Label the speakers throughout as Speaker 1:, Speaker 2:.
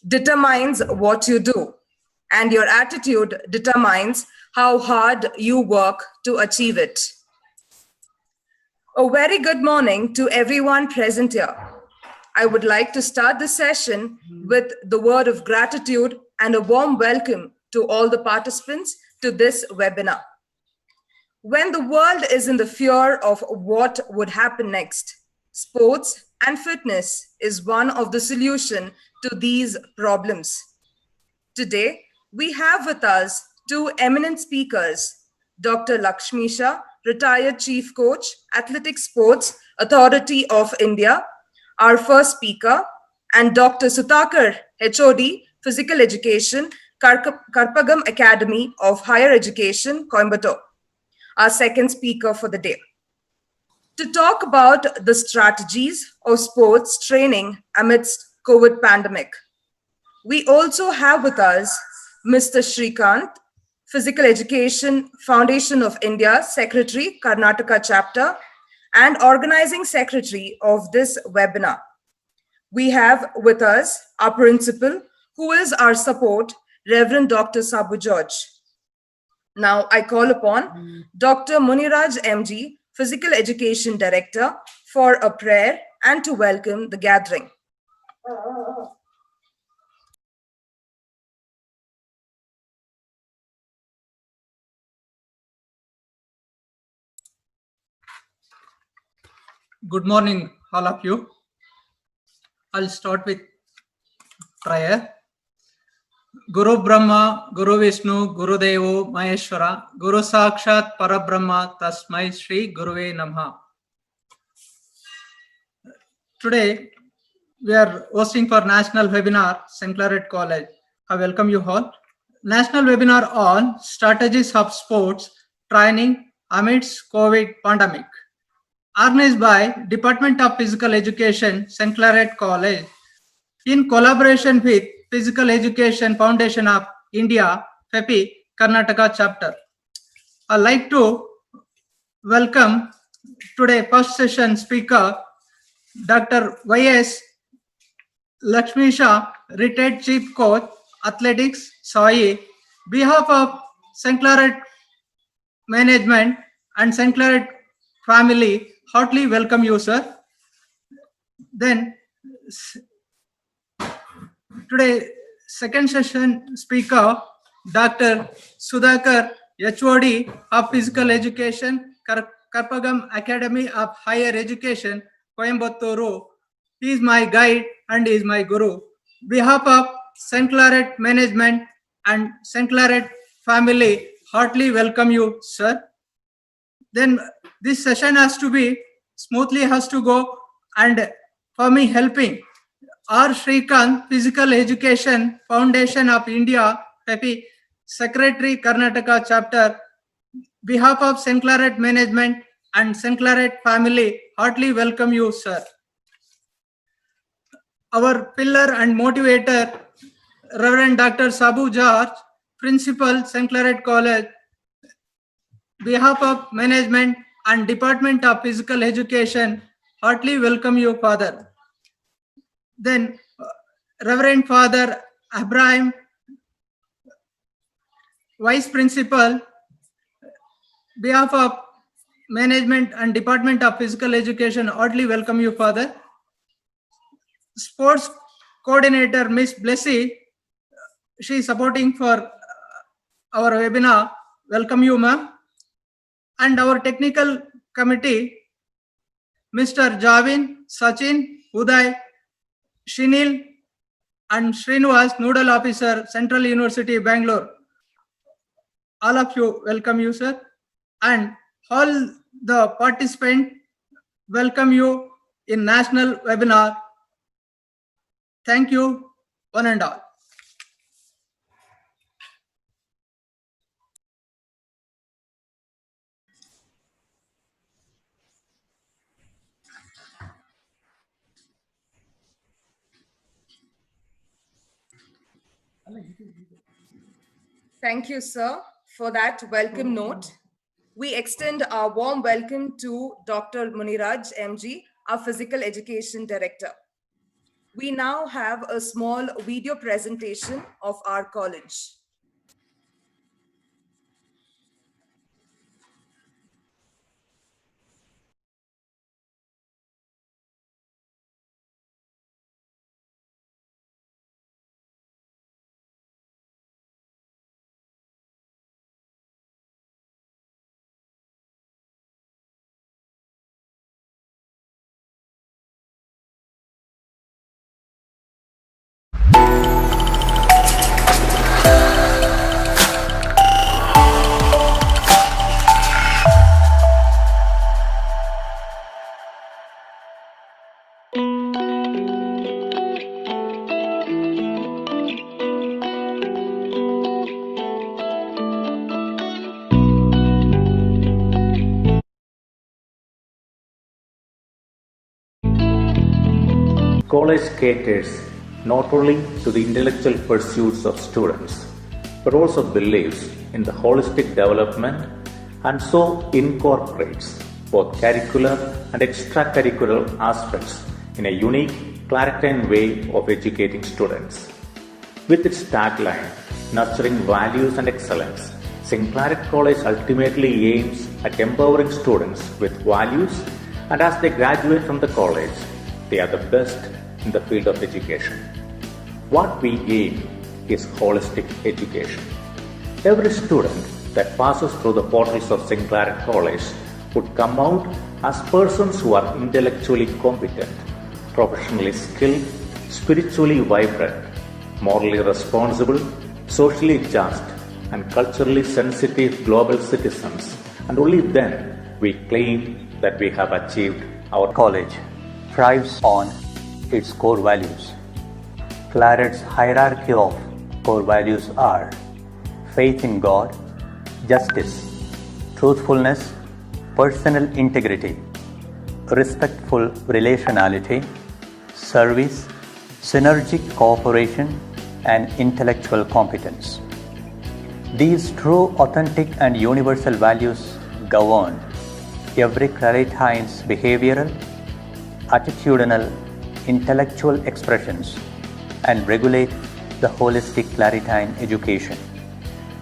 Speaker 1: determines what you do, and your attitude determines how hard you work to achieve it. A very good morning to everyone present here. I would like to start the session with the word of gratitude and a warm welcome to all the participants to this webinar. When the world is in the fear of what would happen next, sports and fitness is one of the solutions to these problems. Today, we have with us two eminent speakers, Dr. Lakshmisha, retired Chief Coach, Athletic Sports Authority of India, our first speaker, and Dr. Sudhakar, HOD, Physical Education, Karpagam Academy of Higher Education, Coimbatore, our second speaker for the day, to talk about the strategies of sports training amidst COVID pandemic. We also have with us Mr. Srikanth, Physical Education Foundation of India Secretary, Karnataka Chapter, and Organizing Secretary of this webinar. We have with us our principal, who is our support, Reverend Dr. Sabu George. Now I call upon Dr. Muniraj MG, Physical Education Director, for a prayer and to welcome the gathering.
Speaker 2: Good morning, all of you. I'll start with prayer. Guru Brahma, Guru Vishnu, Guru Devo, Maheshwara, Guru Sakshat Parabrahma, Tasmai Shri Guruve Namaha. Today, we are hosting for National Webinar, St.Claret College. I welcome you all. National Webinar on Strategies of Sports Training amidst COVID Pandemic. Organized by Department of Physical Education, St.Claret College, in collaboration with Physical Education Foundation of India, PEFI, Karnataka Chapter. I'd like to welcome today first session speaker, Dr. Y.S. Lakshmisha, retired Chief Coach, Athletics, SAI, behalf of St.Claret Management and St.Claret family, heartily welcome you, sir. Then today, second session speaker, Dr. Sudhakar, HOD of Physical Education, Karpagam Academy of Higher Education, Coimbatore. He is my guide and is my guru. Behalf of St.Claret Management and St.Claret family, heartily welcome you, sir. Then this session has to be smoothly has to go, and for me helping R. Srikanth, Physical Education Foundation of India, PEFI, Secretary, Karnataka Chapter, behalf of St.Claret Management and St.Claret family, heartily welcome you, sir. Our pillar and motivator, Reverend Dr. Sabu George, Principal, St.Claret College, behalf of Management and Department of Physical Education, heartily welcome you, Father. Then Reverend Father Abraham, Vice Principal, behalf of Management and Department of Physical Education, heartily welcome you, Father. Sports Coordinator, Miss Blessy, she is supporting for our webinar. Welcome you, ma'am. And our technical committee, Mr. Javin, Sachin, Uday, Shinil, and Srinivas, Noodle Officer, Central University, Bangalore. All of you, welcome you, sir. And all the participants, welcome you in National Webinar. Thank you, one and all.
Speaker 1: Thank you, sir, for that welcome note. We extend our warm welcome to Dr. Muniraj MG, our Physical Education Director. We now have a small video presentation of our college.
Speaker 3: College caters not only to the intellectual pursuits of students, but also believes in the holistic development and so incorporates both curricular and extracurricular aspects in a unique, Claretine way of educating students. With its tagline, Nurturing Values and Excellence, St.Claret College ultimately aims at empowering students with values, and as they graduate from the college, they are the best in the field of education. What we aim is holistic education. Every student that passes through the portals of St.Claret College would come out as persons who are intellectually competent, professionally skilled, spiritually vibrant, morally responsible, socially just, and culturally sensitive global citizens. And only then we claim that we have achieved our
Speaker 4: college thrives on its core values. Claret's hierarchy of core values are faith in God, justice, truthfulness, personal integrity, respectful relationality, service, synergic cooperation, and intellectual competence. These true, authentic, and universal values govern every Claretine's behavioral, attitudinal, intellectual expressions and regulate the holistic Claretine education.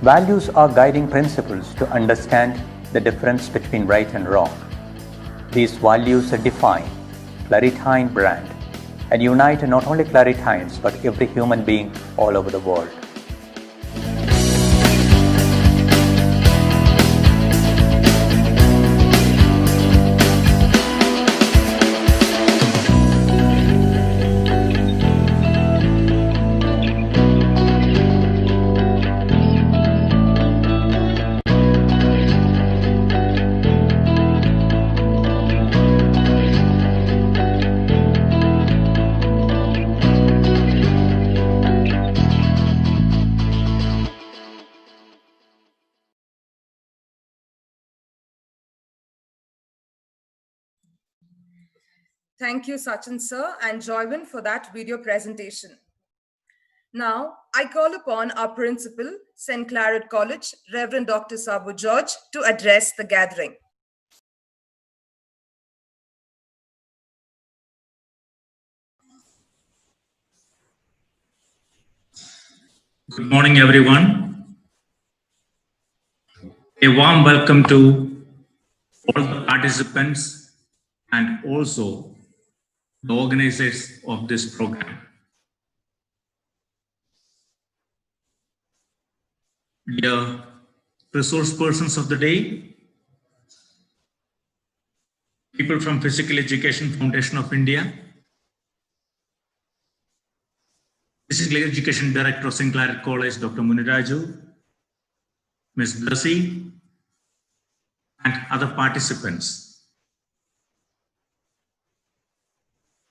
Speaker 4: Values are guiding principles to understand the difference between right and wrong. These values define Claretine brand and unite not only Claretines but every human being all over the world.
Speaker 1: Thank you, Sachin sir and Joyvin, for that video presentation. Now, I call upon our principal, St. Claret College, Reverend Dr. Sabu George, to address the gathering.
Speaker 5: Good morning, everyone. A warm welcome to all the participants and also the organizers of this program. Dear resource persons of the day, people from Physical Education Foundation of India, Physical Education Director of St.Claret College, Dr. Muniraju, Ms. Blasi, and other participants.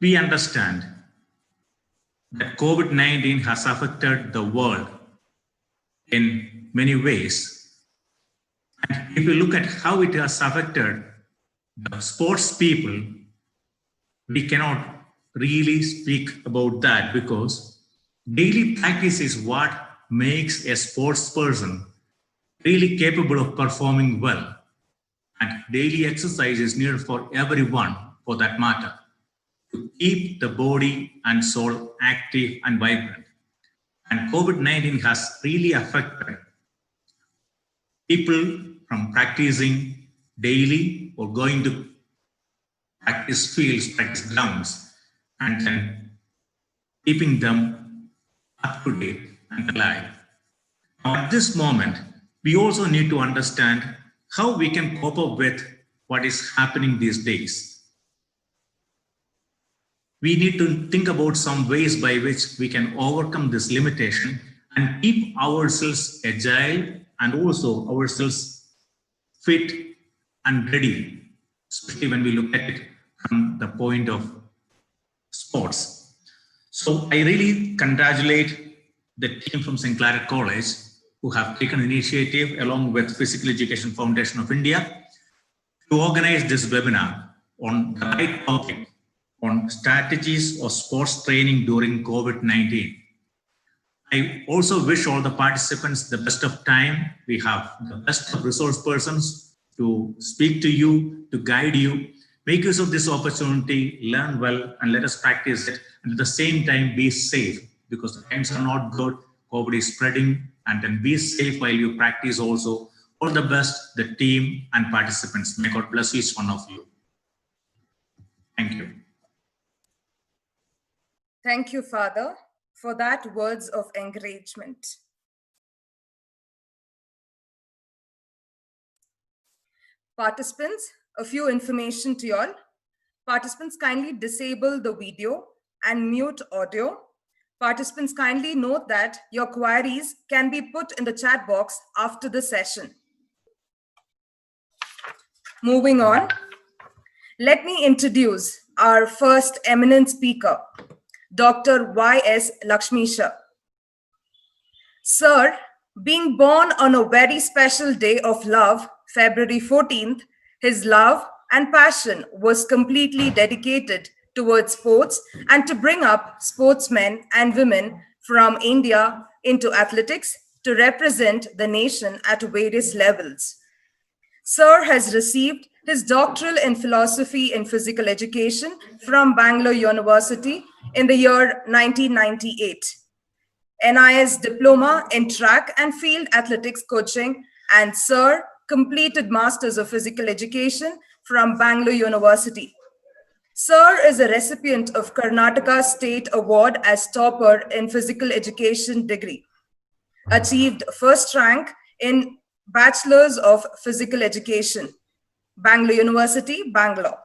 Speaker 5: We understand that COVID-19 has affected the world in many ways. And if you look at how it has affected the sports people, we cannot really speak about that because daily practice is what makes a sports person really capable of performing well. And daily exercise is needed for everyone for that matter. to keep the body and soul active and vibrant. And COVID-19 has really affected people from practicing daily or going to practice fields, practice grounds, and then keeping them up to date and alive. Now, at this moment, we also need to understand how we can cope up with what is happening these days. We need to think about some ways by which we can overcome this limitation and keep ourselves agile and also ourselves fit and ready, especially when we look at it from the point of sports. So I really congratulate the team from St.Claret College who have taken initiative along with Physical Education Foundation of India to organize this webinar on the right topic on strategies of sports training during COVID-19. I also wish all the participants the best of time. We have the best of resource persons to speak to you, to guide you. Make use of this opportunity, learn well, and let us practice it. And at the same time, be safe because the times are not good. COVID is spreading, and then be safe while you practice also. All the best, the team and participants. May God bless each one of you. Thank you.
Speaker 1: Thank you, Father, for that words of encouragement. Participants, a few information to you all. Participants, kindly disable the video and mute audio. Participants, kindly note that your queries can be put in the chat box after the session. Moving on, let me introduce our first eminent speaker, Dr. Y.S. Lakshmisha. Sir, being born on a very special day of love, February 14th, his love and passion was completely dedicated towards sports and to bring up sportsmen and women from India into athletics to represent the nation at various levels. Sir has received his doctoral in philosophy in physical education from Bangalore University in the year 1998. NIS diploma in track and field athletics coaching, and Sir completed Masters of Physical Education from Bangalore University. Sir is a recipient of Karnataka State Award as topper in physical education degree. Achieved first rank in Bachelor's of Physical Education, Bangalore University, Bangalore.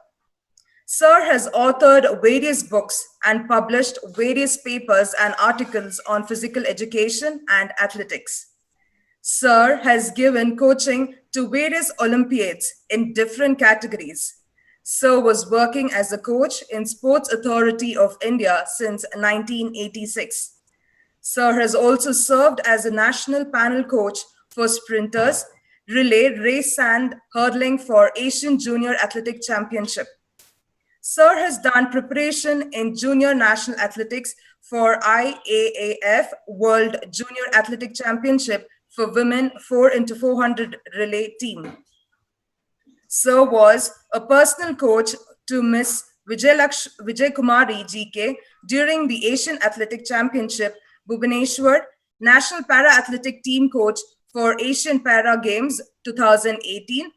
Speaker 1: Sir has authored various books and published various papers and articles on physical education and athletics. Sir has given coaching to various Olympiads in different categories. Sir was working as a coach in Sports Authority of India since 1986. Sir has also served as a national panel coach for sprinters, relay, race and hurdling for Asian Junior Athletic Championship. Sir has done preparation in junior national athletics for IAAF World Junior Athletic Championship for women 4x400 relay team. Sir was a personal coach to Miss Vijay Kumari GK during the Asian Athletic Championship, Bhubaneswar, National Para Athletic Team Coach for Asian Para Games 2018,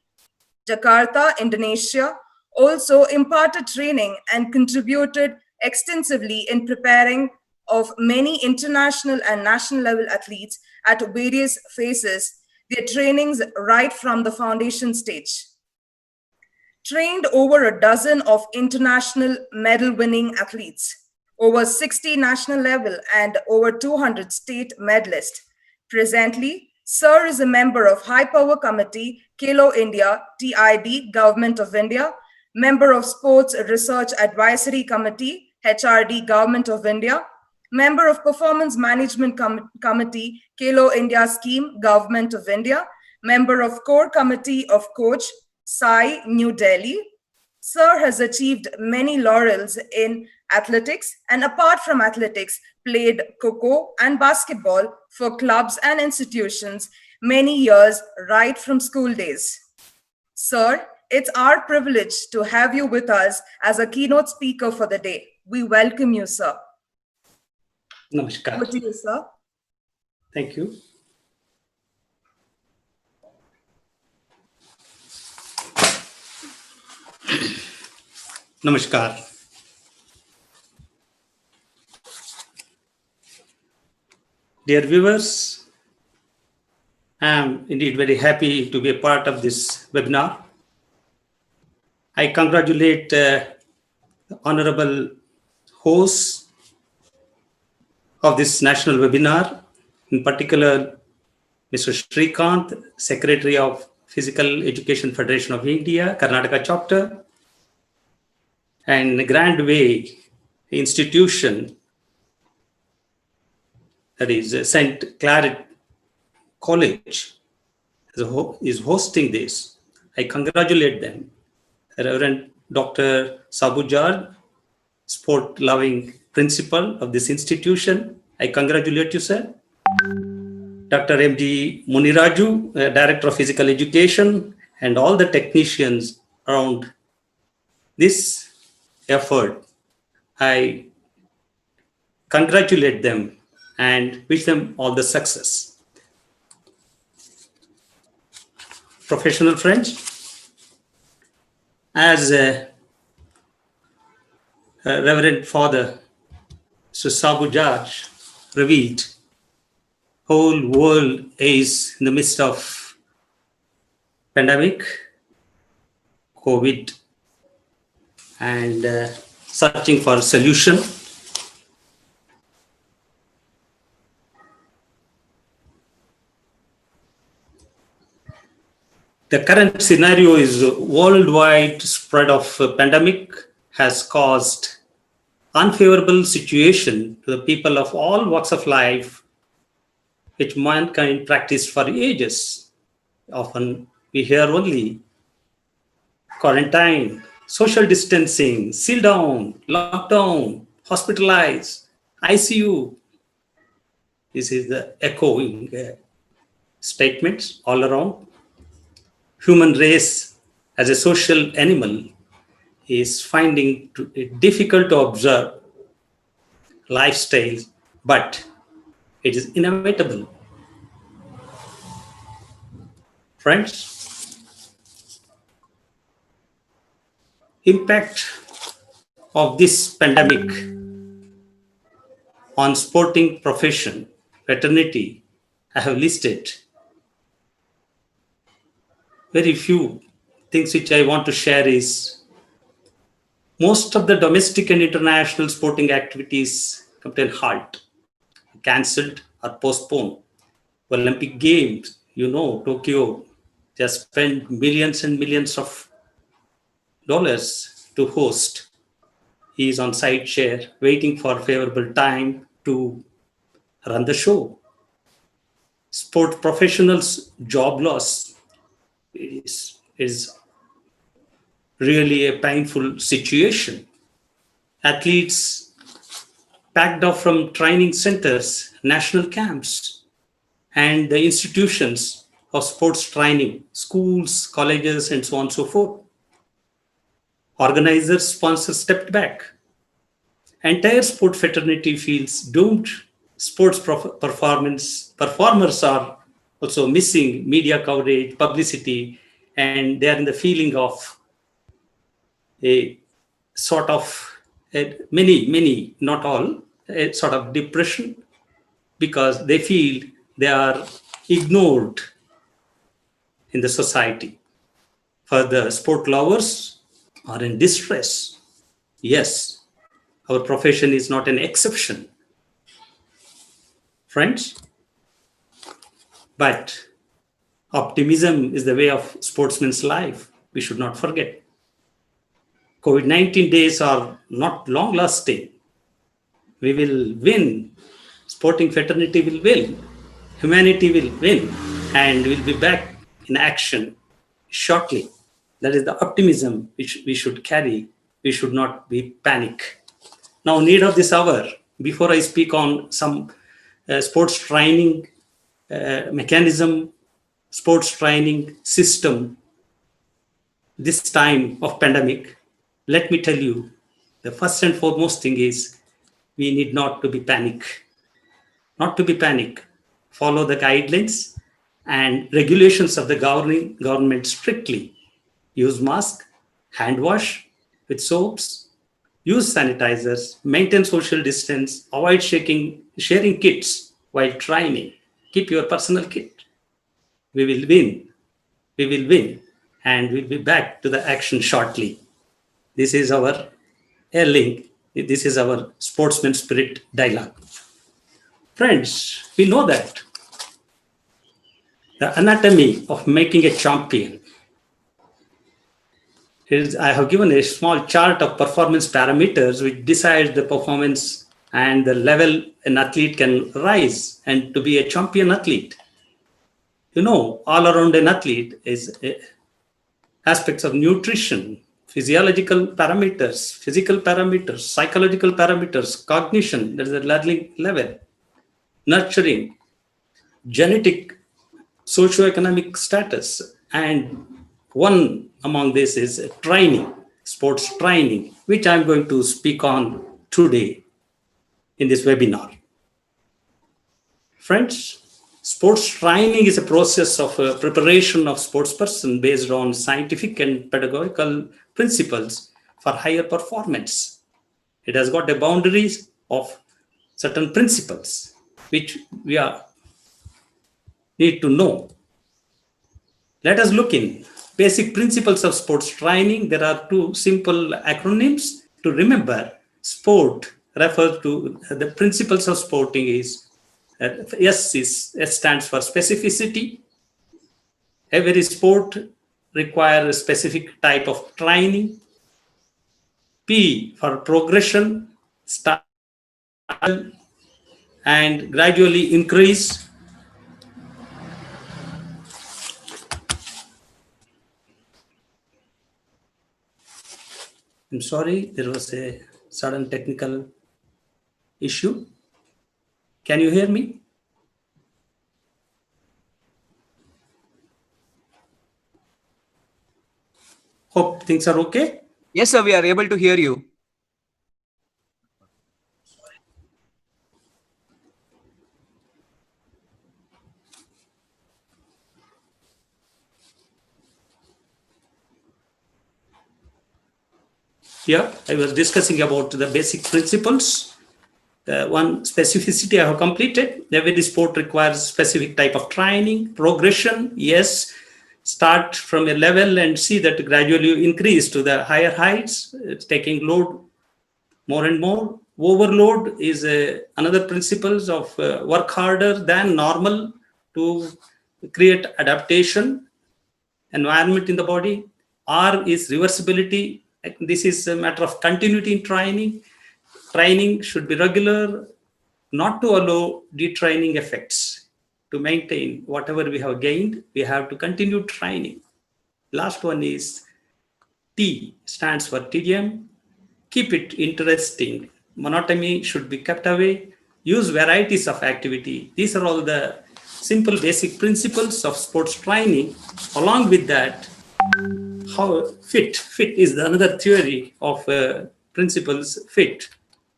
Speaker 1: Jakarta, Indonesia, also imparted training and contributed extensively in preparing of many international and national level athletes at various phases, their trainings right from the foundation stage. Trained over a dozen of international medal-winning athletes, over 60 national level and over 200 state medalists. Presently, Sir is a member of High Power Committee, Khelo India, TID, Government of India, member of Sports Research Advisory Committee, HRD, Government of India, member of Performance Management Committee, Khelo India Scheme, Government of India, member of Core Committee of Coach, SAI, New Delhi. Sir has achieved many laurels in athletics and apart from athletics, played Kho-Kho and basketball for clubs and institutions many years right from school days. Sir it's our privilege to have you with us as a keynote speaker for the day. We welcome you, sir.
Speaker 6: Namaskar.
Speaker 1: Over to you, sir.
Speaker 6: Thank you. Namaskar. Dear viewers, I am indeed very happy to be a part of this webinar. I congratulate the honorable hosts of this national webinar, in particular, Mr. Srikanth, Secretary of Physical Education Federation of India, Karnataka chapter, and Grand Way institution, that is St.Claret College, is hosting this. I congratulate them. Reverend Dr. Sabujar, sport-loving principal of this institution, I congratulate you, sir. Dr. M.D. Muniraju, Director of Physical Education, and all the technicians around this effort. I congratulate them and wish them all the success. Professional friends, as Reverend Father Sabu Judge revealed, whole world is in the midst of pandemic, COVID, and searching for a solution. The current scenario is worldwide spread of pandemic has caused unfavorable situation to the people of all walks of life, which mankind practiced for ages. Often we hear only quarantine, social distancing, seal down, lockdown, hospitalized, ICU. This is the echoing statements all around. Human race as a social animal is finding it difficult to observe lifestyles, but it is inevitable. Friends, impact of this pandemic on sporting profession, fraternity, I have listed very few things which I want to share is most of the domestic and international sporting activities come to a halt, cancelled or postponed. Olympic Games, Tokyo just spent millions and millions of dollars to host. He is on side chair waiting for favorable time to run the show. Sport professionals' job loss is really a painful situation. Athletes packed off from training centers, national camps, and the institutions of sports training, schools, colleges, and so on and so forth. Organizers, sponsors stepped back. Entire sport fraternity feels doomed. Sports performers are also missing media coverage, publicity, and they are in the feeling of a sort of many, not all, a sort of depression because they feel they are ignored in the society. For the sport lovers are in distress. Yes, our profession is not an exception. Friends, but optimism is the way of sportsman's life. We should not forget. COVID-19 days are not long lasting. We will win. Sporting fraternity will win. Humanity will win. And we'll be back in action shortly. That is the optimism which we should carry. We should not be panic. Now, need of this hour, before I speak on some sports training mechanism, sports training system, this time of pandemic, let me tell you, the first and foremost thing is we need not to be panic. Not to be panic. Follow the guidelines and regulations of the government strictly. Use mask, hand wash with soaps, use sanitizers, maintain social distance, avoid sharing kits while training. Keep your personal kit. We will win. We will win. And we'll be back to the action shortly. This is our link. This is our sportsman spirit dialogue. Friends, we know that the anatomy of making a champion. I have given a small chart of performance parameters which decides the performance and the level an athlete can rise and to be a champion athlete. You know, all around an athlete is aspects of nutrition, physiological parameters, physical parameters, psychological parameters, cognition, there's a learning level, nurturing, genetic, socioeconomic status, and one among this is training, sports training, which I'm going to speak on today in this webinar. Friends, sports training is a process of preparation of sports person based on scientific and pedagogical principles for higher performance. It has got the boundaries of certain principles which we need to know. Let us look in basic principles of sports training. There are two simple acronyms to remember. Sport refers to the principles of sporting is S stands for specificity. Every sport requires a specific type of training. P for progression, start and gradually increase. I'm sorry, there was a sudden technical issue. Can you hear me? Hope things are okay.
Speaker 7: Yes, sir, we are able to hear you.
Speaker 6: Yeah, I was discussing about the basic principles. One specificity I have completed. Every sport requires specific type of training, progression. Yes, start from a level and see that gradually increase to the higher heights. It's taking load more and more. Overload is another principles of work harder than normal to create adaptation environment in the body. R is reversibility. This is a matter of continuity in training. Training should be regular, not to allow detraining effects. To maintain whatever we have gained, we have to continue training. Last one is T, stands for tedium. Keep it interesting. Monotony should be kept away. Use varieties of activity. These are all the simple basic principles of sports training. Along with that, how fit is another theory of principles. Fit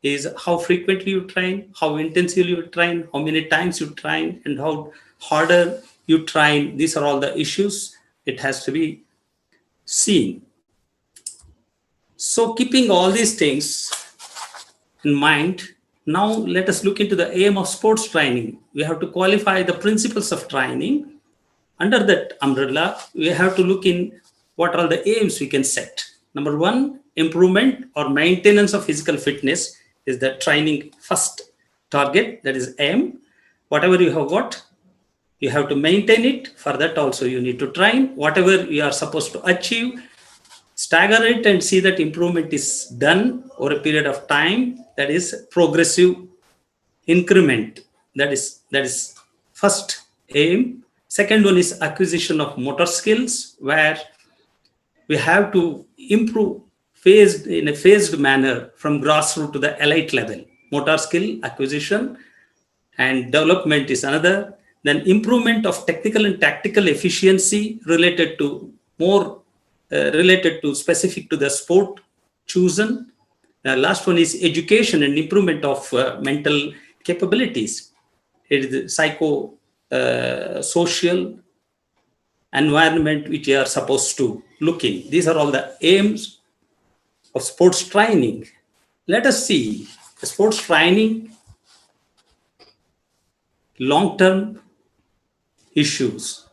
Speaker 6: is how frequently you train, how intensively you train, how many times you train, and how harder you train. These are all the issues. It has to be seen. So keeping all these things in mind, now let us look into the aim of sports training. We have to qualify the principles of training. Under that umbrella, we have to look in what are the aims we can set. Number one, improvement or maintenance of physical fitness is the training first target, that is aim. Whatever you have got, you have to maintain it. For that also you need to train. Whatever you are supposed to achieve, stagger it and see that improvement is done over a period of time. That is progressive increment. That is first aim. Second one is acquisition of motor skills, where we have to improve in a phased manner from grassroots to the elite level. Motor skill acquisition and development is another. Then improvement of technical and tactical efficiency related to more related to specific to the sport chosen. The last one is education and improvement of mental capabilities. It is the psycho social environment which you are supposed to look in. These are all the aims of sports training. Let us see the sports training, long-term issues.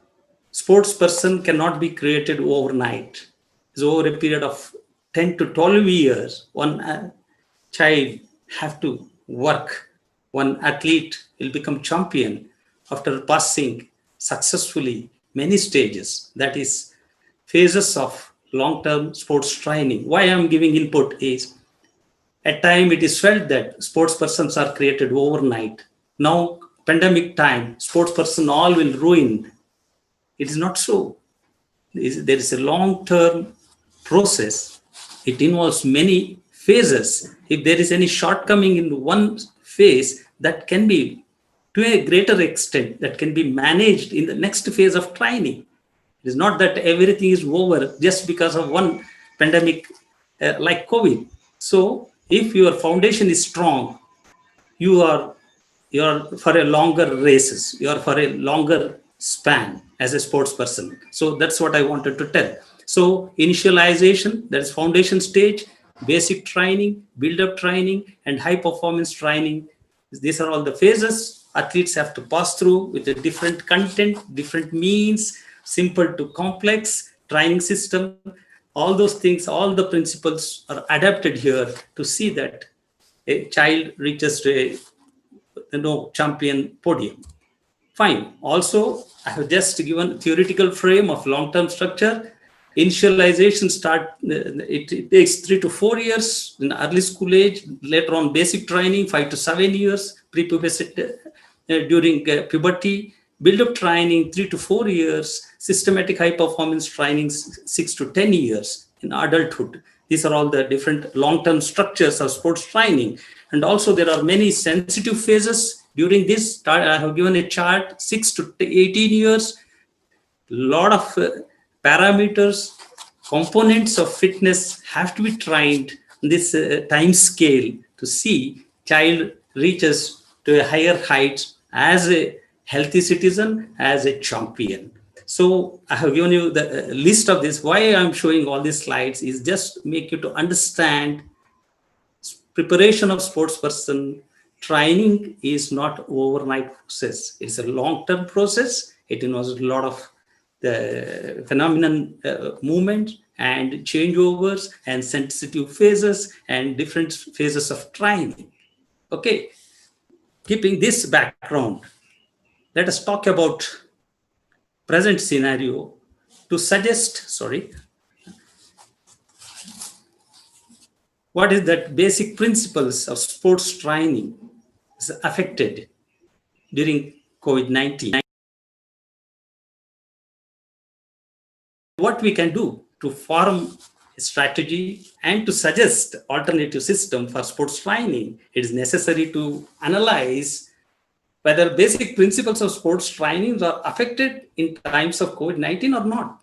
Speaker 6: Sports person cannot be created overnight. It's over a period of 10 to 12 years. One child have to work. One athlete will become champion after passing successfully many stages. That is phases of long-term sports training. Why I'm giving input is, at time it is felt that sports persons are created overnight. Now, pandemic time, sports person all will ruin. It is not so. There is a long-term process. It involves many phases. If there is any shortcoming in one phase, that can be, to a greater extent, that can be managed in the next phase of training. It is not that everything is over just because of one pandemic like COVID. So if your foundation is strong, you are for a longer races, you are for a longer span as a sports person. So that's what I wanted to tell. So initialization, that is foundation stage, basic training, build-up training, and high performance training. These are all the phases athletes have to pass through with a different content, different means, simple to complex training system. All those things, all the principles are adapted here to see that a child reaches to a champion podium. Fine. Also, I have just given theoretical frame of long-term structure. Initialization it takes 3 to 4 years in early school age. Later on, basic training 5 to 7 years. Prepubescent during puberty. Build-up training 3 to 4 years. Systematic high-performance training 6 to 10 years in adulthood. These are all the different long-term structures of sports training. And also, there are many sensitive phases. During this, I have given a chart, 6 to 18 years, lot of parameters, components of fitness have to be trained on this time scale to see child reaches to a higher height as a healthy citizen, as a champion. So I have given you the list of this. Why I'm showing all these slides is just make you to understand preparation of sports person. Training is not overnight process. It's a long-term process. It involves a lot of the phenomenon movement and changeovers and sensitive phases and different phases of training. Okay, keeping this background, let us talk about present scenario to suggest, what is that basic principles of sports training is affected during COVID-19. What we can do to form a strategy and to suggest alternative system for sports training, it is necessary to analyze whether basic principles of sports training are affected in times of COVID-19 or not.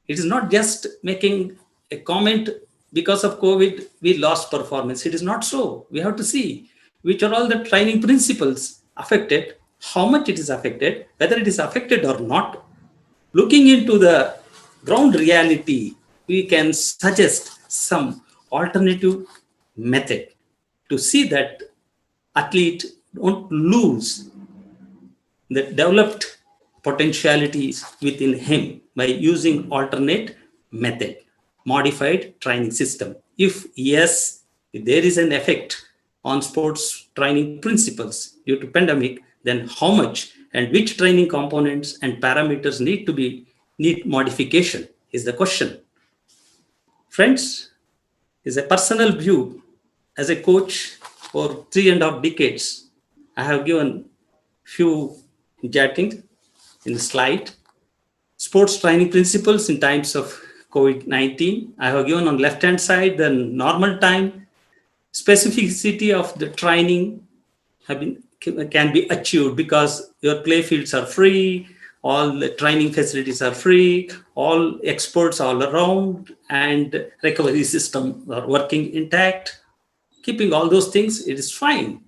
Speaker 6: It is not just making a comment because of COVID, we lost performance. It is not so. We have to see which are all the training principles affected, how much it is affected, whether it is affected or not. Looking into the ground reality, we can suggest some alternative method to see that athlete don't lose the developed potentialities within him by using alternate method, modified training system. If yes, if there is an effect on sports training principles due to pandemic, then how much and which training components and parameters need modification is the question. Friends, is a personal view as a coach for 3.5 decades. I have given few jotting in the slide. Sports training principles in times of COVID-19. I have given on left-hand side the normal time. Specificity of the training can be achieved because your play fields are free, all the training facilities are free, all experts all around, and recovery system are working intact. Keeping all those things, it is fine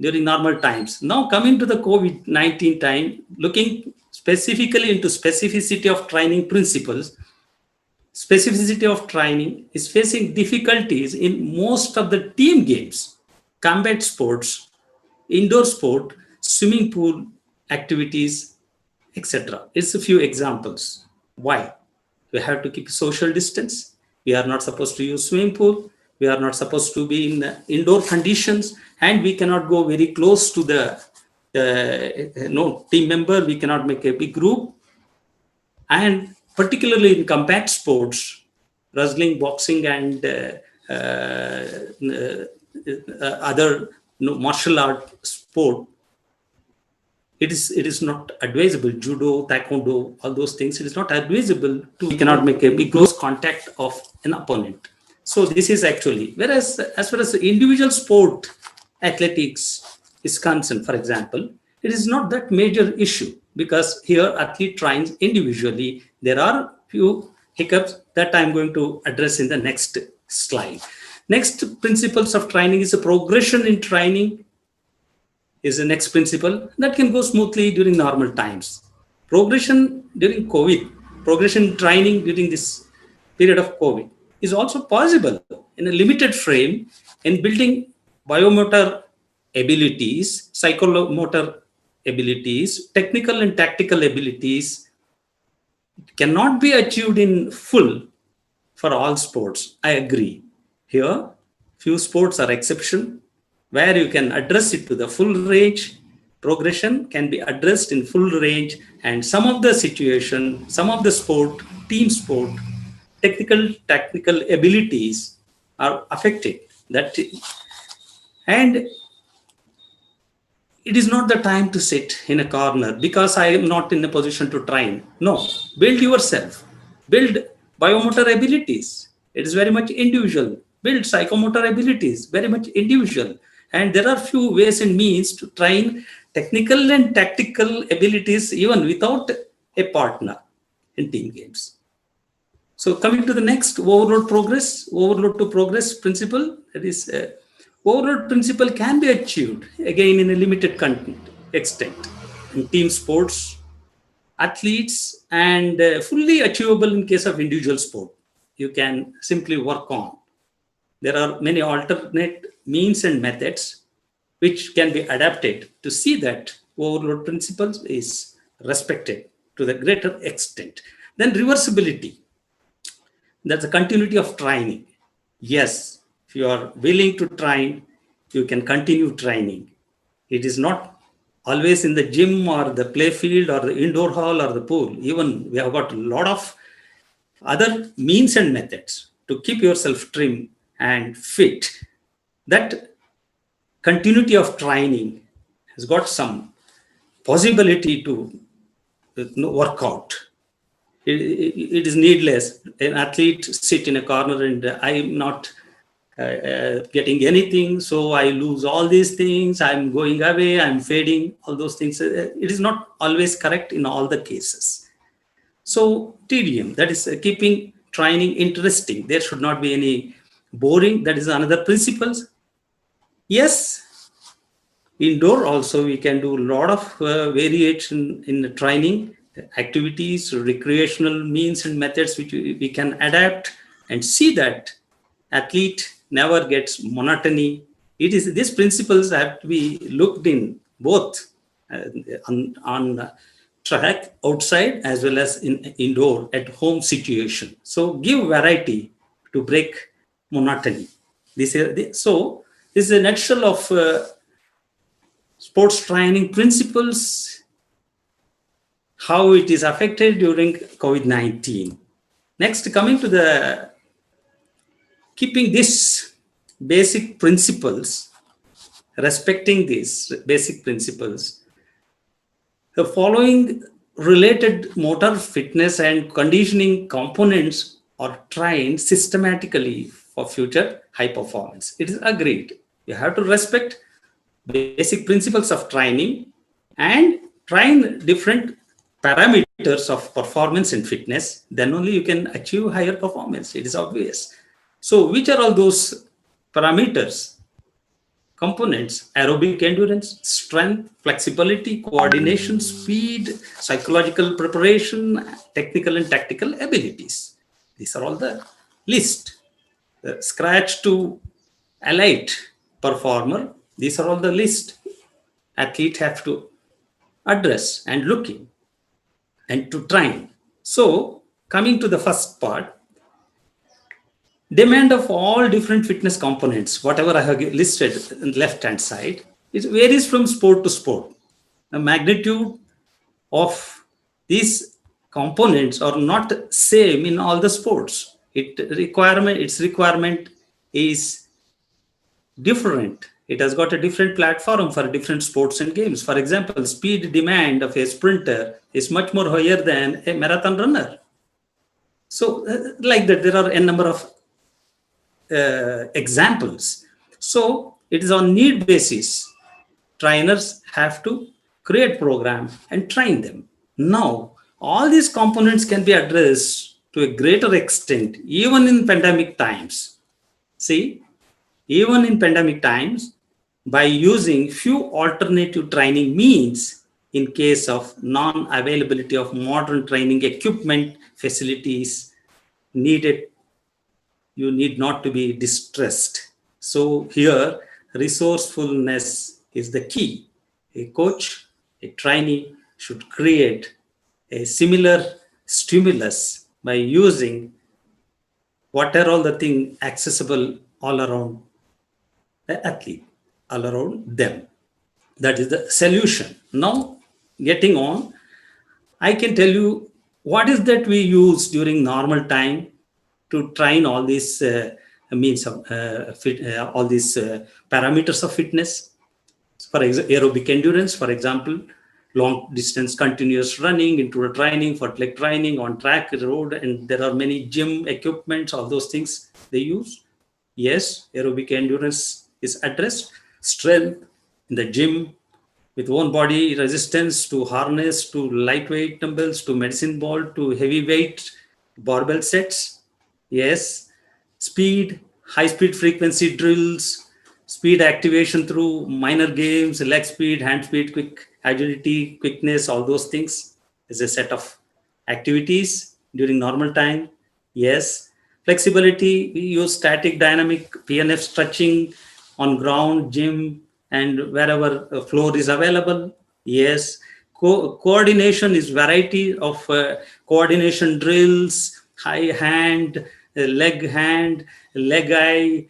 Speaker 6: during normal times. Now coming to the COVID-19 time, looking specifically into specificity of training principles, specificity of training is facing difficulties in most of the team games, combat sports, indoor sport, swimming pool activities, etc. It's a few examples. Why? We have to keep social distance. We are not supposed to use swimming pool. We are not supposed to be in indoor conditions, and we cannot go very close to the team member. We cannot make a big group. And particularly in combat sports, wrestling, boxing, and other martial art sport, it is not advisable. Judo, taekwondo, all those things, it is not advisable to, we cannot make a big close contact of an opponent. So this is actually, whereas as far as the individual sport, athletics is concerned, for example, it is not that major issue, because here athlete trains individually. There are few hiccups that I'm going to address in the next slide. Next principles of training is a progression in training is the next principle that can go smoothly during normal times. Progression during COVID, progression in training during this period of COVID is also possible in a limited frame in building biomotor abilities, psychomotor abilities, technical and tactical abilities. It cannot be achieved in full for all sports. I agree. Here, few sports are exception, where you can address it to the full range. Progression can be addressed in full range, and some of the situation, some of the sport, team sport, tactical abilities are affected. And it is not the time to sit in a corner because I am not in a position to train. No, build yourself, build biomotor abilities. It is very much individual. Build psychomotor abilities, very much individual. And there are few ways and means to train technical and tactical abilities even without a partner in team games. So coming to the next, overload to progress principle, that is overload principle can be achieved again in a limited extent in team sports, athletes, and fully achievable in case of individual sport. You can simply work on. There are many alternate means and methods which can be adapted to see that overload principles is respected to the greater extent. Then reversibility. That's a continuity of training. Yes, if you are willing to train, you can continue training. It is not always in the gym or the play field or the indoor hall or the pool. Even we have got a lot of other means and methods to keep yourself trim and fit. That continuity of training has got some possibility to work out. It is needless. An athlete sit in a corner and I'm not getting anything, so I lose all these things, I'm going away, I'm fading, all those things. It is not always correct in all the cases. So tedium, that is keeping training interesting. There should not be any boring. That is another principles. Yes, indoor also we can do a lot of variation in the training activities, recreational means and methods which we can adapt and see that athlete never gets monotony. It is these principles have to be looked in both on track outside as well as in indoor at home situation. So give variety to break monotony. So this is a nutshell of sports training principles, how it is affected during COVID-19. Next, coming to the keeping these basic principles, respecting these basic principles, the following related motor fitness and conditioning components are trained systematically for future high performance. It is agreed. You have to respect basic principles of training and train different parameters of performance and fitness, then only you can achieve higher performance. It is obvious. So which are all those parameters? Components: aerobic endurance, strength, flexibility, coordination, speed, psychological preparation, technical and tactical abilities. These are all the list. Scratch to elite performer, these are all the list athlete have to address and looking and to train. So coming to the first part, demand of all different fitness components, whatever I have listed on the left hand side, it varies from sport to sport. The magnitude of these components are not same in all the sports. Its requirement is different. It has got a different platform for different sports and games. For example, speed demand of a sprinter is much more higher than a marathon runner. So like that, there are a number of examples. So it is on need basis. Trainers have to create program and train them. Now, all these components can be addressed to a greater extent, even in pandemic times. See, even in pandemic times, by using few alternative training means in case of non-availability of modern training equipment facilities needed, you need not to be distressed. So here, resourcefulness is the key. A coach, a trainee should create a similar stimulus by using what are all the things accessible all around the athlete, all around them. That is the solution. Now, getting on, I can tell you what is that we use during normal time to train all these means of all these parameters of fitness. For example, aerobic endurance, for example, long distance continuous running, interval training, footleg training on track, road, and there are many gym equipments, all those things they use. Yes, aerobic endurance is addressed. Strength in the gym with own body resistance to harness, to lightweight dumbbells, to medicine ball, to heavyweight barbell sets. Yes, speed, high speed frequency drills, speed activation through minor games, leg speed, hand speed, quick agility, quickness, all those things is a set of activities during normal time. Yes, flexibility, we use static dynamic PNF stretching on ground, gym, and wherever a floor is available. Yes, coordination is variety of coordination drills, high hand, leg eye,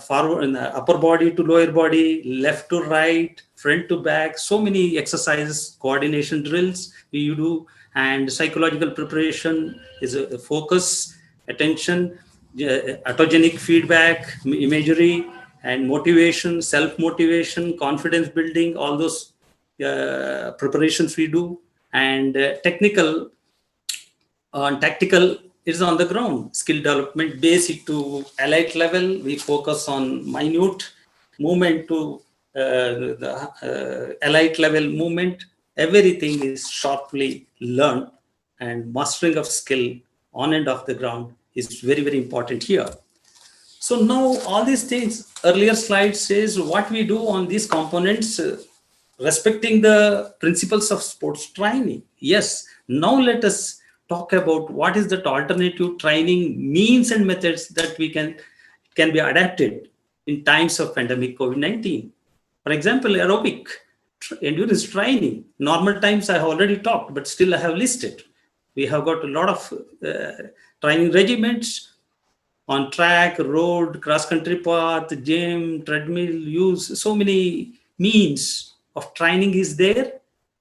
Speaker 6: forward, upper body to lower body, left to right, front to back. So many exercises, coordination drills you do, and psychological preparation is a focus, attention, autogenic feedback, imagery, and motivation, self-motivation, confidence building, all those preparations we do. And technical and tactical is on the ground. Skill development, basic to elite level, we focus on minute movement to the elite level movement. Everything is sharply learned, and mastering of skill on and off the ground is very, very important here. So now all these things, earlier slide says what we do on these components, respecting the principles of sports training. Yes, now let us talk about what is that alternative training means and methods that we can be adapted in times of pandemic COVID-19. For example, aerobic endurance training. Normal times I have already talked, but still I have listed. We have got a lot of training regimens on track, road, cross-country path, gym, treadmill, use. So many means of training is there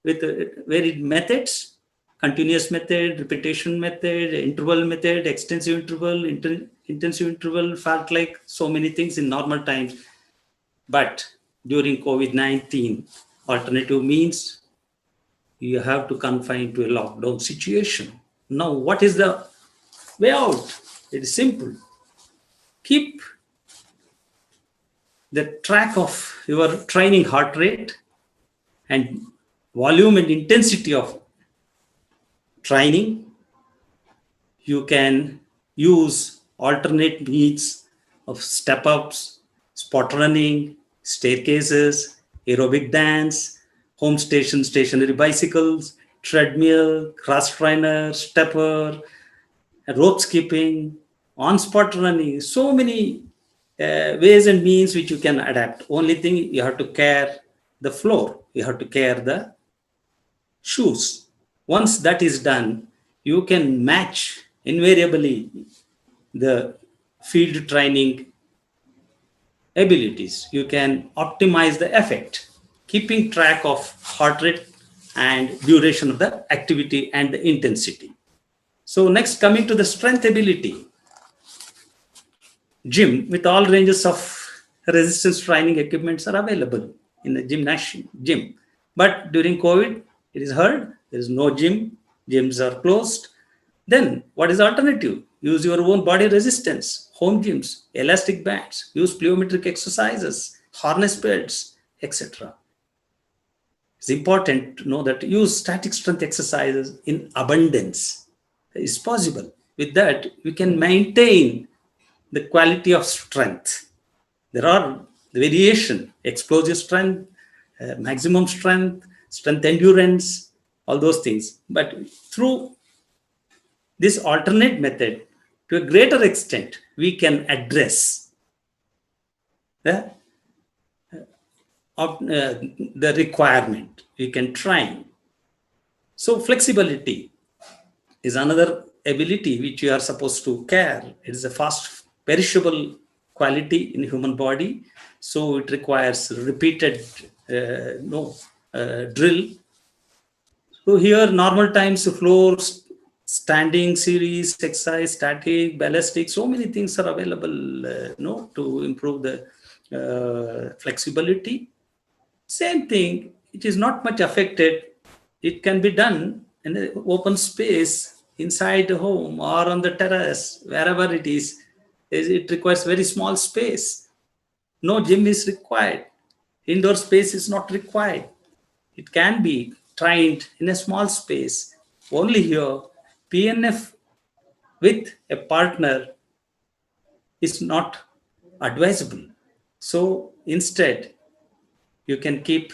Speaker 6: with varied methods, continuous method, repetition method, interval method, extensive interval, intensive interval, felt-like, so many things in normal times. But during COVID-19, alternative means you have to confine to a lockdown situation. Now, what is the way out? It is simple. Keep the track of your training heart rate and volume and intensity of training. You can use alternate means of step ups, spot running, staircases, aerobic dance, home station, stationary bicycles, treadmill, cross trainer, stepper, rope skipping, on spot running. So many ways and means which you can adapt. Only thing, you have to care the floor, you have to care the shoes. Once that is done, you can match invariably the field training abilities. You can optimize the effect, keeping track of heart rate and duration of the activity and the intensity. So next, coming to the strength ability. Gym with all ranges of resistance training equipments are available in the gym. But during COVID, it is heard there is no gym, gyms are closed. Then what is the alternative? Use your own body resistance, home gyms, elastic bands, use plyometric exercises, harness belts, etc. It's important to know that use static strength exercises in abundance. It's possible. With that, we can maintain the quality of strength. There are the variation, explosive strength, maximum strength, strength endurance, all those things. But through this alternate method, to a greater extent, we can address the requirement. We can train. So flexibility is another ability which you are supposed to care. It is a fast perishable quality in human body, so it requires repeated drill. So here, normal times, floors, standing series, exercise, static, ballistic, so many things are available to improve the flexibility. Same thing, it is not much affected. It can be done in an open space inside the home or on the terrace, wherever it is. It requires very small space. No gym is required. Indoor space is not required. It can be trained in a small space. Only here, PNF with a partner is not advisable. So instead, you can keep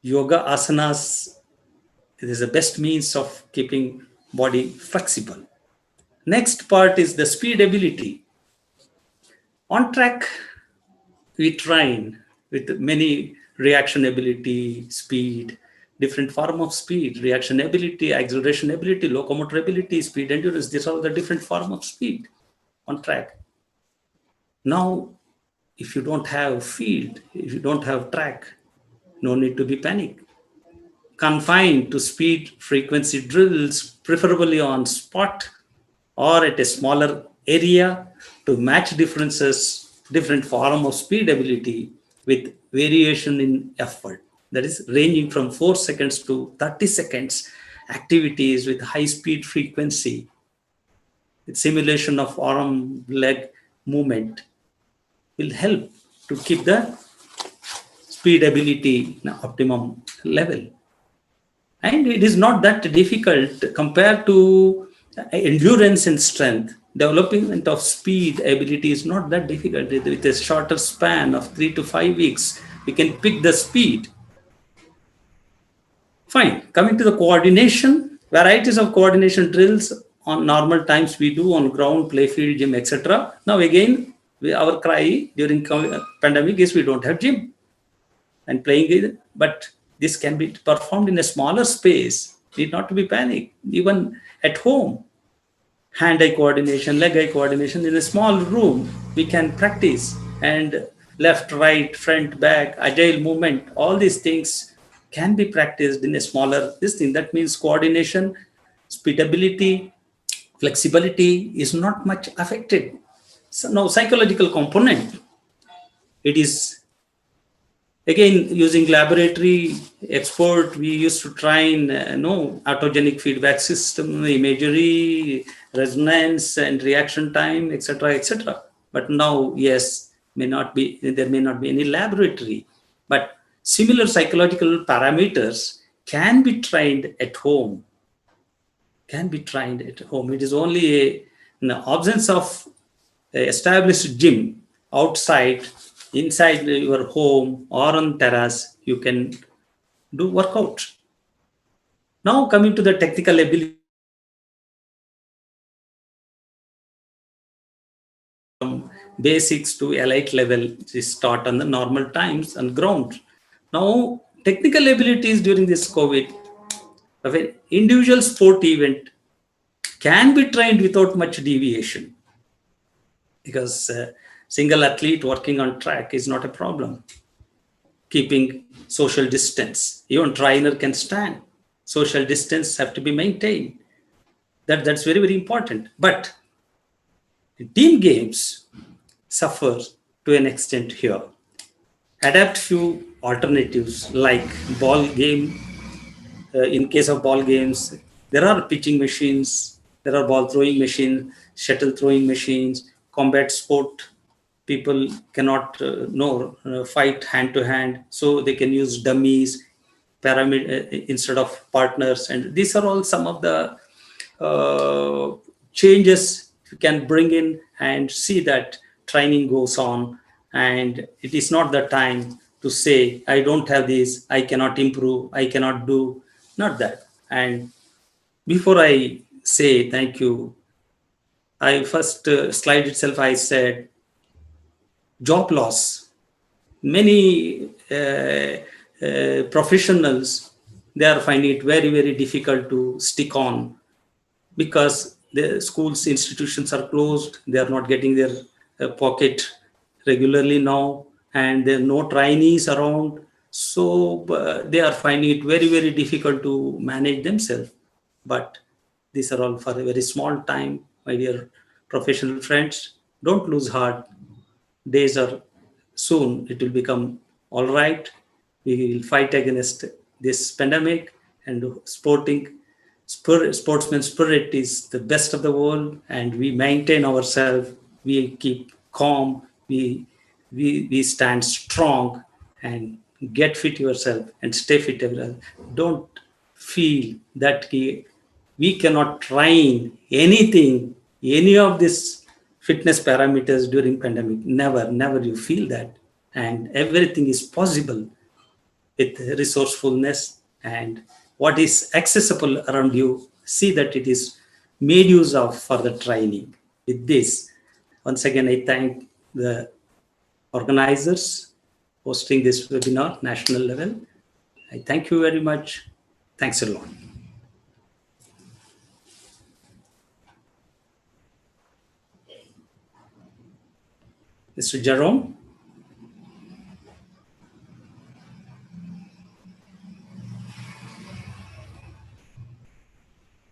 Speaker 6: yoga asanas. It is the best means of keeping body flexible. Next part is the speed ability. On track, we train with many reaction ability, speed, different form of speed, reaction ability, acceleration ability, locomotor ability, speed endurance. These are the different form of speed on track. Now, if you don't have field, if you don't have track, no need to be panic. Confined to speed frequency drills, preferably on spot or at a smaller area, to match different form of speed ability with variation in effort. That is ranging from 4 seconds to 30 seconds activities with high speed frequency, with simulation of arm, leg movement will help to keep the speed ability in optimum level. And it is not that difficult compared to endurance and strength. Development of speed ability is not that difficult. With a shorter span of 3 to 5 weeks, we can pick the speed. Fine. Coming to the coordination, varieties of coordination drills on normal times we do on ground, play field, gym, etc. Now again, our cry during pandemic is we don't have gym and playing it, but this can be performed in a smaller space. Need not to be panicked. Even at home, hand-eye coordination, leg-eye coordination in a small room, we can practice. And left, right, front, back, agile movement, all these things can be practiced in a smaller thing. That means coordination, speedability, flexibility is not much affected. So now psychological component, it is again using laboratory expert. We used to train autogenic feedback system, imagery, resonance and reaction time, etc., etc. But now, yes, there may not be any laboratory, but similar psychological parameters can be trained at home can be trained at home. It is only in the absence of a established gym outside, inside your home or on terrace, you can do workout. Now coming to the technical ability, from basics to elite level is taught on the normal times and ground. Now technical abilities during this COVID, of an individual sport event can be trained without much deviation, because single athlete working on track is not a problem. Keeping social distance, even trainer can stand. Social distance have to be maintained. That's very, very important. But team games suffer to an extent here. Adapt few alternatives like ball game. In case of ball games, there are pitching machines, there are ball throwing machines, shuttle throwing machines, combat sport. People cannot fight hand to hand, so they can use dummies, pyramid instead of partners, and these are all some of the changes you can bring in and see that training goes on. And it is not the time to say, I don't have this, I cannot improve, I cannot do, not that. And before I say thank you, I first slide itself, I said job loss. Many professionals, they are finding it very, very difficult to stick on, because the schools, institutions are closed. They are not getting their pocket regularly now, and there are no trainees around. So they are finding it very, very difficult to manage themselves. But these are all for a very small time, my dear professional friends. Don't lose heart. Days are soon, it will become all right. We will fight against this pandemic, and sportsman spirit is the best of the world, and we maintain ourselves, we keep calm, we stand strong, and get fit yourself and stay fit everywhere. Don't feel that we cannot train anything, any of this fitness parameters during pandemic. Never you feel that. And everything is possible with resourcefulness, and what is accessible around you, see that it is made use of for the training. With this, once again, I thank the organizers hosting this webinar, national level. I thank you very much. Thanks a lot. Mr. Jerome.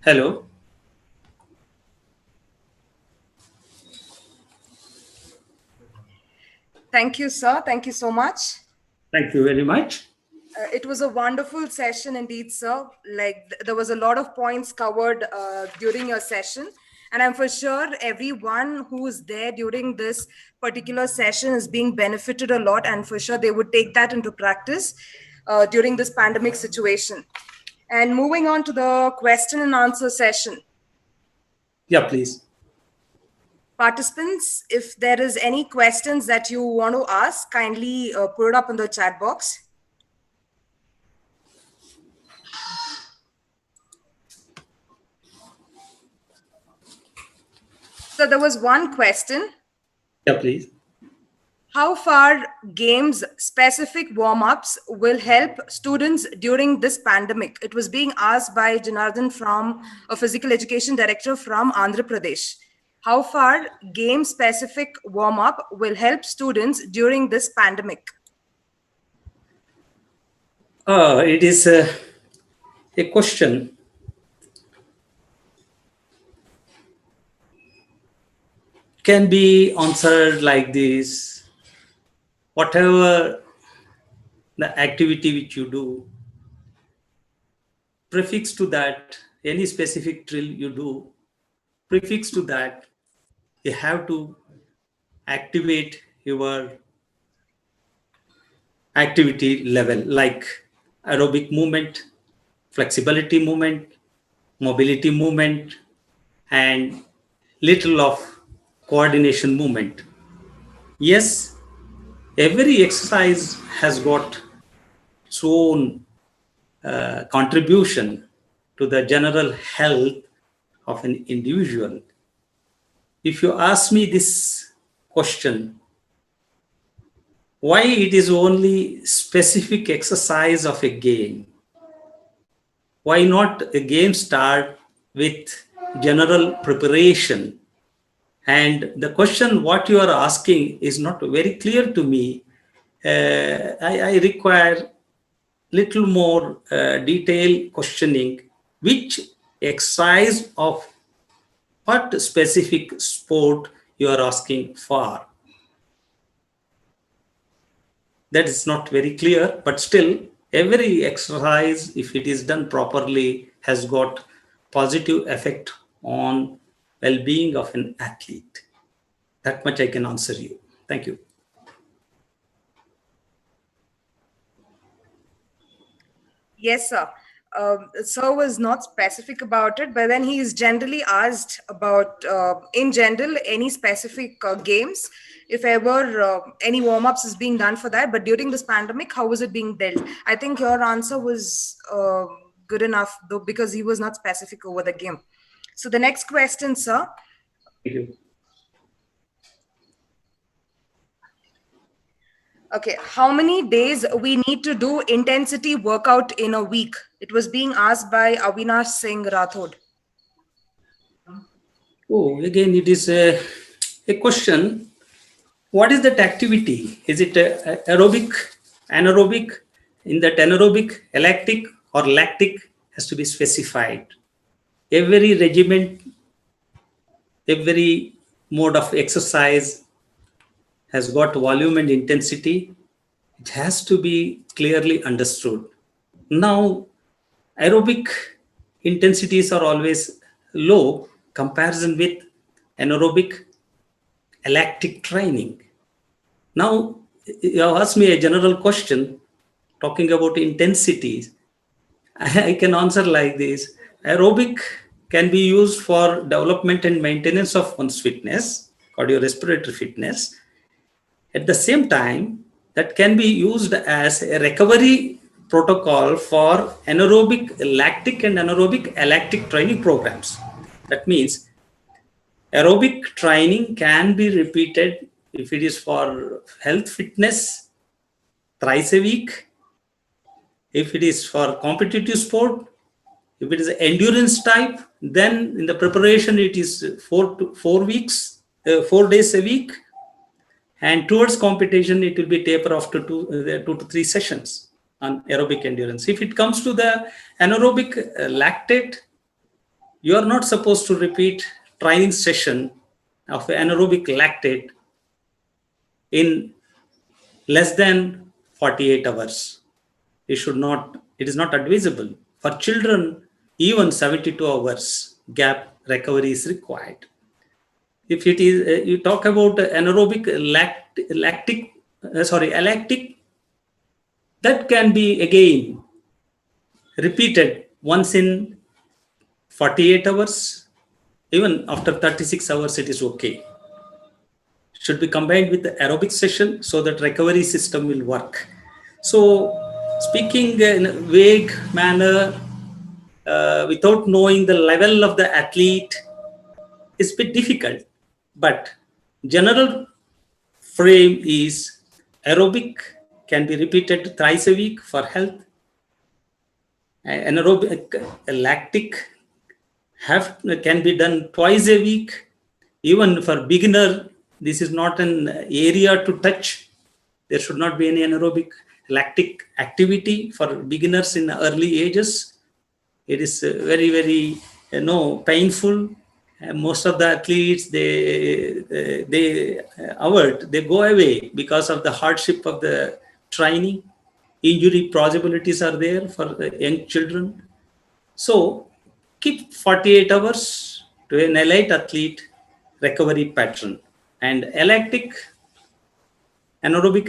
Speaker 6: Hello.
Speaker 1: Thank you, sir. Thank you so much.
Speaker 6: Thank you very much.
Speaker 1: It was a wonderful session indeed, sir. Like there was a lot of points covered during your session. And I'm for sure everyone who is there during this particular session is being benefited a lot. And for sure they would take that into practice during this pandemic situation. And moving on to the question and answer session.
Speaker 6: Yeah, please.
Speaker 1: Participants, if there is any questions that you want to ask, kindly put it up in the chat box. So there was one question.
Speaker 6: Yeah, please.
Speaker 1: How far games specific warm-ups will help students during this pandemic? It was being asked by Janardhan, from a physical education director from Andhra Pradesh. How far game specific warm-up will help students during this pandemic?
Speaker 6: It is a question can be answered like this. Whatever the activity which you do, prefix to that, any specific drill you do, prefix to that, you have to activate your activity level, like aerobic movement, flexibility movement, mobility movement, and little of coordination movement. Yes, every exercise has got its own contribution to the general health of an individual. If you ask me this question, why it is only specific exercise of a game? Why not a game start with general preparation? And the question what you are asking is not very clear to me. I require little more detailed questioning. Which exercise of what specific sport you are asking for? That is not very clear, but still every exercise, if it is done properly, has got positive effect on well-being of an athlete. That much I can answer you. Thank you.
Speaker 1: Yes, sir. Sir was not specific about it, but then he is generally asked about, in general, any specific games, if ever any warm-ups is being done for that. But during this pandemic, how was it being dealt? I think your answer was good enough, though, because he was not specific over the game. So the next question, sir.
Speaker 6: Thank you.
Speaker 1: Okay, how many days we need to do intensity workout in a week? It was being asked by Avinash Singh Rathod.
Speaker 6: Oh, again, it is a question. What is that activity? Is it aerobic, anaerobic? In that anaerobic, lactic or lactic has to be specified. Every regiment, every mode of exercise has got volume and intensity. It has to be clearly understood. Now, aerobic intensities are always low comparison with anaerobic lactic training. Now, you have asked me a general question talking about intensities. I can answer like this. Aerobic can be used for development and maintenance of one's fitness, cardiorespiratory fitness. At the same time, that can be used as a recovery protocol for anaerobic lactic and anaerobic lactic training programs. That means aerobic training can be repeated if it is for health fitness thrice a week, if it is for competitive sport, if it is endurance type, then in the preparation it is 4 days a week, and towards competition it will be taper off to 2 to 3 sessions on aerobic endurance. If it comes to the anaerobic lactate, you are not supposed to repeat training session of anaerobic lactate in less than 48 hours. It is not advisable. For children, even 72 hours gap recovery is required. If it is, you talk about anaerobic lactic, that can be again repeated once in 48 hours. Even after 36 hours, it is okay. Should be combined with the aerobic session so that recovery system will work. So, speaking in a vague manner, without knowing the level of the athlete, is a bit difficult. But general frame is aerobic can be repeated thrice a week for health. Anaerobic lactic can be done twice a week. Even for beginner, this is not an area to touch. There should not be any anaerobic lactic activity for beginners in early ages. It is very, very painful. Most of the athletes they avoid, they go away because of the hardship of the training. Injury possibilities are there for the young children. So keep 48 hours to an elite athlete recovery pattern. And anaerobic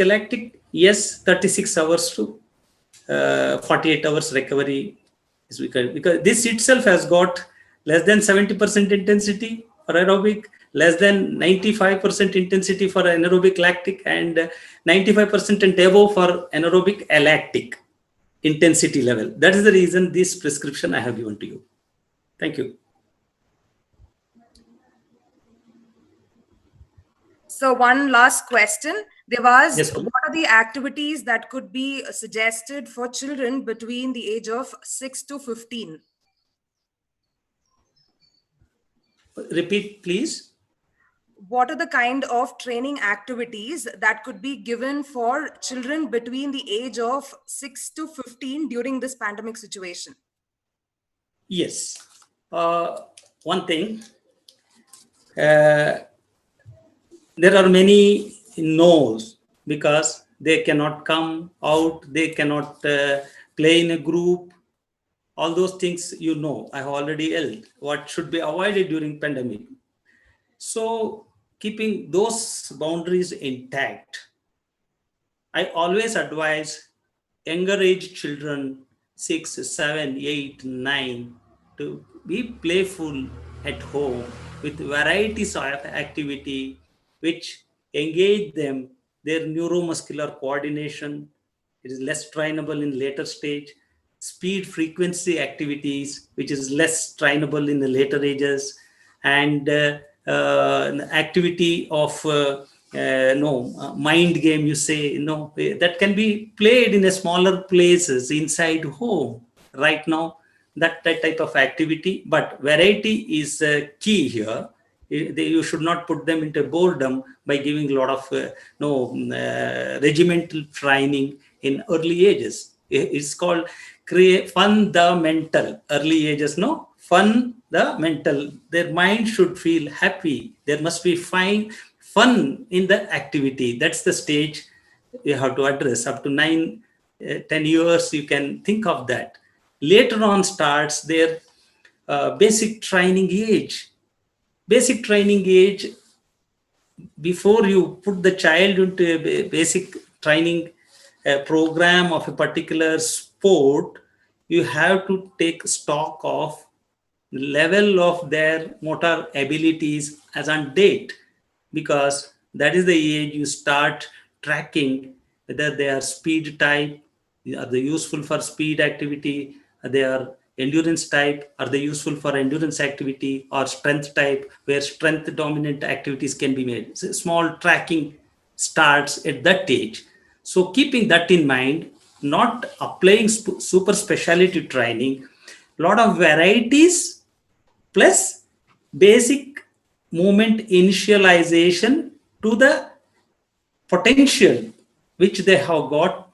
Speaker 6: lactic, yes, 36 hours to 48 hours recovery Because this itself has got less than 70% intensity for aerobic, less than 95% intensity for anaerobic lactic, and 95% and above for anaerobic lactic intensity level. That is the reason this prescription I have given to you. Thank you.
Speaker 1: So one last question. There was,
Speaker 6: Yes, please.
Speaker 1: what are the activities that could be suggested for children between the age of 6 to 15?
Speaker 6: Repeat, please.
Speaker 1: What are the kind of training activities that could be given for children between the age of 6 to 15 during this pandemic situation?
Speaker 6: Yes. One thing, there are many no's because they cannot come out, they cannot play in a group. All those things, I have already held what should be avoided during pandemic. So keeping those boundaries intact, I always advise younger age children, 6, 7, 8, 9, to be playful at home with varieties of activity which engage them, their neuromuscular coordination. It is less trainable in later stage. Speed frequency activities, which is less trainable in the later ages, and activity of mind game, you say, that can be played in a smaller places inside home right now, that type of activity. But variety is key here. You should not put them into boredom by giving a lot of regimental training in early ages. It's called fundamental early ages. Fundamental. Their mind should feel happy. There must be fun in the activity. That's the stage you have to address. Up to 9, 10 years, you can think of that. Later on starts their basic training age. Basic training age, before you put the child into a basic training program of a particular sport, you have to take stock of level of their motor abilities as on date, because that is the age you start tracking whether they are speed type, are they useful for speed activity, are they are endurance type, are they useful for endurance activity, or strength type, where strength dominant activities can be made. So small tracking starts at that age. So keeping that in mind, not applying super specialty training, lot of varieties plus basic movement initialization to the potential which they have got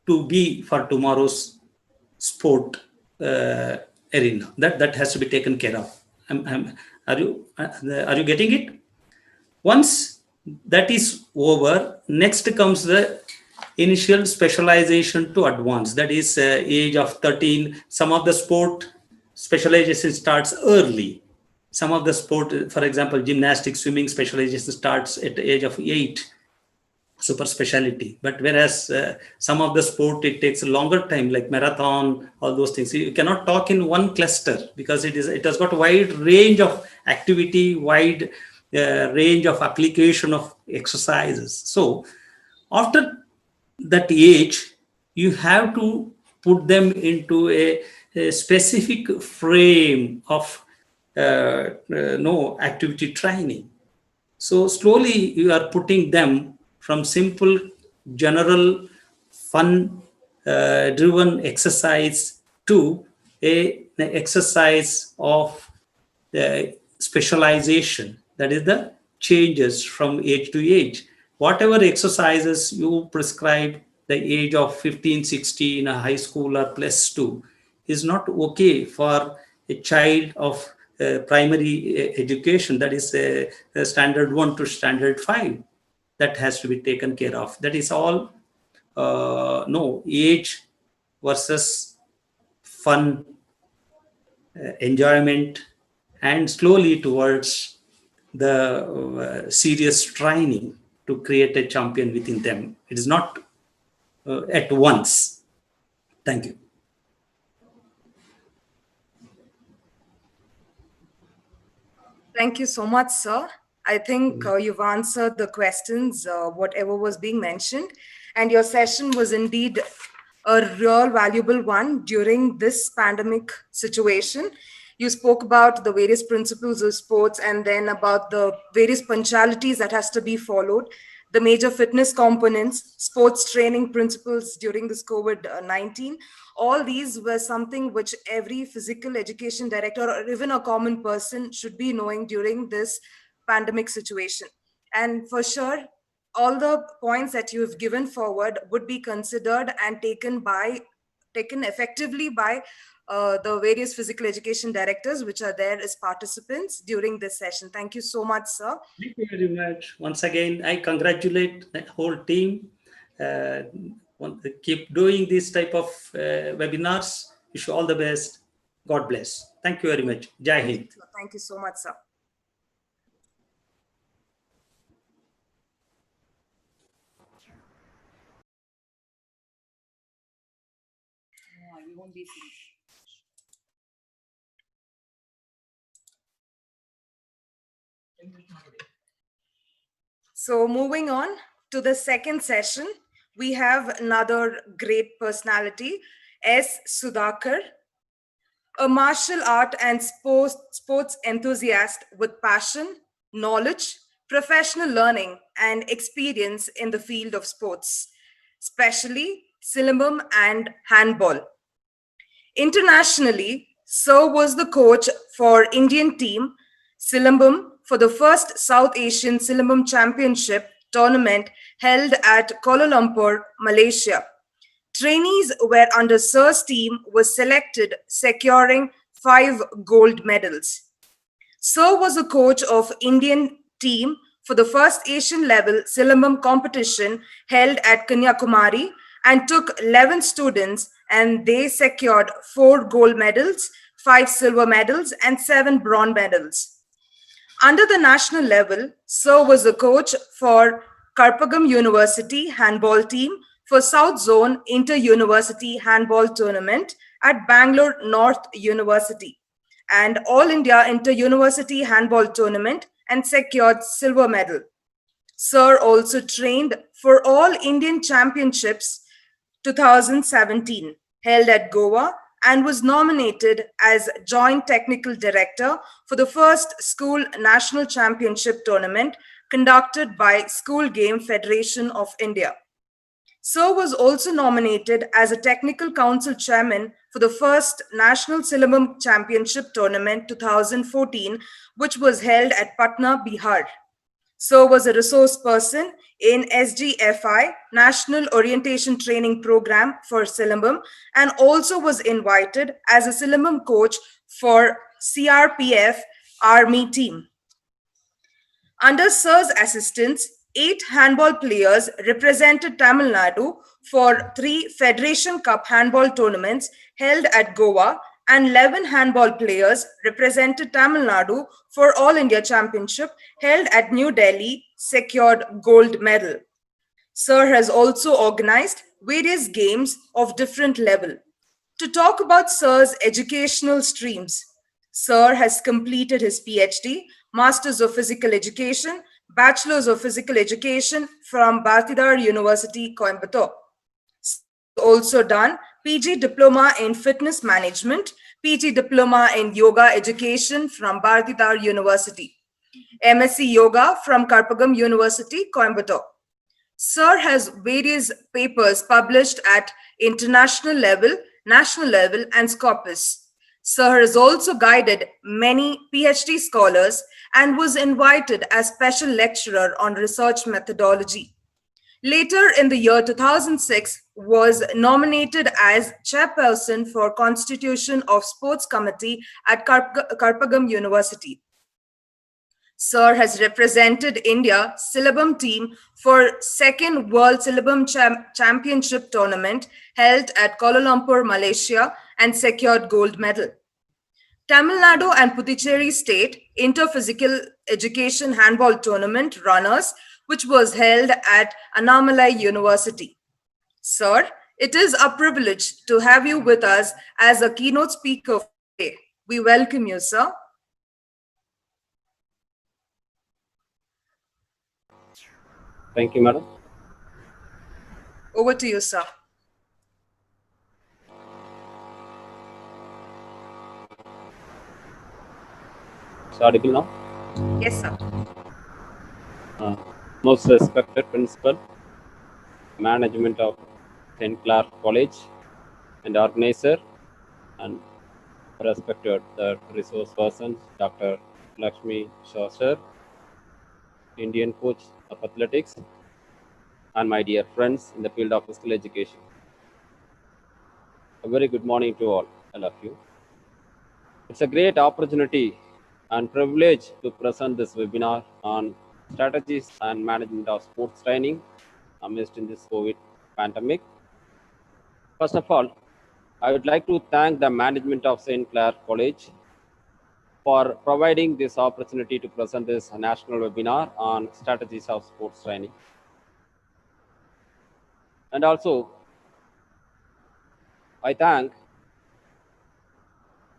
Speaker 6: to be for tomorrow's sport arena. That has to be taken care of. Are you getting it? Once that is over, next comes the initial specialization to advance. That is age of 13. Some of the sport specialization starts early. Some of the sport, for example, gymnastics, swimming specialization starts at the age of 8, super specialty. But whereas some of the sport, it takes a longer time, like marathon, all those things. You cannot talk in one cluster because it has got a wide range of activity, wide range of application of exercises. So after that age, you have to put them into a specific frame of activity training. So slowly you are putting them from simple, general, fun driven exercise to an exercise of specialization. That is the changes from age to age. Whatever exercises you prescribe the age of 15, 16, a high school or +2 is not okay for a child of primary education. That is standard 1 to standard 5. That has to be taken care of. That is all age versus fun, enjoyment, and slowly towards the serious training to create a champion within them. It is not at once. Thank you.
Speaker 1: Thank you so much, sir. I think you've answered the questions, whatever was being mentioned, and your session was indeed a real valuable one during this pandemic situation. You spoke about the various principles of sports and then about the various punctualities that has to be followed, the major fitness components, sports training principles during this COVID-19. All these were something which every physical education director or even a common person should be knowing during this pandemic situation. And for sure, all the points that you have given forward would be considered and taken effectively by the various physical education directors which are there as participants during this session. Thank you so much, sir.
Speaker 6: Thank you very much. Once again, I congratulate the whole team. Want to keep doing this type of webinars. Wish you all the best. God bless. Thank you very much. Jai Hind.
Speaker 1: Thank you so much, sir. So moving on to the second session, we have another great personality, S. Sudhakar, a martial art and sports enthusiast with passion, knowledge, professional learning, and experience in the field of sports, especially Silambam and handball. Internationally, Sir was the coach for Indian team Silambam for the first South Asian Silambam Championship tournament held at Kuala Lumpur, Malaysia. Trainees were under Sir's team was selected, securing 5 gold medals. Sir was a coach of Indian team for the first Asian level Silambam competition held at Kanyakumari and took 11 students and they secured 4 gold medals, 5 silver medals and 7 bronze medals. Under the national level, Sir was a coach for Karpagam University handball team for South Zone Inter-University Handball Tournament at Bangalore North University and All India Inter-University Handball Tournament and secured silver medal. Sir also trained for All Indian Championships 2017 held at Goa and was nominated as Joint Technical Director for the first School National Championship Tournament conducted by School Game Federation of India. Sir was also nominated as a Technical Council Chairman for the first National Silambam Championship Tournament 2014, which was held at Patna, Bihar. Sir was a resource person in SGFI, National Orientation Training Program for Silambam, and also was invited as a Silambam coach for CRPF Army team. Under Sir's assistance, 8 handball players represented Tamil Nadu for 3 Federation Cup handball tournaments held at Goa and 11 handball players represented Tamil Nadu for All India Championship held at New Delhi, secured gold medal. Sir has also organized various games of different level. To talk about Sir's educational streams, Sir has completed his PhD, Masters of Physical Education, Bachelors of Physical Education from Bhartidhar University, Coimbatore. Also done PG Diploma in Fitness Management, PG Diploma in Yoga Education from Bhartidhar University, MSc Yoga from Karpagam University, Coimbatore. Sir has various papers published at international level, national level, and Scopus. Sir has also guided many PhD scholars and was invited as special lecturer on research methodology. Later in the year 2006, was nominated as chairperson for Constitution of Sports Committee at Karpagam University. Sir has represented India Silambam team for second World Silambam Championship tournament held at Kuala Lumpur, Malaysia and secured gold medal. Tamil Nadu and Puducherry State Inter-Physical Education Handball Tournament runners, which was held at Annamalai University. Sir, it is a privilege to have you with us as a keynote speaker today. We welcome you, sir.
Speaker 8: Thank you, madam.
Speaker 1: Over to you, sir.
Speaker 8: It's audible now.
Speaker 1: Yes, sir.
Speaker 8: Most respected principal, management of St.Claret College, and organizer, and respected the resource persons, Dr. Lakshmi Shaw sir, Indian coach of athletics, and my dear friends in the field of physical education. A very good morning to all of you. It's a great opportunity and privilege to present this webinar on strategies and management of sports training amidst in this COVID pandemic. First of all, I would like to thank the management of St.Claret College for providing this opportunity to present this national webinar on strategies of sports training. And also, I thank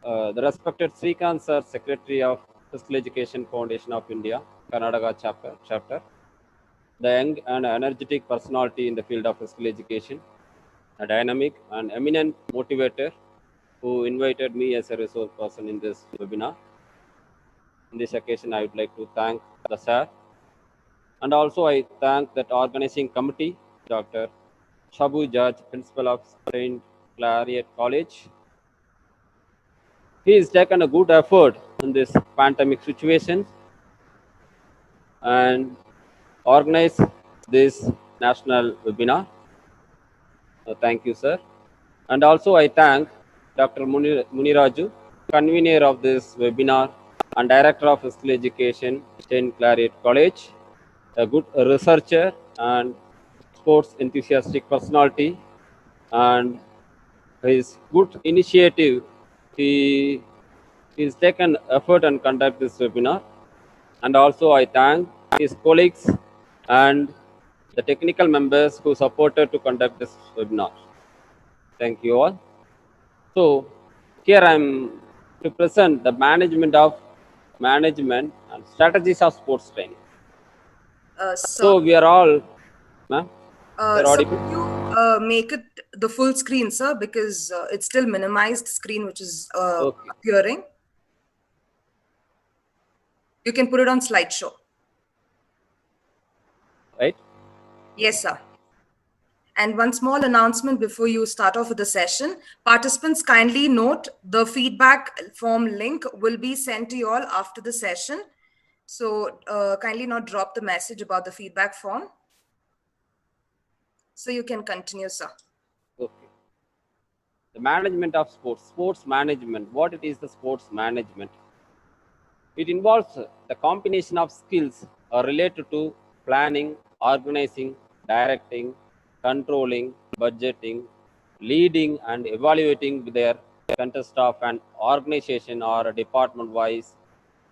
Speaker 8: the respected Srikanth sir, Secretary of Physical Education Foundation of India, Karnataka chapter, the young and energetic personality in the field of physical education, a dynamic and eminent motivator who invited me as a resource person in this webinar. In this occasion, I would like to thank the sir. And also I thank that organizing committee, Dr. Shabu Judge, Principal of St.Claret College. He has taken a good effort in this pandemic situation and organized this national webinar. Thank you, sir. And also I thank Dr. Muniraju, convener of this webinar and Director of Physical Education, St.Claret College, a good researcher and sports enthusiastic personality, and his good initiative, he's taken effort and conduct this webinar. And also I thank his colleagues and the technical members who supported to conduct this webinar. Thank you all. So here I am to present the management and strategies of sports training. So we are all, ma'am,
Speaker 1: so could you make it the full screen, sir, because it's still minimized screen which is appearing. You can put it on slideshow.
Speaker 8: Right?
Speaker 1: Yes, sir. And one small announcement before you start off with the session. Participants, kindly note the feedback form link will be sent to you all after the session. So kindly not drop the message about the feedback form. So you can continue, sir.
Speaker 8: Okay. The management of sports management. What it is the sports management? It involves the combination of skills related to planning, organizing, directing, controlling, budgeting, leading, and evaluating their context of an organization or a department-wise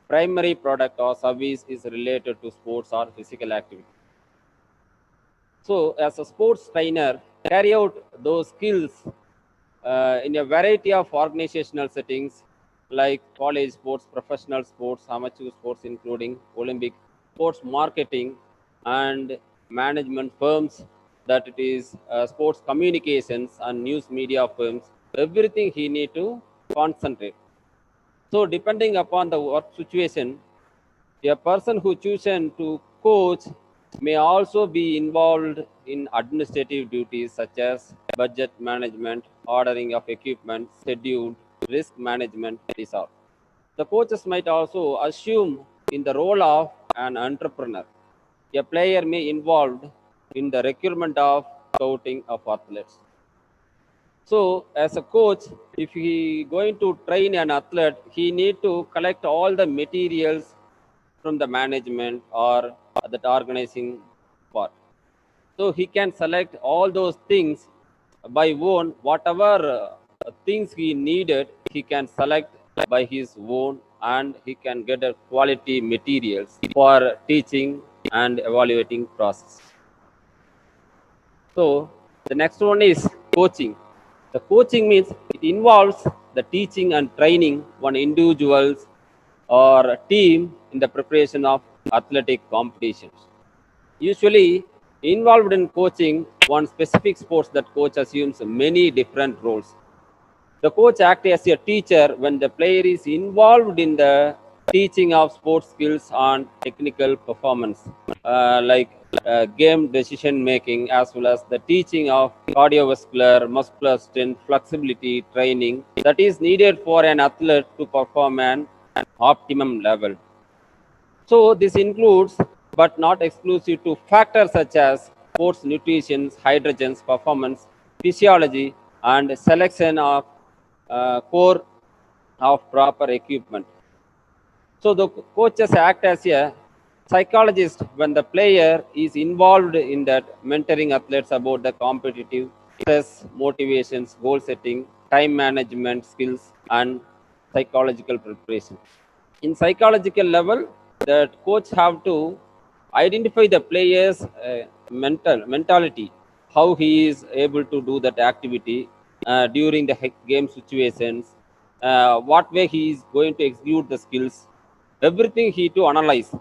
Speaker 8: primary product or service is related to sports or physical activity. So, as a sports trainer, carry out those skills in a variety of organizational settings like college sports, professional sports, amateur sports, including Olympic sports marketing and management firms, that it is sports communications and news media firms. Everything he need to concentrate. So, depending upon the work situation, a person who chosen to coach may also be involved in administrative duties such as budget management, ordering of equipment, schedule, risk management, these are. The coaches might also assume in the role of an entrepreneur. A player may involved in the recruitment of scouting of athletes. So as a coach, if he going to train an athlete, he need to collect all the materials from the management or that organizing part. So he can select all those things by own, whatever things he needed, he can select by his own, and he can get a quality materials for teaching and evaluating process. So the next one is coaching. The coaching means it involves the teaching and training one individuals or a team in the preparation of athletic competitions. Usually, Involved in coaching one specific sports, that coach assumes many different roles. The coach acts as a teacher when the player is involved in the teaching of sports skills and technical performance, game decision making, as well as the teaching of cardiovascular, muscular strength, flexibility training that is needed for an athlete to perform an optimum level. So this includes, but not exclusive to, factors such as sports nutrition, hydrogens, performance, physiology, and selection of core of proper equipment. So the coaches act as a psychologist when the player is involved in that, mentoring athletes about the competitive stress, motivations, goal setting, time management skills, and psychological preparation. In psychological level, the coach have to identify the player's mentality, how he is able to do that activity during the game situations, what way he is going to execute the skills, everything he to analyze,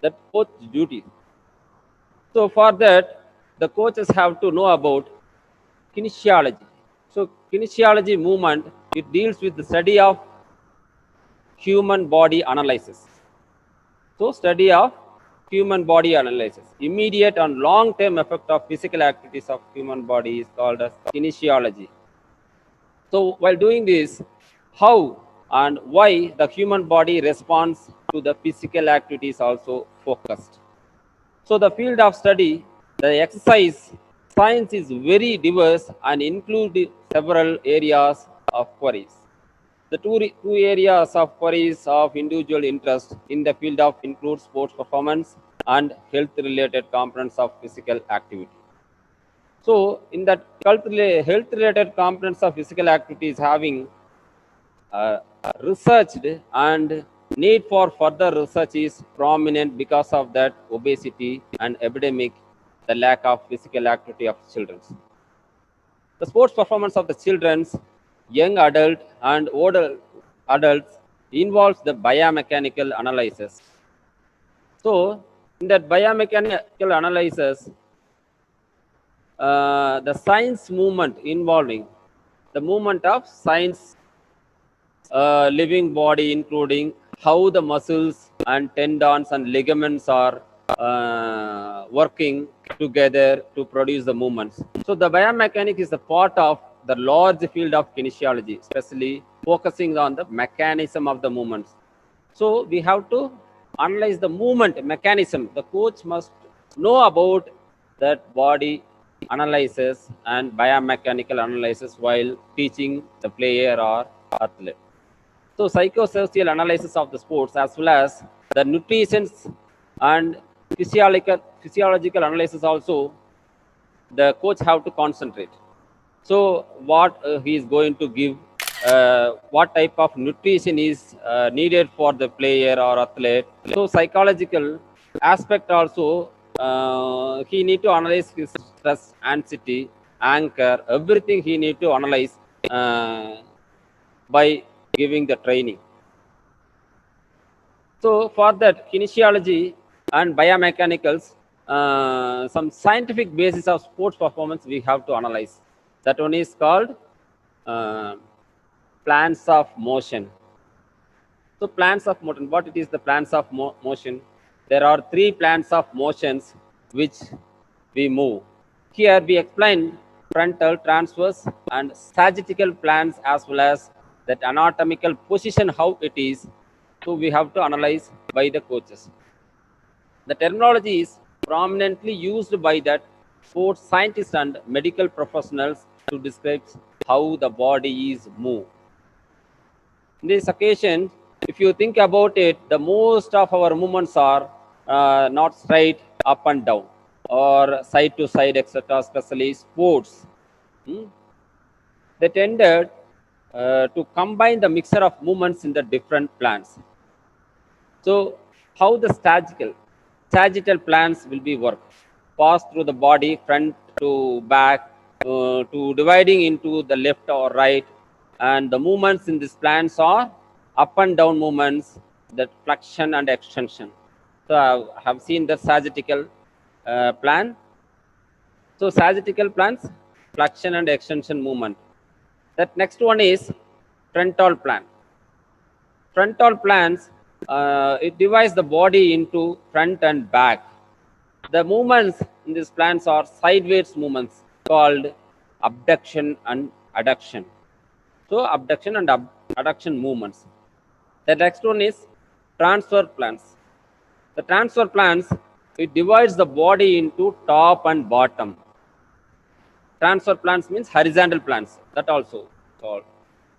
Speaker 8: that coach duty. So for that, the coaches have to know about kinesiology. So kinesiology movement, it deals with the study of human body analysis. So study of human body analysis. Immediate and long-term effect of physical activities of human body is called as kinesiology. So while doing this, how and why the human body responds to the physical activities also focused. So the field of study, the exercise science is very diverse and include several areas of queries. The two areas of queries of individual interest in the field of include sports performance and health-related components of physical activity. So, in that health-related components of physical activity is having researched, and need for further research is prominent because of that obesity and epidemic, the lack of physical activity of children. The sports performance of the children's, young adult, and older adults involves the biomechanical analysis. So, in that biomechanical analysis, the science movement involving the movement of science living body, including how the muscles and tendons and ligaments are working together to produce the movements. So the biomechanics is a part of the large field of kinesiology, especially focusing on the mechanism of the movements. So we have to analyze the movement mechanism. The coach must know about that body analysis and biomechanical analysis while teaching the player or athlete. So psychosocial analysis of the sports, as well as the nutrition and physiological analysis also, the coach have to concentrate. So what he is going to give, what type of nutrition is needed for the player or athlete. So psychological aspect also, he need to analyze his stress, anxiety, anger, everything he need to analyze by giving the training. So for that kinesiology and biomechanicals, some scientific basis of sports performance we have to analyze. That one is called plans of motion. So plans of motion, what it is the plans of motion? There are three plans of motions which we move. Here we explain frontal, transverse, and sagittal plans, as well as that anatomical position, how it is. So we have to analyze by the coaches. The terminology is prominently used by that sports scientists and medical professionals to describe how the body is moved. In this occasion, if you think about it, the most of our movements are not straight up and down or side to side, etc., especially sports. They tended to combine the mixture of movements in the different plans. So how the sagittal plans will be worked? Pass through the body, front to back, to dividing into the left or right, and the movements in these plans are up and down movements, that flexion and extension. So I have seen the sagittal. plan. So sagittal plans, flexion and extension movement. That next one is frontal plan. Frontal plans, it divides the body into front and back. The movements in these plans are sideways movements called abduction and adduction. So abduction and adduction movements. The next one is transfer plans. The transfer plans, it divides the body into top and bottom. Transfer plans means horizontal plans, that also called.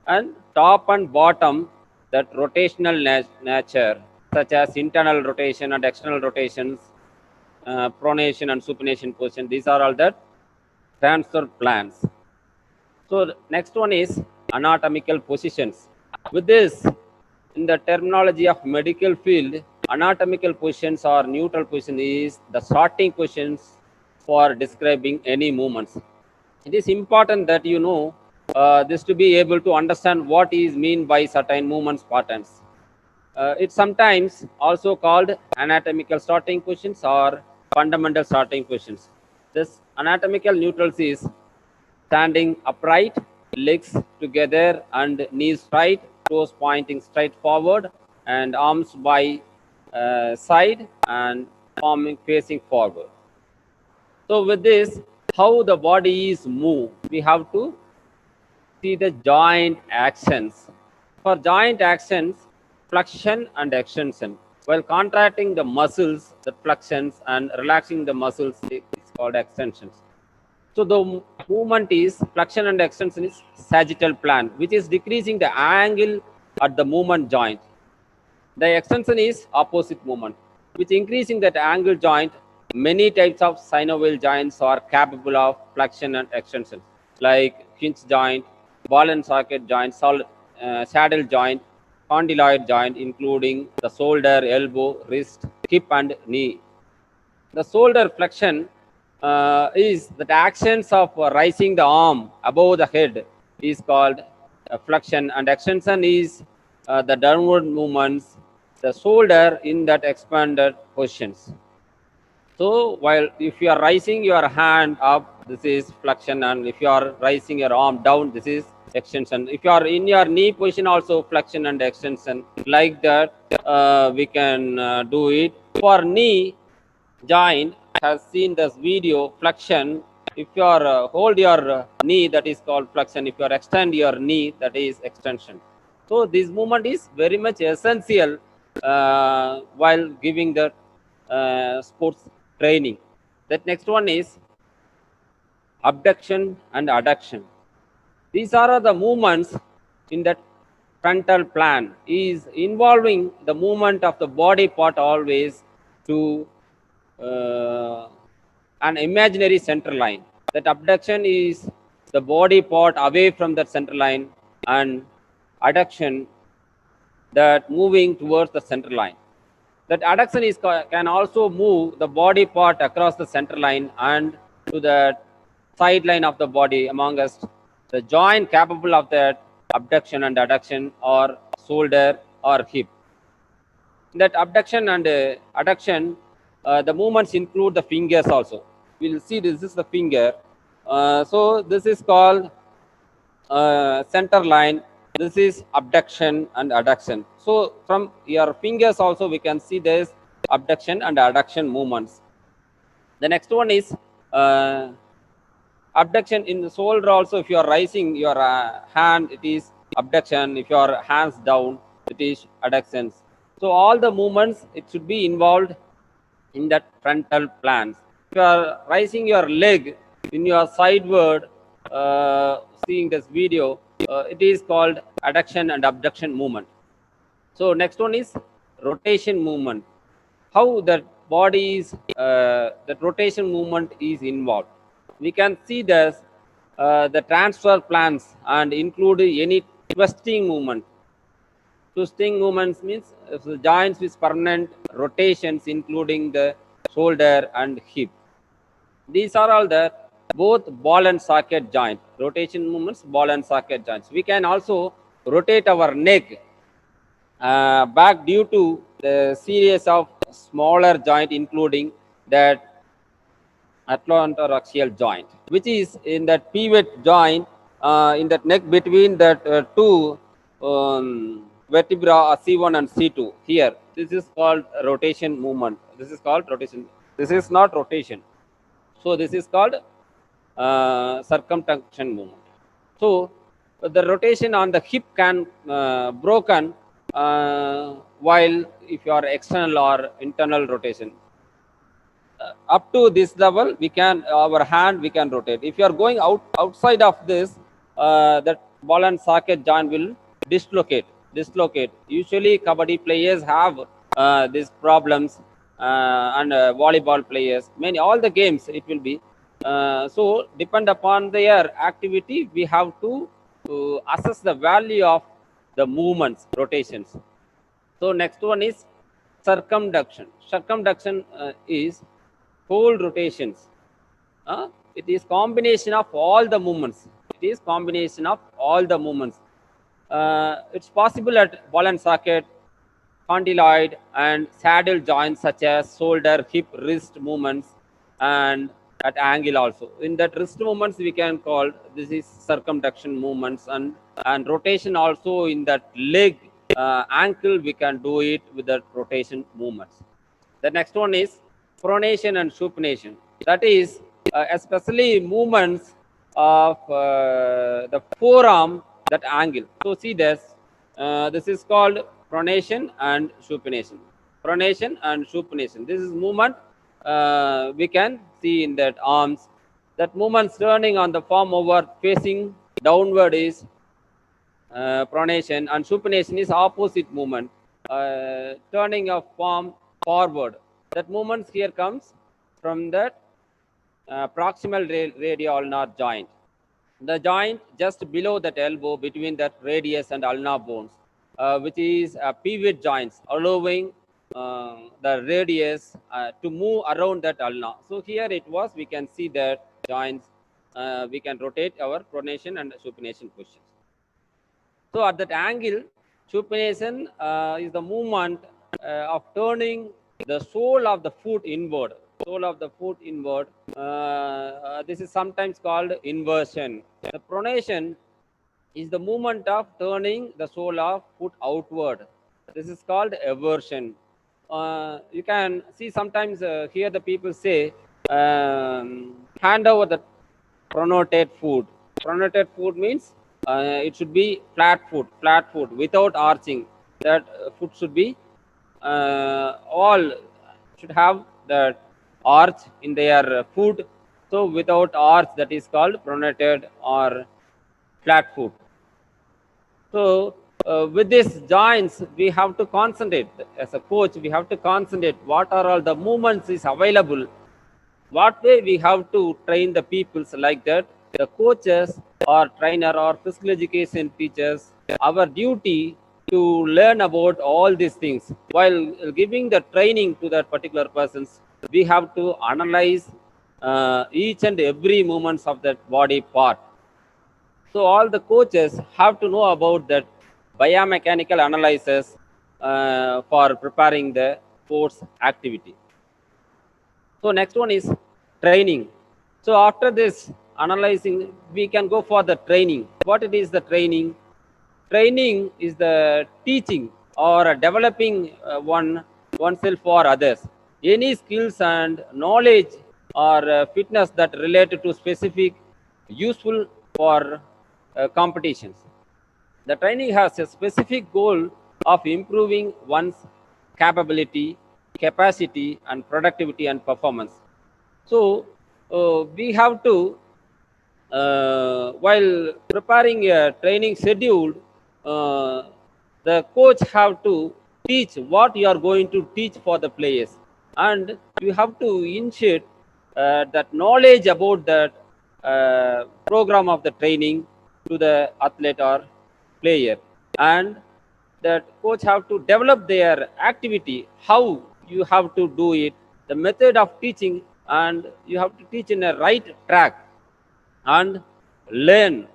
Speaker 8: And top and bottom, that rotational nature, such as internal rotation and external rotations, pronation and supination position. These are all the transfer plans. So the next one is anatomical positions. With this, in the terminology of medical field, anatomical positions or neutral position is the starting positions for describing any movements. It is important that you know this to be able to understand what is mean by certain movements patterns. It's sometimes also called anatomical starting positions or fundamental starting positions. This anatomical neutrals is standing upright, legs together and knees straight, toes pointing straight forward and arms by side and palm facing forward. So with this, how the body is moved, we have to see the joint actions. For joint actions, flexion and extension. While contracting the muscles, the flexions, and relaxing the muscles is called extensions. So the movement is flexion and extension is sagittal plan, which is decreasing the angle at the movement joint. The extension is opposite movement, which increasing that angle joint. Many types of synovial joints are capable of flexion and extension, like hinge joint, ball and socket joint, saddle joint, condyloid joint, including the shoulder, elbow, wrist, hip, and knee. The shoulder flexion is the actions of raising the arm above the head is called flexion, and extension is the downward movements, the shoulder in that expanded positions. So while if you are raising your hand up, this is flexion, and if you are raising your arm down, this is extension. If you are in your knee position, also flexion and extension. Like that, we can do it. For knee joint, has seen this video flexion. If you are hold your knee, that is called flexion. If you are extend your knee, that is extension. So this movement is very much essential while giving the sports training. That next one is abduction and adduction. These are the movements in that frontal plan is involving the movement of the body part always to an imaginary center line. That abduction is the body part away from that center line, and adduction that moving towards the center line. That adduction is can also move the body part across the center line and to the side line of the body. Among us, the joint capable of that abduction and adduction or shoulder or hip. That abduction and adduction, the movements include the fingers also. We'll see this is the finger. So this is called center line. This is abduction and adduction. So from your fingers also we can see this abduction and adduction movements. The next one is abduction in the shoulder also. If you are raising your hand, it is abduction. If your hands down, it is adductions. So all the movements, it should be involved in that frontal plans. If you are raising your leg in your sideward, seeing this video, it is called adduction and abduction movement. So next one is rotation movement. How that body is, that rotation movement is involved. We can see this, the transfer plans and include any twisting movement. Twisting movements means the joints with permanent rotations, including the shoulder and hip. These are all the both ball and socket joint rotation movements, ball and socket joints. We can also rotate our neck back due to the series of smaller joint, including that atlantoaxial joint, which is in that pivot joint, in that neck between that two vertebra C1 and C2. Here, this is called rotation movement. This is called rotation. This is not rotation. So this is called circumtension movement. So the rotation on the hip can broken while if you are external or internal rotation. Up to this level we can our hand we can rotate. If you are going outside of this, that ball and socket joint will dislocate. Usually kabaddi players have these problems, and volleyball players, many all the games it will be, so depend upon their activity we have to assess the value of the movements rotations. So next one is circumduction. Circumduction is whole rotations. It is combination of all the movements. It is combination of all the movements. It's possible at ball and socket, condyloid, and saddle joints such as shoulder, hip, wrist movements, and at angle also. In that wrist movements we can call this is circumduction movements, and rotation also in that leg, ankle we can do it with the rotation movements. The next one is pronation and supination. That is especially movements of the forearm, that angle. So see this, this is called pronation and supination. Pronation and supination. This is movement we can see in that arms. That movement turning on the palm over facing downward is pronation, and supination is opposite movement, turning of palm forward. That movement here comes from that proximal radial ulnar joint, the joint just below that elbow between that radius and ulnar bones, which is pivot joints allowing the radius to move around that ulna. So here it was, we can see that joints, we can rotate our pronation and supination positions. So at that angle, supination is the movement of turning the sole of the foot inward. Sole of the foot inward. This is sometimes called inversion. The pronation is the movement of turning the sole of foot outward. This is called eversion. You can see sometimes here the people say hand over the pronated foot. Pronated foot means it should be flat foot without arching. That foot should be all should have that arch in their foot. So without arch, that is called pronated or flat foot. So with these joints, we have to concentrate. As a coach, we have to concentrate what are all the movements is available. What way we have to train the peoples like that. The coaches or trainer or physical education teachers, our duty to learn about all these things. While giving the training to that particular persons, we have to analyze each and every movements of that body part. So all the coaches have to know about that biomechanical analysis for preparing the sports activity. So next one is training. So after this analyzing, we can go for the training. What it is the training? Training is the teaching or developing oneself for others. Any skills and knowledge or fitness that related to specific useful for competitions. The training has a specific goal of improving one's capability, capacity, and productivity and performance. So we have to, while preparing a training schedule, the coach have to teach what you are going to teach for the players, and you have to initiate that knowledge about that program of the training to the athlete or player, and that coach have to develop their activity, how you have to do it, the method of teaching, and you have to teach in a right track and learn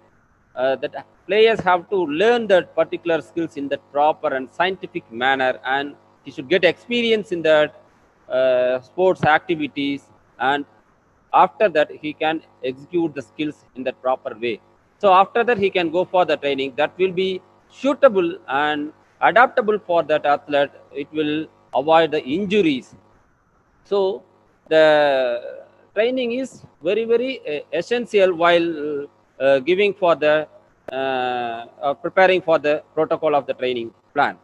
Speaker 8: that players have to learn that particular skills in that proper and scientific manner, and he should get experience in that sports activities, and After that, he can execute the skills in that proper way. So after that, he can go for the training that will be suitable and adaptable for that athlete. It will avoid the injuries. So the training is very, very essential while giving for the preparing for the protocol of the training plan.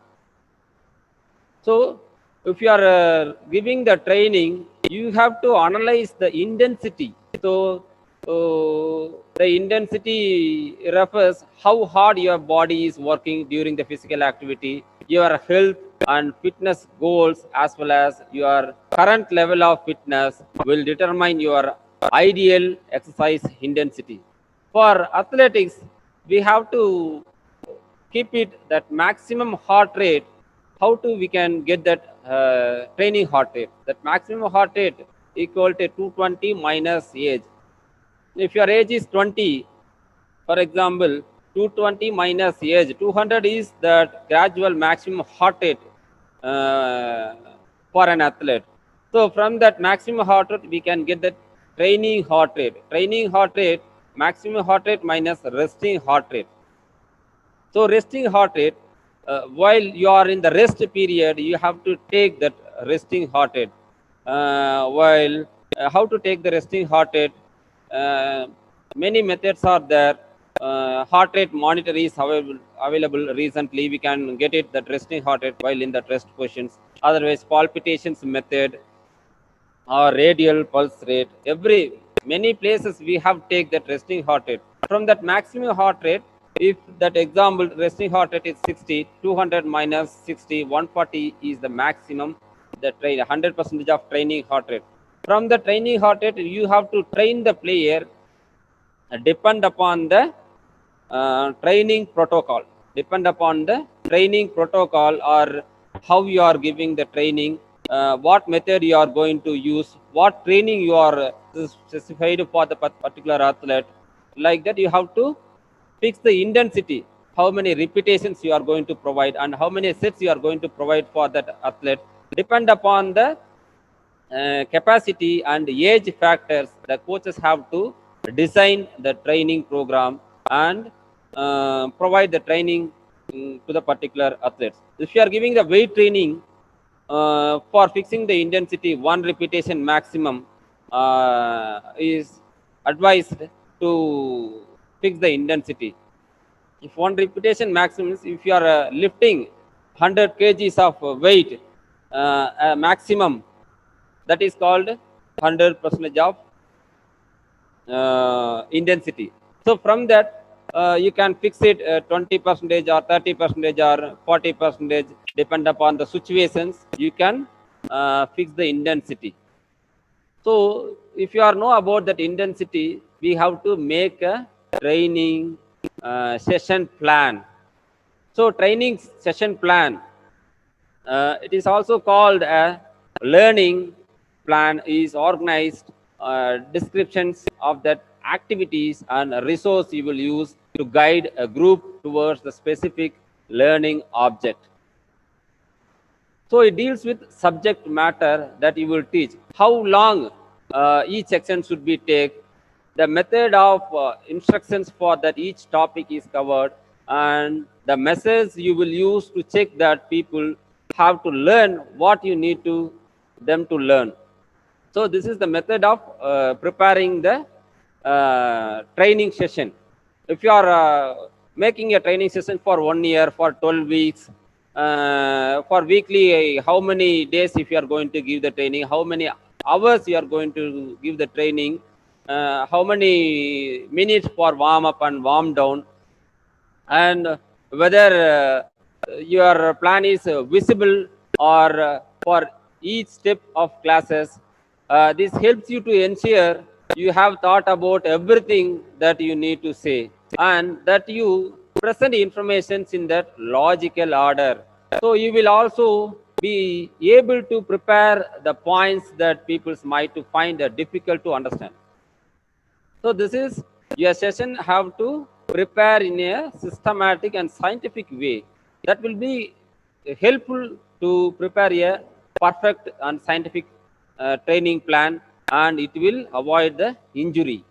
Speaker 8: So if you are giving the training, you have to analyze the intensity. So the intensity refers how hard your body is working during the physical activity, your health and fitness goals, as well as your current level of fitness will determine your ideal exercise intensity. For athletics, we have to keep it that maximum heart rate. How to we can get that training heart rate? That maximum heart rate equal to 220 minus age. If your age is 20, for example, 220 minus age 200 is that gradual maximum heart rate for an athlete. So from that maximum heart rate, we can get that training heart rate. Training heart rate, maximum heart rate minus resting heart rate. So resting heart rate, while you are in the rest period, you have to take that resting heart rate. While how to take the resting heart rate? Uh, Many methods are there. Heart rate monitor is available recently. We can get it that resting heart rate while in the rest positions. Otherwise, palpitations method or radial pulse rate. Many places we have take that resting heart rate. From that maximum heart rate, if that example resting heart rate is 60, 200 minus 60, 140 is the maximum. The train 100% of training heart rate. From the training heart rate, you have to train the player depend upon the training protocol. Depend upon the training protocol or how you are giving the training, what method you are going to use, what training you are specified for the particular athlete. Like that, you have to fix the intensity, how many repetitions you are going to provide and how many sets you are going to provide for that athlete. Depend upon the capacity and age factors, the coaches have to design the training program and provide the training to the particular athletes. If you are giving the weight training for fixing the intensity, one repetition maximum is advised to fix the intensity. If one repetition maximum is, if you are lifting 100 kgs of weight, maximum, that is called 100% of intensity. So from that, you can fix it 20% or 30% or 40%, depend upon the situations. You can fix the intensity. So if you are know about that intensity, we have to make a training session plan. So training session plan, it is also called a learning plan, is organized descriptions of that activities and resource you will use to guide a group towards the specific learning object. So it deals with subject matter that you will teach, how long each section should be take, the method of instructions for that each topic is covered, and the methods you will use to check that people have to learn what you need to them to learn. So this is the method of preparing the training session. If you are making a training session for 1 year, for 12 weeks, for weekly, how many days if you are going to give the training, how many hours you are going to give the training, how many minutes for warm up and warm down, and whether your plan is visible or for each step of classes. This helps you to ensure you have thought about everything that you need to say and that you present information in that logical order. So you will also be able to prepare the points that people might to find difficult to understand. So this is your session have to prepare in a systematic and scientific way. That will be helpful to prepare a perfect and scientific training plan and it will avoid the injury.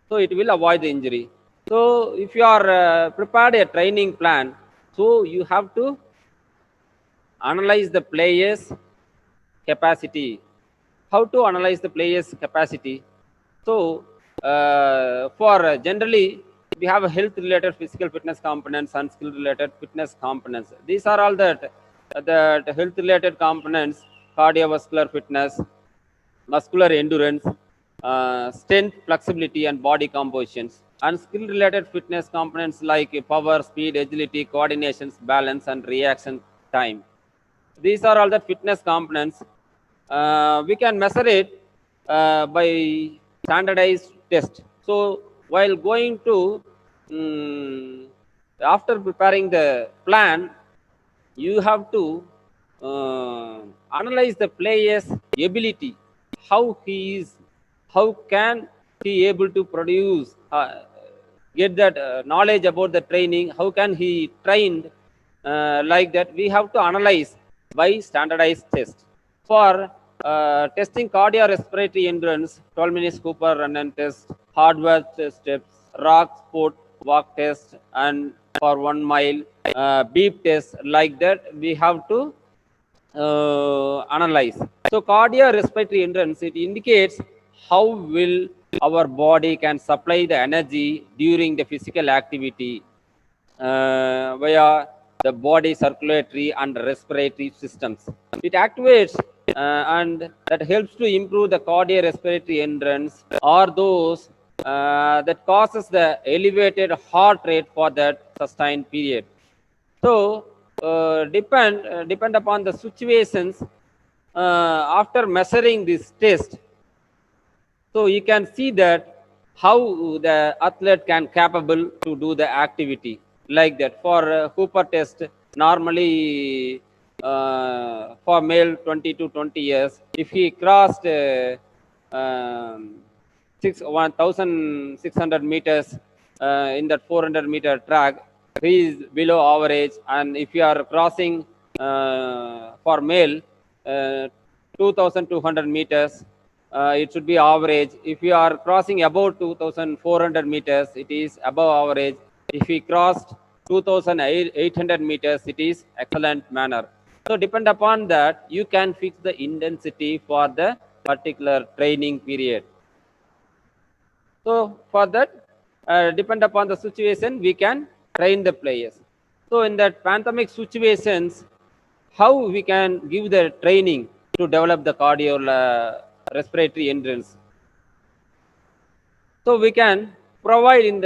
Speaker 8: So it will avoid the injury. So if you are prepared a training plan, so you have to analyze the players capacity. How to analyze the players capacity? So for generally we have a health related physical fitness components and skill related fitness components. These are all that health related components: cardiovascular fitness, muscular endurance, strength, flexibility, and body compositions. And skill related fitness components like power, speed, agility, coordinations, balance, and reaction time. These are all the fitness components. We can measure it by standardized test. So while going to after preparing the plan, you have to uh, analyze the player's ability, how he is, how can he able to produce, get that knowledge about the training, how can he trained like that. We have to analyze by standardized test. For testing cardiorespiratory endurance, 12 minutes Cooper run and test, hardware steps, rock sport walk test, and for 1 mile beep test, like that we have to analyze. So cardiorespiratory endurance, it indicates how will our body can supply the energy during the physical activity via the body circulatory and respiratory systems. It activates and that helps to improve the cardiorespiratory endurance, or those that causes the elevated heart rate for that sustained period. So depend upon the situations. After measuring this test, so you can see that how the athlete can capable to do the activity like that. For Hooper test, normally for male 20 to 20 years, if he crossed 1,600 meters in that 400-meter track, he is below average. And if you are crossing for male 2,200 meters, it should be average. If you are crossing above 2,400 meters, it is above average. If we crossed 2,800 meters, it is excellent manner. So depend upon that, you can fix the intensity for the particular training period. So for that, depend upon the situation, we can train the players. So in that pandemic situations, how we can give the training to develop the cardio respiratory endurance? So we can provide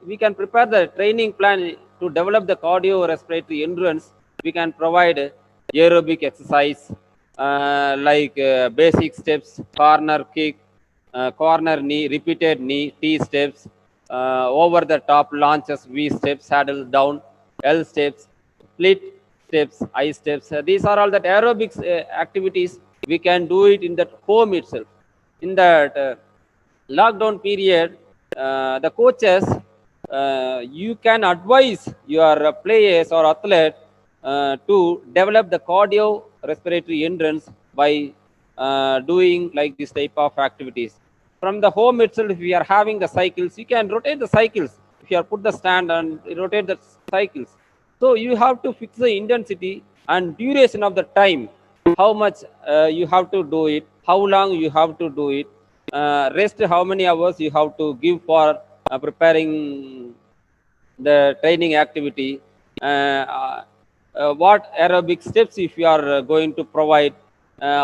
Speaker 8: we can prepare the training plan to develop the cardio respiratory endurance. We can provide aerobic exercise like basic steps, corner kick, corner knee, repeated knee, T steps, over the top launches, V steps, saddle down, L steps, split steps, I steps. These are all that aerobics activities. We can do it in that home itself. In that lockdown period, the coaches, you can advise your players or athlete to develop the cardio respiratory endurance by doing like this type of activities. From the home itself, if we are having the cycles, you can rotate the cycles. If you are put the stand and rotate the cycles, so you have to fix the intensity and duration of the time, how much you have to do it, how long you have to do it, rest how many hours you have to give for preparing the training activity, what aerobic steps if you are going to provide,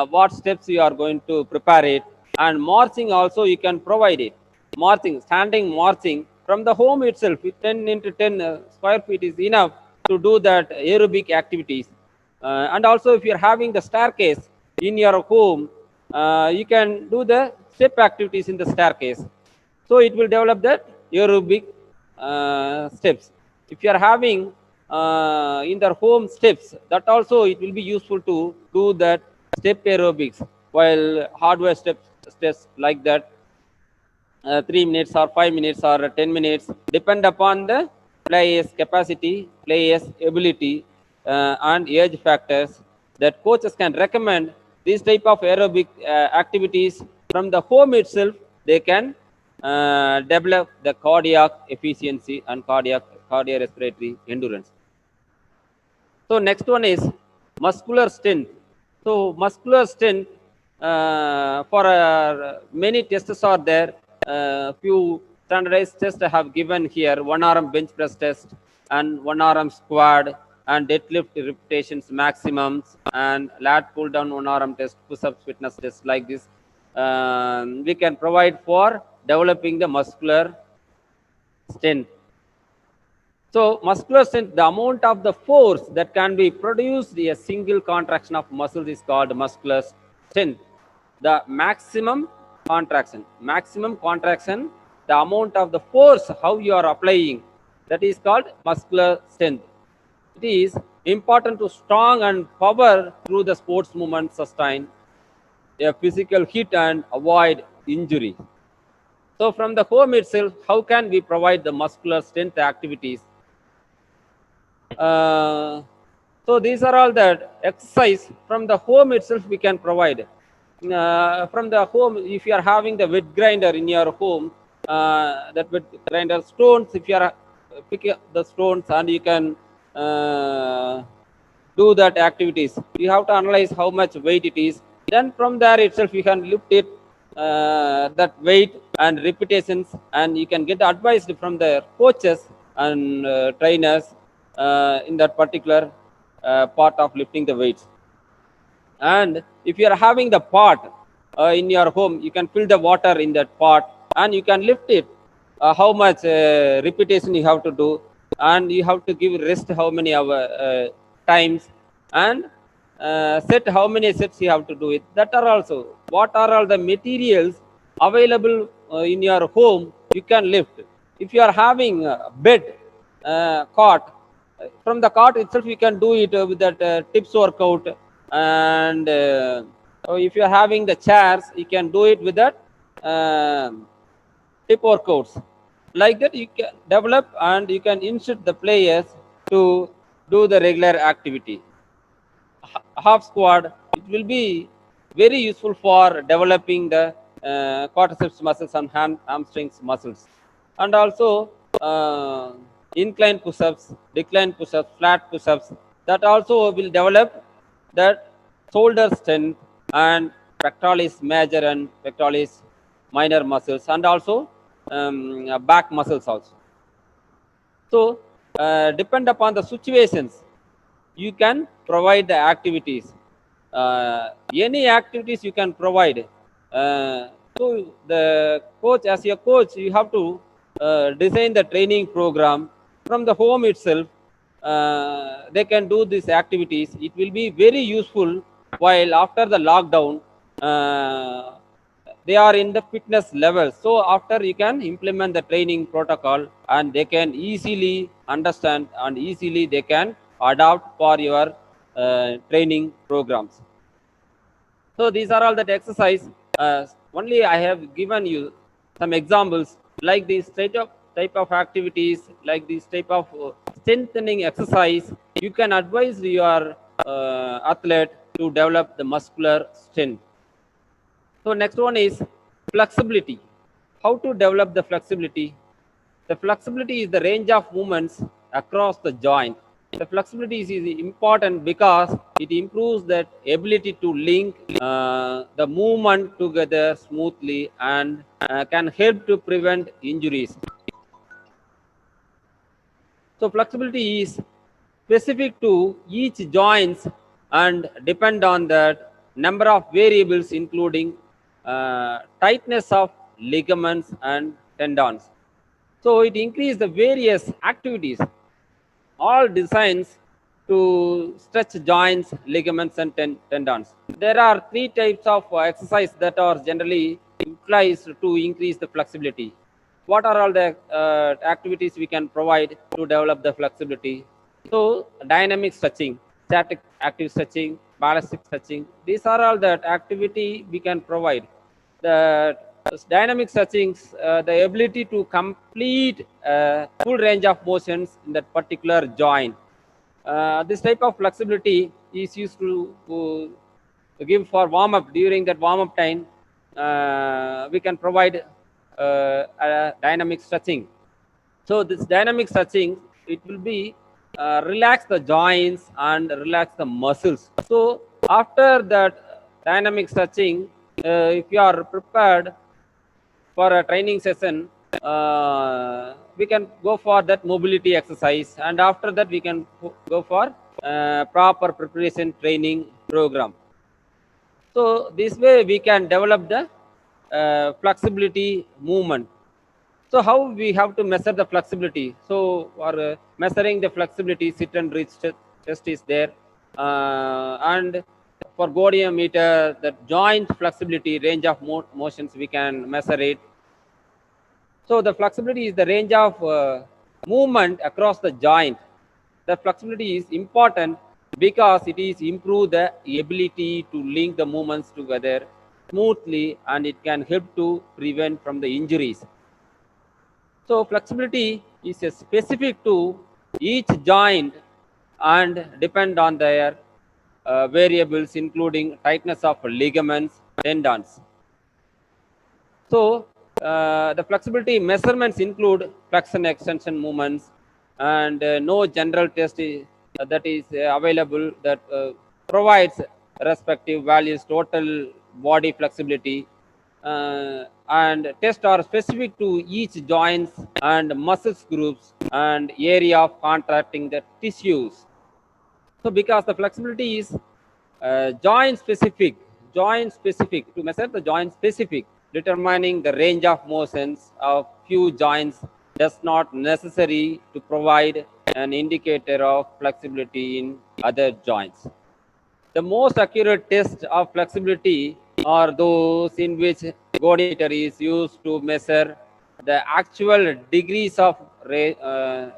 Speaker 8: what steps you are going to prepare it, and marching also you can provide it. Marching, standing marching from the home itself, 10 into 10 square feet is enough to do that aerobic activities. And also if you're having the staircase in your home, you can do the step activities in the staircase. So it will develop that aerobic steps. If you are having in their home steps, that also it will be useful to do that step aerobics, while hardware steps like that 3 minutes or 5 minutes or 10 minutes, depend upon the player's capacity, player's ability, and age factors that coaches can recommend these type of aerobic activities from the home itself, they can develop the cardiac efficiency and cardiorespiratory endurance. So next one is muscular strength. So muscular strength, for many tests are there. Few standardized tests I have given here: one arm bench press test and one arm squat and deadlift repetitions maximums and lat pull down one arm test, push-ups fitness test, like this. We can provide for developing the muscular strength. So muscular strength, the amount of the force that can be produced in a single contraction of muscles is called muscular strength. The maximum contraction, the amount of the force how you are applying, that is called muscular strength. It is important to strong and power through the sports movement sustain a physical hit and avoid injury. So from the home itself, how can we provide the muscular strength activities? So these are all the exercise from the home itself we can provide. From the home, if you are having the wet grinder in your home, that wet grinder stones, if you are picking up the stones and you can do that activities, you have to analyze how much weight it is. Then from there itself you can lift it, that weight and repetitions, and you can get advice from the coaches and trainers in that particular part of lifting the weights. And if you are having the pot in your home, you can fill the water in that pot and you can lift it, how much repetition you have to do, and you have to give rest how many times, and set how many sets you have to do it. That are also what are all the materials available in your home you can lift. If you are having a bed, cot, from the cot itself you can do it with that tips workout. And so if you are having the chairs, you can do it with that tip workouts. Like that you can develop and you can insert the players to do the regular activity. Half squat, it will be very useful for developing the quadriceps muscles and hamstrings muscles. And also incline push-ups, decline push-ups, flat push-ups, that also will develop that shoulder strength and pectoralis major and pectoralis minor muscles, and also back muscles also. So depend upon the situations, you can provide the activities. Any activities you can provide. So the coach, as your coach, you have to design the training program from the home itself. They can do these activities. It will be very useful while after the lockdown. They are in the fitness level, so after you can implement the training protocol and they can easily understand and easily they can adapt for your training programs. So these are all that exercise. Only I have given you some examples like these type of activities, like this type of strengthening exercise. You can advise your athlete to develop the muscular strength. So next one is flexibility. How to develop the flexibility? The flexibility is the range of movements across the joint. The flexibility is important because it improves that ability to link the movement together smoothly and can help to prevent injuries. So flexibility is specific to each joints and depend on the number of variables including tightness of ligaments and tendons. So it increases the various activities, all designs to stretch joints, ligaments, and tendons. There are three types of exercise that are generally utilized to increase the flexibility. What are all the activities we can provide to develop the flexibility? So dynamic stretching, static active stretching, ballistic stretching, these are all that activity we can provide. The dynamic stretching, the ability to complete full range of motions in that particular joint. This type of flexibility is used to give for warm up. During that warm up time, we can provide a dynamic stretching. So this dynamic stretching, it will be relax the joints and relax the muscles. So after that dynamic stretching, if you are prepared for a training session, we can go for that mobility exercise, and after that we can go for proper preparation training program. So this way we can develop the flexibility movement. So how we have to measure the flexibility? So for measuring the flexibility, sit and reach test is there, and for goniometer, the joint flexibility range of motions we can measure it. So the flexibility is the range of movement across the joint. The flexibility is important because it is improve the ability to link the movements together smoothly, and it can help to prevent from the injuries. So flexibility is a specific to each joint and depend on their variables, including tightness of ligaments, tendons. So the flexibility measurements include flexion extension movements, and no general test that is available that provides respective values total body flexibility, and tests are specific to each joints and muscles groups and area of contracting the tissues. So because the flexibility is joint specific to measure the joint specific, determining the range of motions of few joints does not necessary to provide an indicator of flexibility in other joints. The most accurate tests of flexibility are those in which goniometer is used to measure the actual degrees of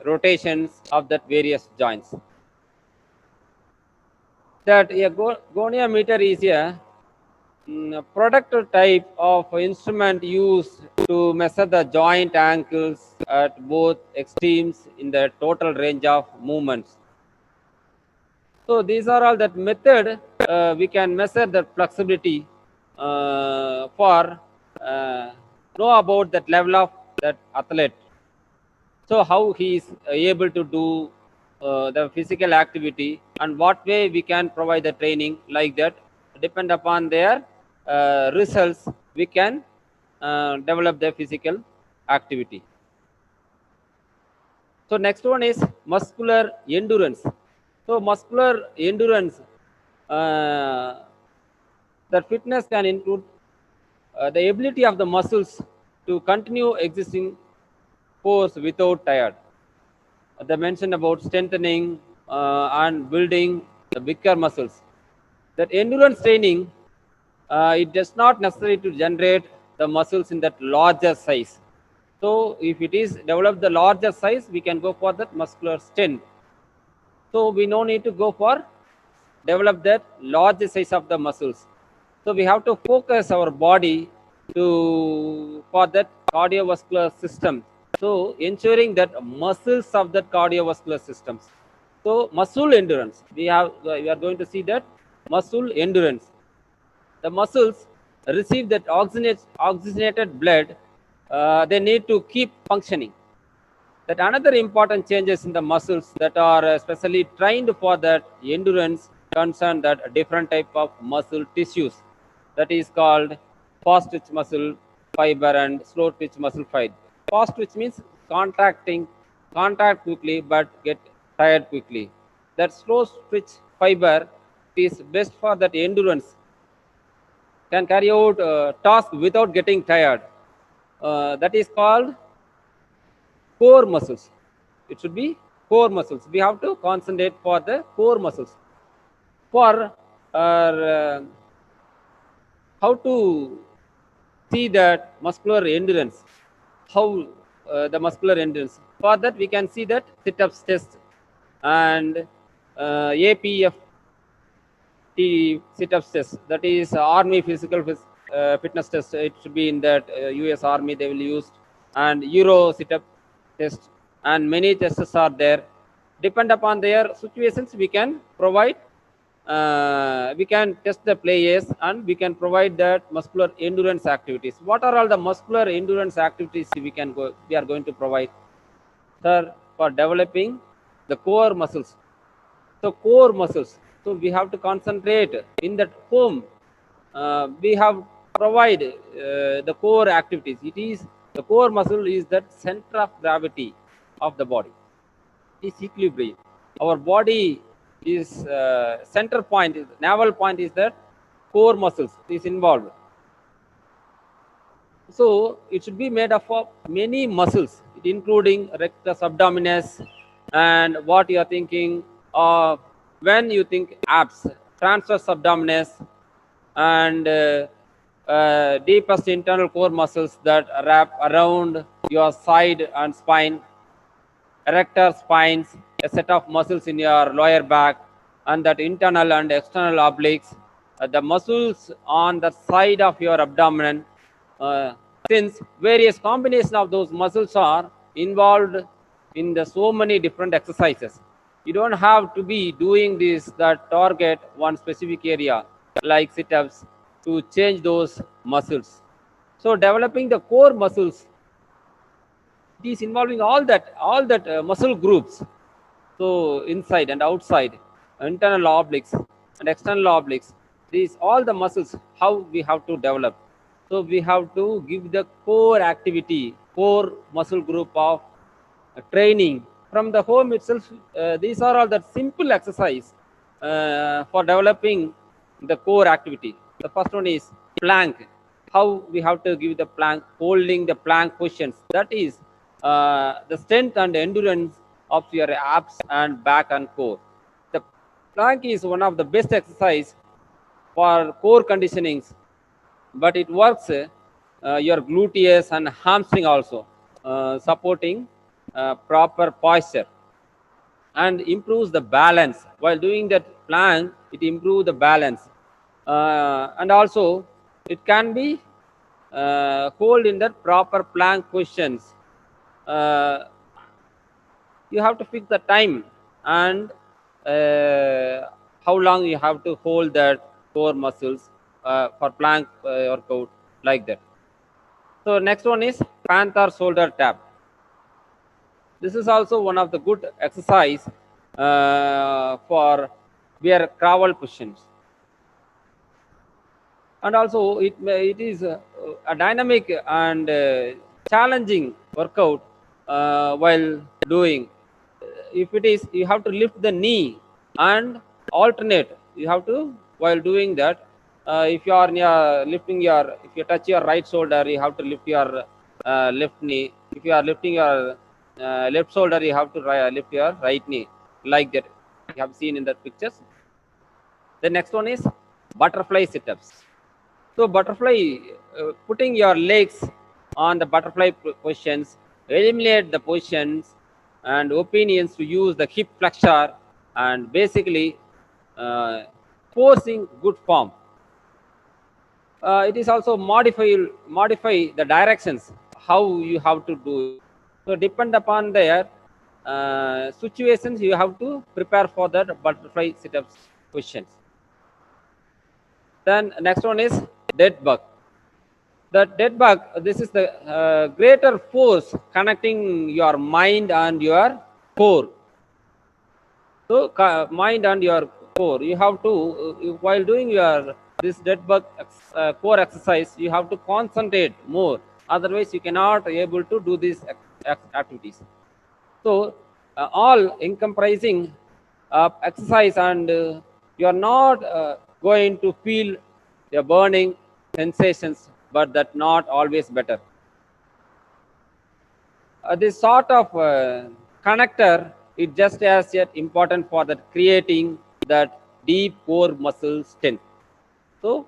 Speaker 8: rotations of that various joints. That a goniometer is a product type of instrument used to measure the joint angles at both extremes in the total range of movements. So these are all that method we can measure the flexibility for know about that level of that athlete. So how he is able to do the physical activity, and what way we can provide the training like that, depend upon their results we can develop the physical activity. So next one is muscular endurance. So muscular endurance, the fitness can include the ability of the muscles to continue existing force without tired. They mentioned about strengthening and building the bigger muscles. That endurance training, it does not necessary to generate the muscles in that larger size. So if it is develop the larger size, we can go for that muscular strength. So we no need to go for develop that large size of the muscles. So we have to focus our body to for that cardiovascular system. So ensuring that muscles of that cardiovascular systems. So muscle endurance, we are going to see that muscle endurance. The muscles receive that oxygenated blood. They need to keep functioning. That another important changes in the muscles that are specially trained for that endurance concern that different type of muscle tissues, that is called fast twitch muscle fiber and slow twitch muscle fiber. Fast twitch means contact quickly but get tired quickly. That slow twitch fiber is best for that endurance, can carry out task without getting tired. That is called core muscles. It should be core muscles. We have to concentrate for the core muscles. For how to see that muscular endurance, how the muscular endurance. For that, we can see that sit-ups test and APF sit-ups test. That is Army physical fitness test. It should be in that US Army they will use, and Euro sit-up test, and many tests are there. Depend upon their situations, we can provide we can test the players and we can provide that muscular endurance activities. What are all the muscular endurance activities we are going to provide? Sir, for developing the core muscles. So core muscles. So we have to concentrate in that home. We have provide the core activities. It is the core muscle is that center of gravity of the body. It is equilibrium. Our body is center point. Navel point is that core muscles is involved. So it should be made up of many muscles, including rectus abdominis, and what you are thinking of when you think abs, transverse abdominis, and deepest internal core muscles that wrap around your side and spine, erector spines, a set of muscles in your lower back, and that internal and external obliques, the muscles on the side of your abdomen. Since various combination of those muscles are involved in the so many different exercises, you don't have to be doing this that target one specific area like sit-ups to change those muscles. So developing the core muscles, it is involving all that muscle groups. So inside and outside, internal obliques and external obliques, these all the muscles how we have to develop. So we have to give the core activity, core muscle group of training from the home itself. These are all the simple exercise for developing the core activity. The first one is plank. How we have to give the plank, holding the plank positions. That is the strength and endurance of your abs and back and core. The plank is one of the best exercise for core conditionings, but it works your gluteus and hamstring also, supporting proper posture and improves the balance. While doing that plank, it improves the balance, and also it can be hold in that proper plank positions. Uh, you have to fix the time and how long you have to hold that core muscles for plank workout like that. So next one is panther shoulder tap. This is also one of the good exercise for bear crawl positions, and also it is a dynamic and challenging workout while doing. If it is, you have to lift the knee and alternate. You have to while doing that. If you are lifting your, if you touch your right shoulder, you have to lift your left knee. If you are lifting your left shoulder, you have to lift your right knee like that. You have seen in the pictures. The next one is butterfly sit-ups. So butterfly, putting your legs on the butterfly positions, eliminate the positions and opinions to use the hip flexor and basically forcing good form. It is also modify the directions how you have to do it. So depend upon their situations, you have to prepare for that butterfly sit-ups positions. Then next one is dead bug. The dead bug, this is the greater force connecting your mind and your core. So mind and your core, you have to while doing your this dead bug core exercise, you have to concentrate more. Otherwise, you cannot able to do these activities. So all encompassing exercise, and you are not going to feel the burning sensations, but that not always better. This sort of connector is just as yet important for that creating that deep core muscle strength. So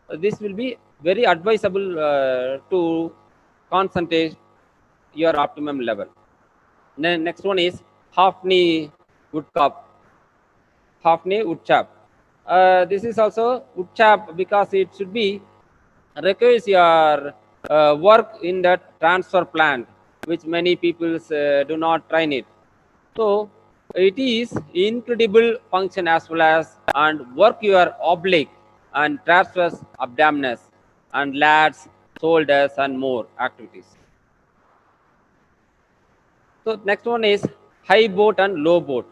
Speaker 8: this will be very advisable to concentrate your optimum level. Then next one is half knee wood cup, half knee wood chop. This is also wood chop because it should be requires your work in that transfer plant, which many people do not train it. So it is incredible function as well as and work your oblique and transverse abdominis and lats, shoulders and more activities. So next one is high boat and low boat.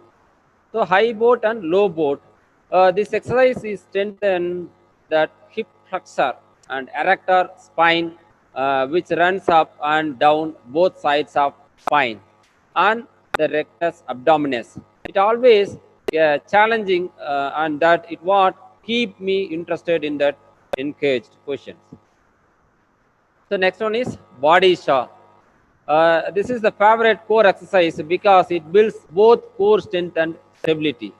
Speaker 8: So high boat and low boat. This exercise is strengthen that hip flexor and erector spine, which runs up and down both sides of spine, and the rectus abdominis. It always challenging, and that it what keep me interested in that engaged questions. So next one is body shaw. This is the favorite core exercise because it builds both core strength and stability.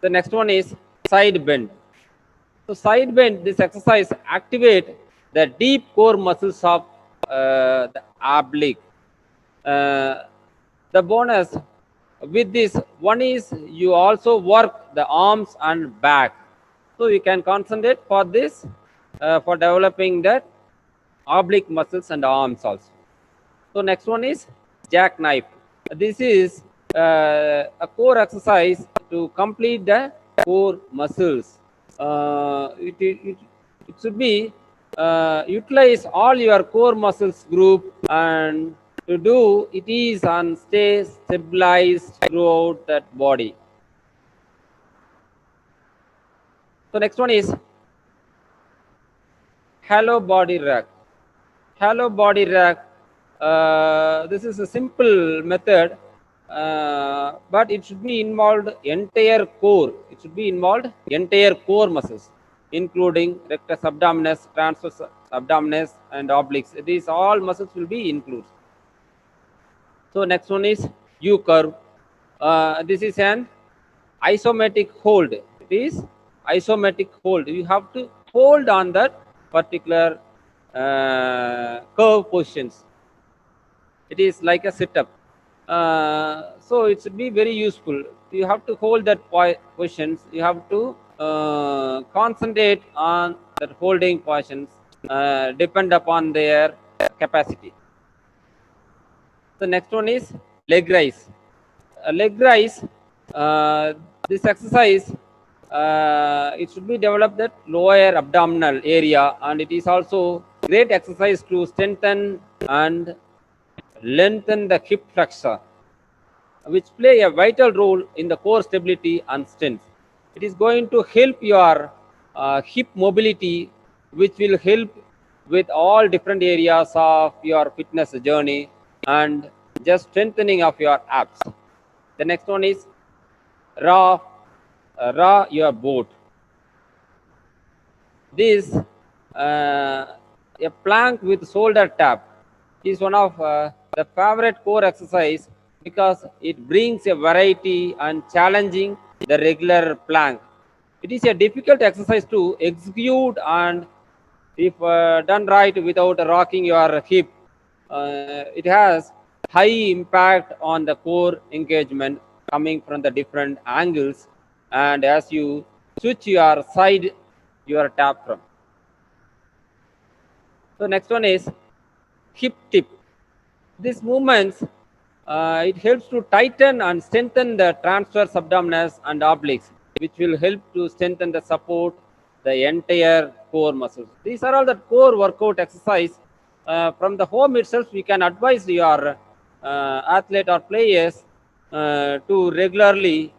Speaker 8: The next one is side bend. So side bend, this exercise activate the deep core muscles of the oblique. Uh, the bonus with this one is you also work the arms and back. So you can concentrate for this for developing that oblique muscles and arms also. So next one is jackknife. This is a core exercise to complete the core muscles. It should be utilize all your core muscles group, and to do it is and stay stabilized throughout that body. So next one is hollow body rack. Hollow body rack. This is a simple method, but it should be involved entire core. It should be involved entire core muscles, including rectus abdominis, transverse abdominis, and obliques. These all muscles will be included. So next one is U curve. This is an isometric hold. It is isometric hold. You have to hold on that particular curve positions. It is like a sit-up. So it should be very useful. You have to hold that positions. You have to concentrate on that holding positions, depend upon their capacity. The next one is leg raise. Leg raise. This exercise, it should be developed at lower abdominal area, and it is also great exercise to strengthen and lengthen the hip flexor, which play a vital role in the core stability and strength. It is going to help your hip mobility, which will help with all different areas of your fitness journey and just strengthening of your abs. The next one is raw your boat. This a plank with shoulder tap is one of the favorite core exercise because it brings a variety and challenging the regular plank. It is a difficult exercise to execute, and if done right without rocking your hip, it has high impact on the core engagement coming from the different angles, and as you switch your side your tap from. So next one is hip tip. These movements, it helps to tighten and strengthen the transverse abdominis and obliques, which will help to strengthen the support the entire core muscles. These are all the core workout exercise. From the home itself, we can advise your athlete or players to regularly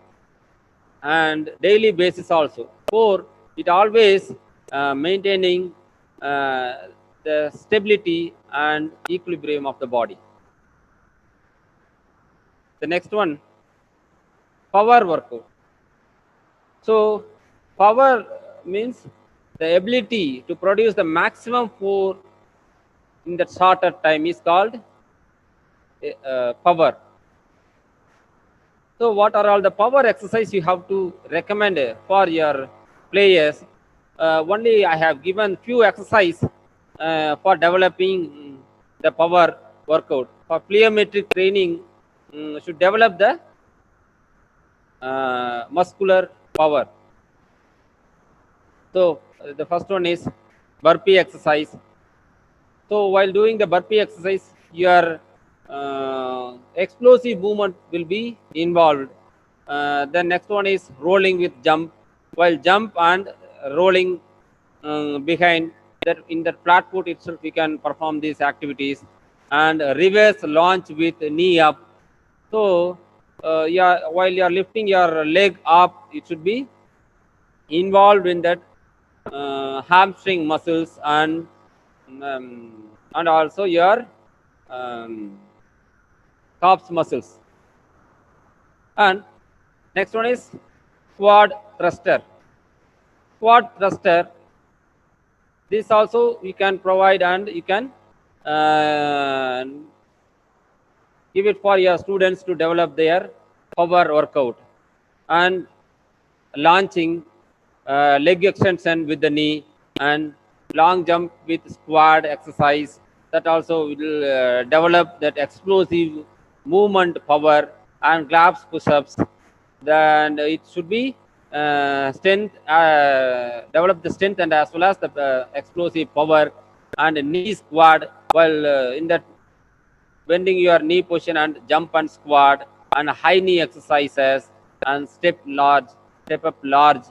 Speaker 8: and daily basis also. For it always maintaining the stability and equilibrium of the body. The next one, power workout. So power means the ability to produce the maximum force in that shorter time is called power. So what are all the power exercise you have to recommend for your players? Only I have given few exercise for developing the power workout. For plyometric training, should develop the muscular power. So the first one is burpee exercise. So while doing the burpee exercise, you are explosive movement will be involved. The next one is rolling with jump. While jump and rolling behind that, in that flat foot itself we can perform these activities. And reverse launch with knee up. So yeah, while you are lifting your leg up, it should be involved in that hamstring muscles and also your calves muscles. And next one is quad thruster. Quad thruster, this also you can provide, and you can uh, give it for your students to develop their power workout. And launching, leg extension with the knee, and long jump with squat exercise, that also will develop that explosive movement power. And glabs push-ups, then it should be strength, develop the strength and as well as the explosive power. And knee squat, while in that bending your knee position, and jump and squat, and high knee exercises, and step up large,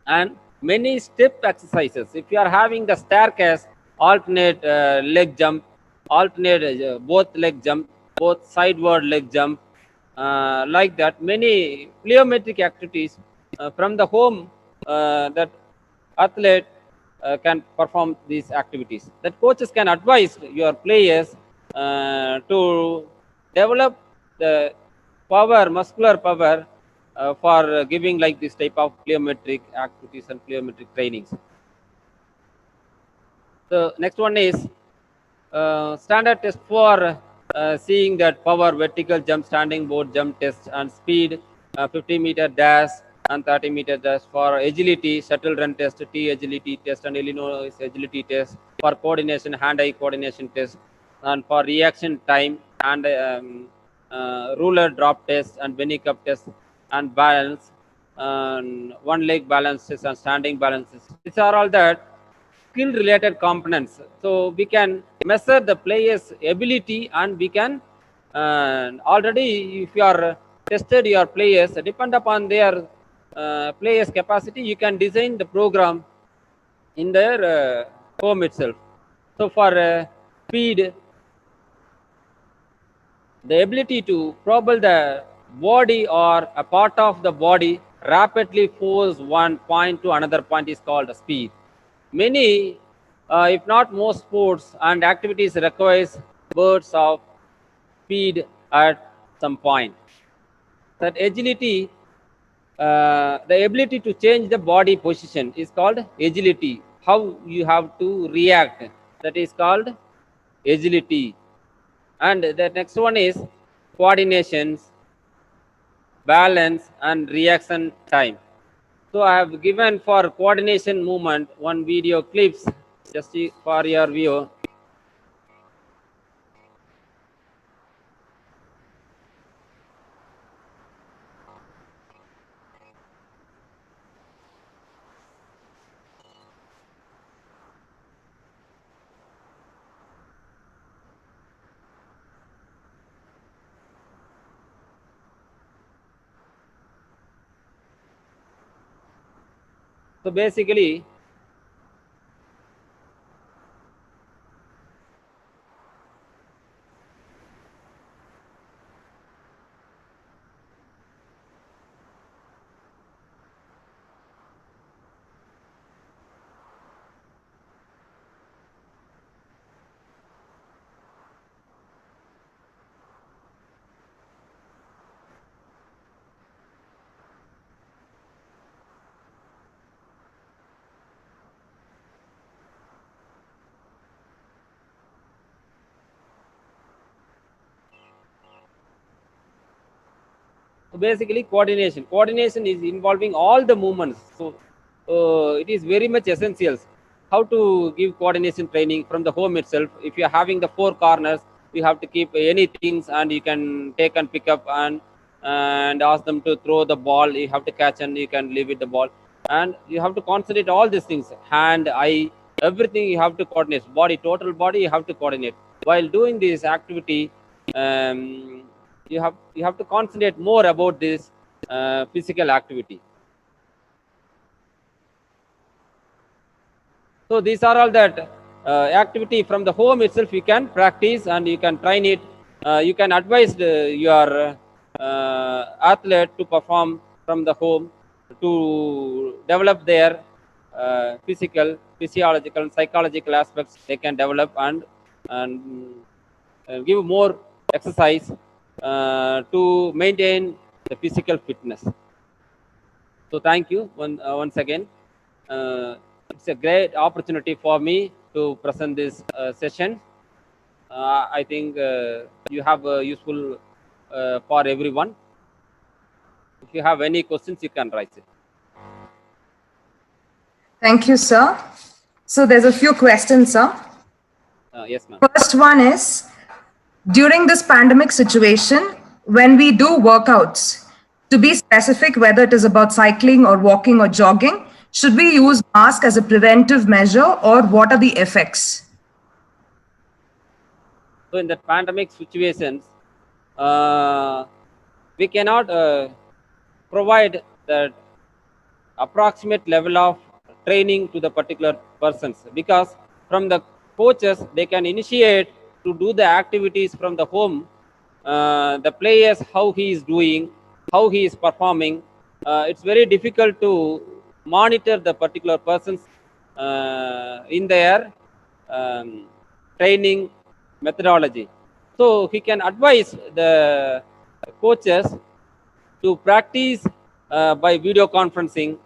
Speaker 8: and many step exercises. If you are having the staircase, alternate leg jump, alternate both leg jump, both sideward leg jump, like that. Many plyometric activities from the home that athlete can perform these activities. That coaches can advise your players to develop the power, muscular power, for giving like this type of plyometric activities and plyometric trainings. The next one is standard test for seeing that power, vertical jump, standing board jump test, and speed, 50-meter dash and 30-meter dash. For agility, shuttle run test, T agility test, and Illinois agility test. For coordination, hand-eye coordination test. And for reaction time, and ruler drop test, and Benny cup test, and balance, and one leg balances, and standing balances. These are all that skill related components. So we can measure the player's ability, and we can already, if you are tested your players, depend upon their players capacity, you can design the program in their home itself. So for speed, the ability to propel the body or a part of the body rapidly force one point to another point is called speed. Many, if not most sports and activities requires bursts of speed at some point. That agility, the ability to change the body position is called agility. How you have to react, that is called agility. And the next one is coordinations, balance, and reaction time. So I have given for coordination movement one video clips just for your view. So basically, coordination is involving all the movements. So it is very much essential how to give coordination training from the home itself. If you are having the four corners, you have to keep any things, and you can take and pick up, and ask them to throw the ball. You have to catch, and you can leave it the ball, and you have to concentrate all these things, hand, eye, everything you have to coordinate. Body, total body, you have to coordinate while doing this activity. you have to concentrate more about this physical activity. So these are all that activity from the home itself you can practice and you can train it. You can advise your athlete to perform from the home to develop their physical, physiological, and psychological aspects they can develop and give more exercise to maintain the physical fitness. So thank you once again. It's a great opportunity for me to present this session. I think you have useful for everyone. If you have any questions, you can raise it.
Speaker 1: Thank you, sir. So there's a few questions, sir.
Speaker 8: Yes, ma'am.
Speaker 1: First one is, during this pandemic situation, when we do workouts, to be specific, whether it is about cycling or walking or jogging, should we use mask as a preventive measure, or what are the effects?
Speaker 8: So in the pandemic situations, we cannot provide that approximate level of training to the particular persons, because from the coaches they can initiate to do the activities from the home, the players how he is doing, how he is performing. It's very difficult to monitor the particular persons in their training methodology. So he can advise the coaches to practice by video conferencing.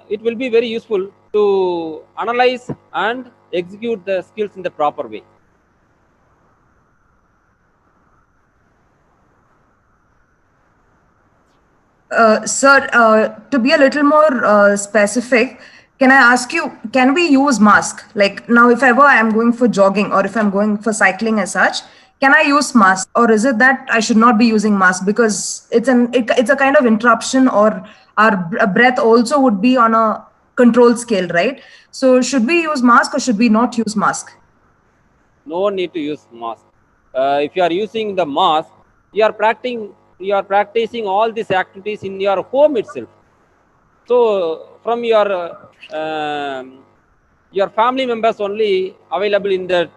Speaker 8: It will be very useful to analyze and execute the skills in the proper way.
Speaker 1: Sir, to be a little more specific, can I ask you, can we use mask? Like now, if ever I'm going for jogging or if I'm going for cycling as such, can I use mask, or is it that I should not be using mask because it's a kind of interruption, or our breath also would be on a control scale, right? So should we use mask or should we not use mask?
Speaker 8: No need to use mask. If you are using the mask, you are practicing all these activities in your home itself. So from your family members only available in the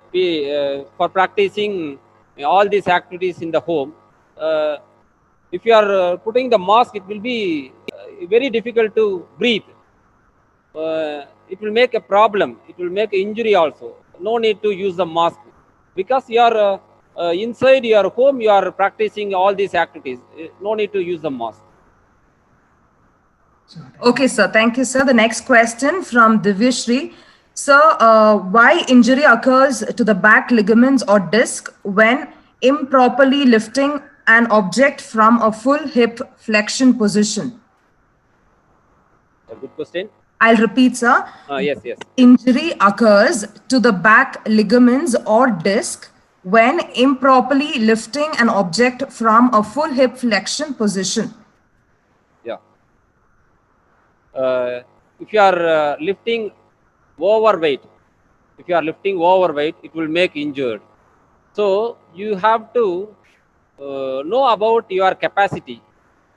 Speaker 8: for practicing all these activities in the home. If you are putting the mask, it will be very difficult to breathe. It will make a problem. It will make injury also. No need to use the mask, because you are inside your home. You are practicing all these activities. No need to use the mask.
Speaker 1: Okay, sir. Thank you, sir. The next question from Divyashri. Sir, why injury occurs to the back ligaments or disc when improperly lifting an object from a full hip flexion position?
Speaker 8: A good question.
Speaker 1: I'll repeat, sir.
Speaker 8: Yes.
Speaker 1: Injury occurs to the back ligaments or disc when improperly lifting an object from a full hip flexion position.
Speaker 8: Yeah. If you are lifting overweight, it will make injured. So you have to know about your capacity,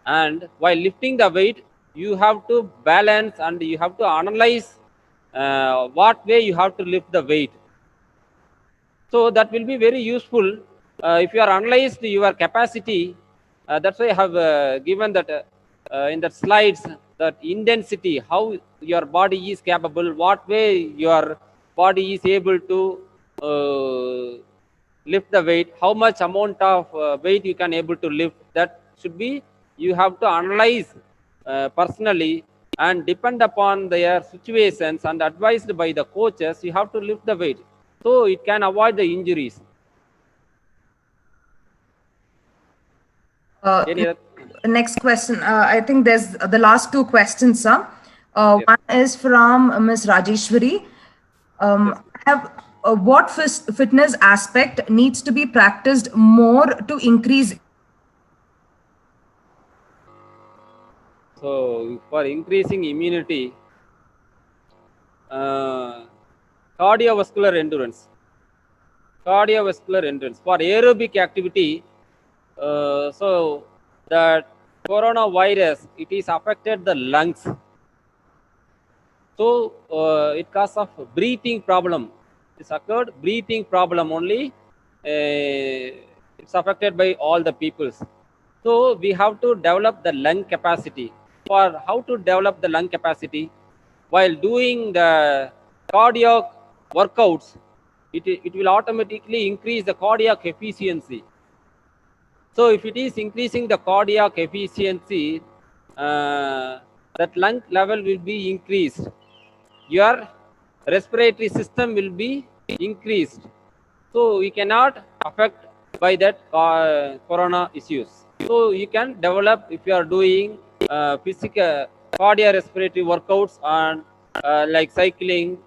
Speaker 8: and while lifting the weight, you have to balance and you have to analyze what way you have to lift the weight. So that will be very useful if you are analyzed your capacity. That's why I have given that in the slides, that intensity, how your body is capable, what way your body is able to lift the weight, how much amount of weight you can able to lift. That should be, you have to analyze personally, and depend upon their situations and advised by the coaches, you have to lift the weight, so it can avoid the injuries.
Speaker 1: Next question. I think there's the last two questions, sir. Yes. One is from Ms. Rajeshwari. Yes. What fitness aspect needs to be practiced more to increase?
Speaker 8: So for increasing immunity, cardiovascular endurance. For aerobic activity, So that coronavirus, it is affected the lungs. So it cause of breathing problem. It's occurred breathing problem only. It's affected by all the peoples. So we have to develop the lung capacity. For how to develop the lung capacity? While doing the cardiac workouts, it will automatically increase the cardiac efficiency. So if it is increasing the cardiac efficiency, that lung level will be increased. Your respiratory system will be increased. So you cannot affect by that corona issues. So you can develop if you are doing physical cardiorespiratory workouts on like cycling,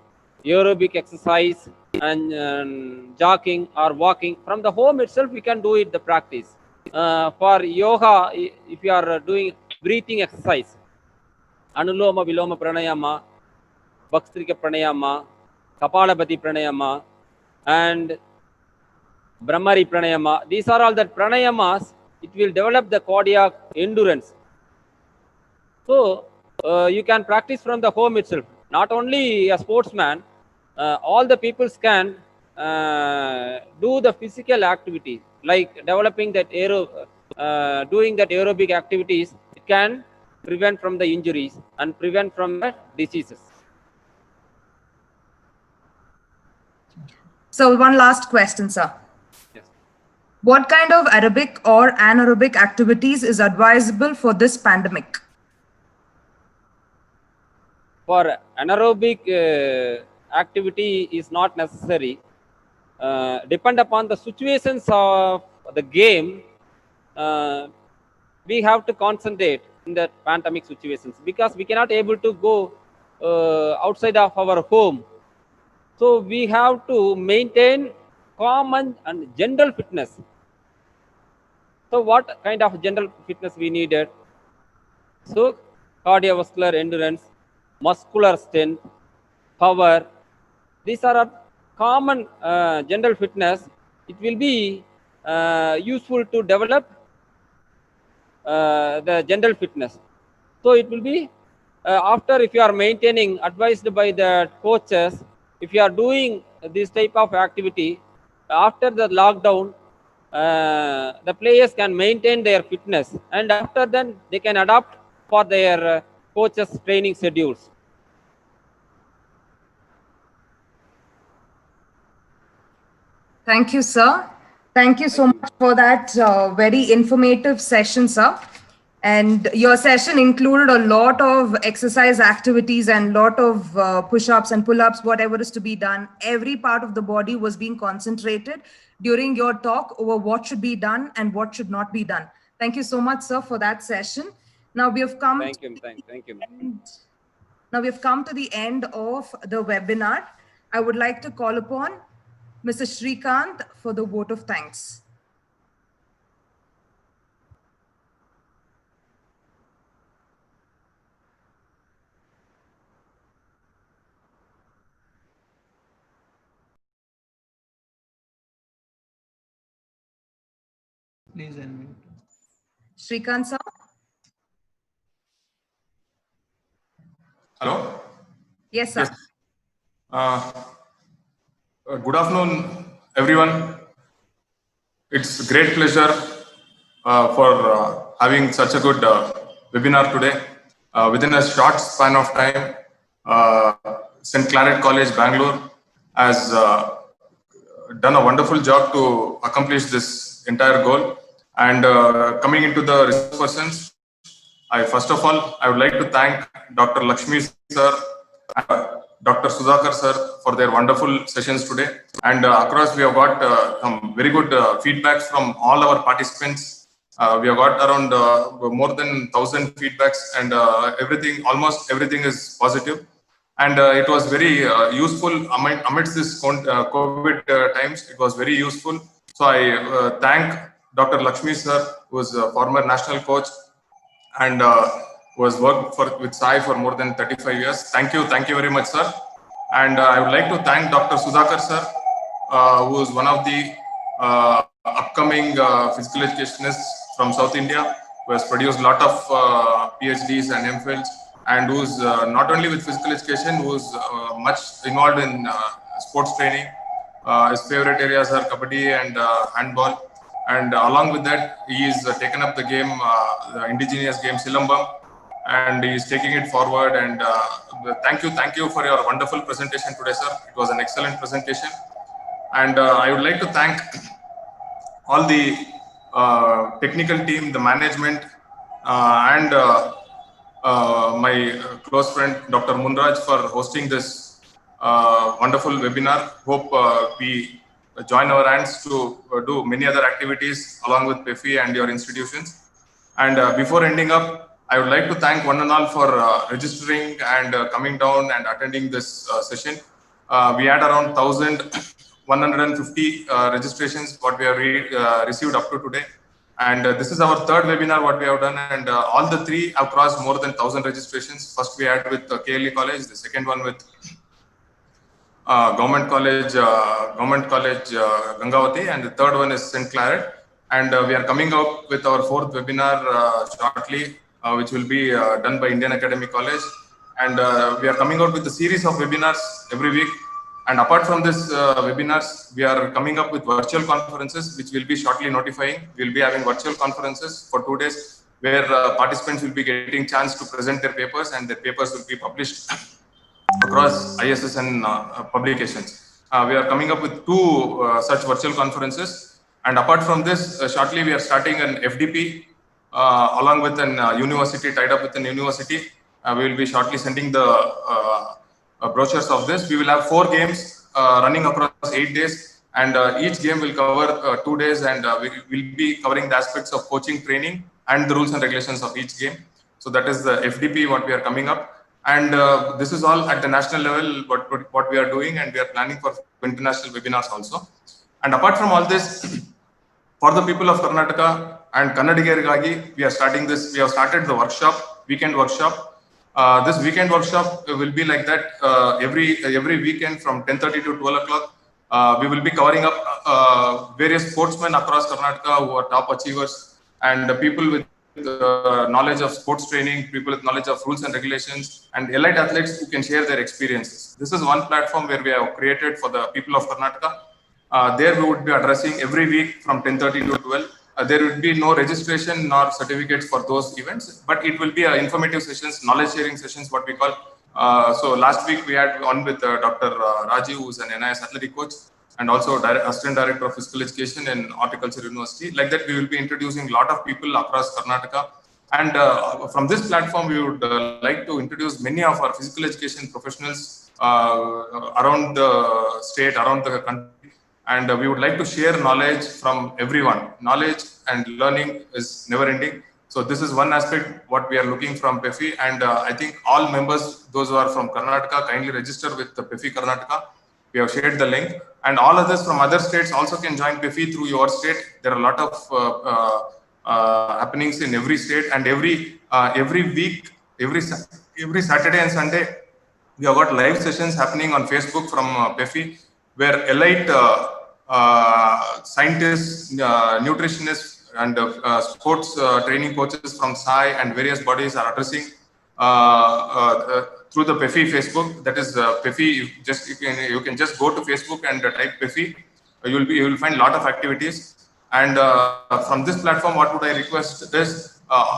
Speaker 8: aerobic exercise, and jogging or walking from the home itself. We can do it the practice. For yoga, if you are doing breathing exercise, anuloma viloma pranayama, Bhastrika pranayama, Kapalabhati pranayama, and Brahmari pranayama. These are all the pranayamas. It will develop the cardiac endurance. So you can practice from the home itself. Not only a sportsman, all the peoples can do the physical activity, like developing that doing that aerobic activities. It can prevent from the injuries and prevent from the diseases.
Speaker 1: So one last question, sir.
Speaker 8: Yes.
Speaker 1: What kind of aerobic or anaerobic activities is advisable for this pandemic?
Speaker 8: For anaerobic activity is not necessary. Depend upon the situations of the game, we have to concentrate in the pandemic situations, because we cannot able to go outside of our home. So we have to maintain common and general fitness. So what kind of general fitness we needed? So cardiovascular endurance, muscular strength, power. These are common general fitness. It will be useful to develop the general fitness. So it will be after, if you are maintaining, advised by the coaches, if you are doing this type of activity after the lockdown, the players can maintain their fitness, and after then they can adapt for their coaches training schedules.
Speaker 1: Thank you, sir. Thank you so much for that very informative session, sir. And your session included a lot of exercise activities and lot of push-ups and pull-ups, whatever is to be done. Every part of the body was being concentrated during your talk over what should be done and what should not be done. Thank you so much, sir, for that session. Now we have come.
Speaker 8: Thank you. Thank you.
Speaker 1: Now we have come to the end of the webinar. I would like to call upon Mr. Srikanth for the vote of thanks.
Speaker 2: Please unmute.
Speaker 1: Srikanth, sir.
Speaker 9: Hello?
Speaker 1: Yes, sir.
Speaker 9: Yes. Good afternoon, everyone. It's a great pleasure for having such a good webinar today. Within a short span of time, St.Claret College, Bangalore has done a wonderful job to accomplish this entire goal. And coming into the resource persons, first of all, I would like to thank Dr. Lakshmi sir, Dr. Sudhakar sir for their wonderful sessions today. And across, we have got some very good feedbacks from all our participants. We have got around more than 1,000 feedbacks, and almost everything is positive. And it was very useful amidst this COVID times. It was very useful. So I thank Dr. Lakshmi sir, who is a former national coach and was worked with Sai for more than 35 years. Thank you very much, sir. And I would like to thank Dr. Sudhakar sir, who is one of the upcoming physical educationist from South India, who has produced a lot of PhDs and MPhils, and who's not only with physical education, who's much involved in sports training. His favorite areas are kabaddi and handball. And along with that, he's taken up the game, the indigenous game Silambam, and he's taking it forward. And thank you for your wonderful presentation today, sir. It was an excellent presentation. And I would like to thank all the technical team, the management, and my close friend, Dr. Munraj, for hosting this wonderful webinar. Hope we join our hands to do many other activities along with PEFI and your institutions. And before ending up, I would like to thank one and all for registering and coming down and attending this session. We had around 1,150 registrations, what we have received up to today. And this is our third webinar what we have done, and all the three have crossed more than 1,000 registrations. First we had with KLE College, the second one with Government College Gangavati, and the third one is St.Claret. And we are coming up with our fourth webinar shortly, which will be done by Indian Academy College. And we are coming out with a series of webinars every week. And apart from this webinars, we are coming up with virtual conferences, which will be shortly notifying. We'll be having virtual conferences for 2 days, where participants will be getting chance to present their papers, and their papers will be published across ISSN publications. We are coming up with 2 such virtual conferences. And apart from this, shortly we are starting an FDP along with an university, tied up with an university. We will be shortly sending the brochures of this. We will have 4 games running across 8 days, and each game will cover 2 days, and we will be covering the aspects of coaching, training, and the rules and regulations of each game. So that is the FDP what we are coming up. And this is all at the national level, what we are doing, and we are planning for international webinars also. And apart from all this, for the people of Karnataka and Kannadigarigagi, we are starting this. We have started the workshop, weekend workshop. This weekend workshop will be like that every weekend from 10:30 to 12 o'clock. We will be covering up various sportsmen across Karnataka who are top achievers, and people with knowledge of sports training, people with knowledge of rules and regulations, and elite athletes who can share their experiences. This is one platform where we have created for the people of Karnataka. There we would be addressing every week from 10:30 to 12. There will be no registration nor certificates for those events, but it will be informative sessions, knowledge sharing sessions, what we call. So last week we had on with Dr. Rajiv, who is an NIS athletic coach, and also Assistant Director of Physical Education in Horticulture University. Like that, we will be introducing a lot of people across Karnataka. And from this platform, we would like to introduce many of our physical education professionals around the state, around the country. And we would like to share knowledge from everyone. Knowledge and learning is never ending. So this is one aspect what we are looking from PEFI. And I think all members, those who are from Karnataka, kindly register with the PEFI Karnataka. We have shared the link. And all others from other states also can join PEFI through your state. There are a lot of happenings in every state. And every week, every Saturday and Sunday, we have got live sessions happening on Facebook from PEFI, where elite scientists, nutritionists, and sports training coaches from SAI and various bodies are addressing through the PEFI Facebook. That is PEFI. You can just go to Facebook and type PEFI. You will find a lot of activities. And from this platform, what would I request is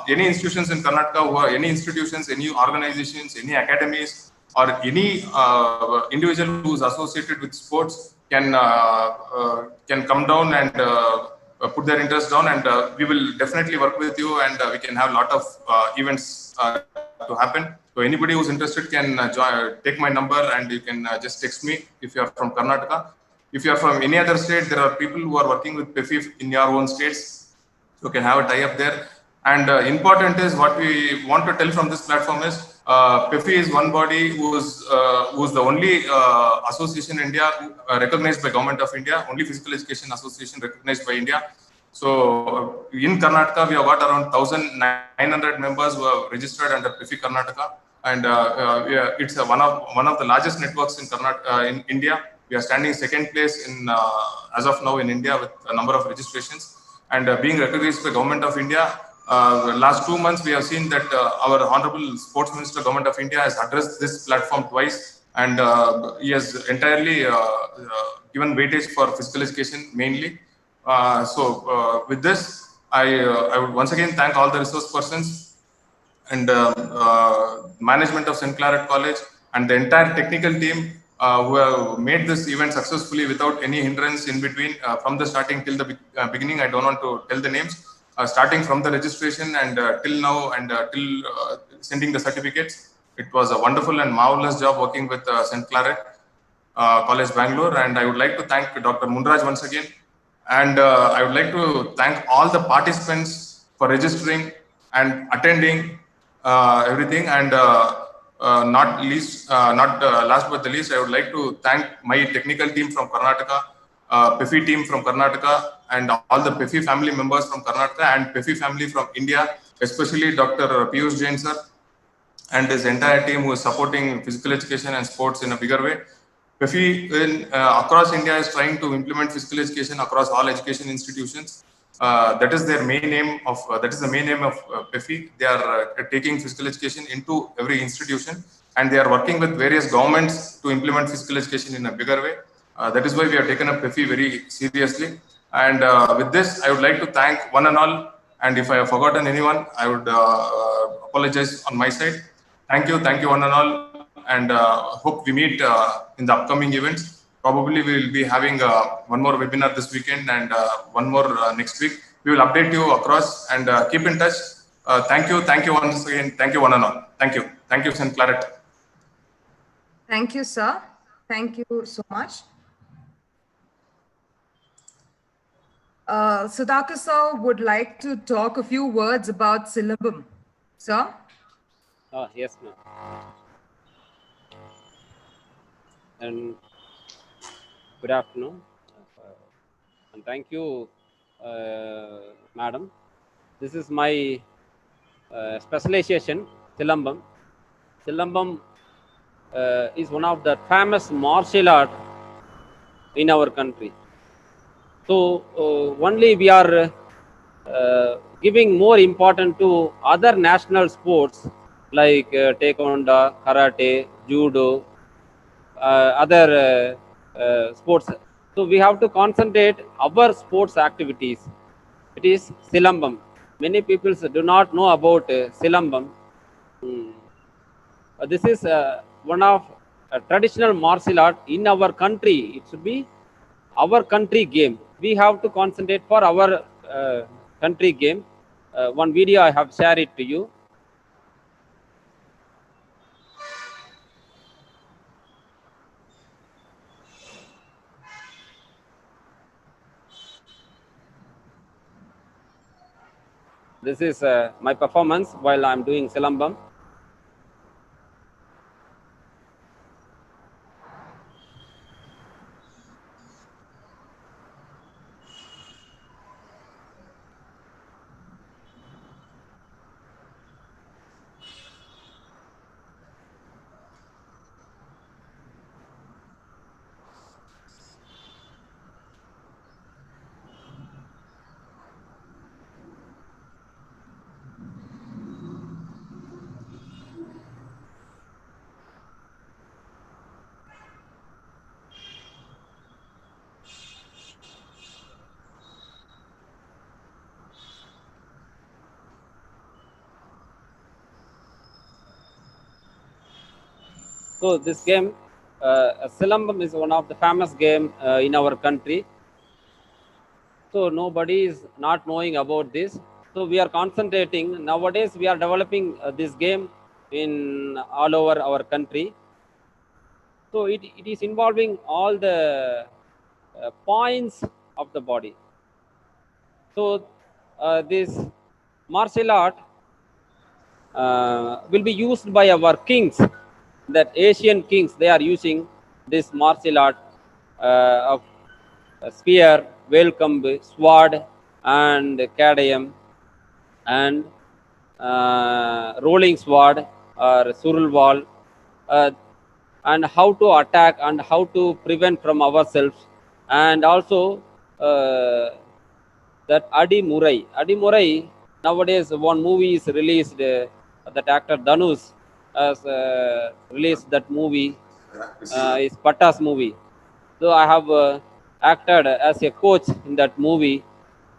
Speaker 9: any institutions in Karnataka, any institutions, any organizations, any academies, or any individual who is associated with sports can come down and put their interest down, and we will definitely work with you, and we can have a lot of events to happen. So anybody who's interested can take my number, and you can just text me if you are from Karnataka. If you are from any other state, there are people who are working with PEFI in your own states. You can have a tie-up there. And important is what we want to tell from this platform is PEFI is one body who's the only association in India recognized by Government of India, only physical education association recognized by India. So in Karnataka, we have got around 1,900 members who have registered under PEFI Karnataka, and it's one of the largest networks in Karnataka, in India. We are standing second place in as of now in India with a number of registrations, and being recognized by Government of India. Last 2 months, we have seen that our Honorable Sports Minister, Government of India, has addressed this platform twice, and he has entirely given weightage for physical education mainly. With this, I would once again thank all the resource persons and management of St.Claret College and the entire technical team who have made this event successfully without any hindrance in between from the starting till the beginning. I don't want to tell the names. Starting from the registration and till now and till sending the certificates. It was a wonderful and marvelous job working with St.Claret College, Bangalore. And I would like to thank Dr. Munraj once again. And I would like to thank all the participants for registering and attending everything. And not last but the least, I would like to thank my technical team from Karnataka, PEFI team from Karnataka, and all the PEFI family members from Karnataka and PEFI family from India, especially Dr. Piyush Jain sir and his entire team who is supporting physical education and sports in a bigger way. PEFI across India is trying to implement physical education across all education institutions. That is their main aim of. That is the main aim of PEFI. They are taking physical education into every institution, and they are working with various governments to implement physical education in a bigger way. That is why we have taken up PEFI very seriously. And with this, I would like to thank one and all. And if I have forgotten anyone, I would apologize on my side. Thank you one and all, and hope we meet in the upcoming events. Probably we will be having one more webinar this weekend and one more next week. We will update you across and keep in touch. Thank you once again. Thank you one and all. Thank you, St.Claret.
Speaker 1: Thank you, sir. Thank you so much. Sudhakar sir would like to talk a few words about Syllabum. Sir?
Speaker 8: Yes, ma'am. And good afternoon. And thank you, madam. This is my specialization, Silambam. Silambam is one of the famous martial art in our country. So only we are giving more importance to other national sports like taekwondo, karate, judo, other sports. So we have to concentrate our sports activities. It is Silambam. Many people do not know about Silambam. This is one of traditional martial art in our country. It should be our country game. We have to concentrate for our country game. One video I have shared it to you. This is my performance while I'm doing Silambam. So this game, Silambam is one of the famous game in our country. So nobody is not knowing about this. So we are concentrating. Nowadays we are developing this game in all over our country. So it is involving all the points of the body. So this martial art will be used by our kings, that Asian kings. They are using this martial art of spear, welcome, sword, and kadayam, and rolling sword or surul wall. and how to attack and how to prevent from ourselves. And also that Adi Murai. Adi Murai, nowadays one movie is released, that actor Dhanush has released that movie, is Patas movie. So I have acted as a coach in that movie.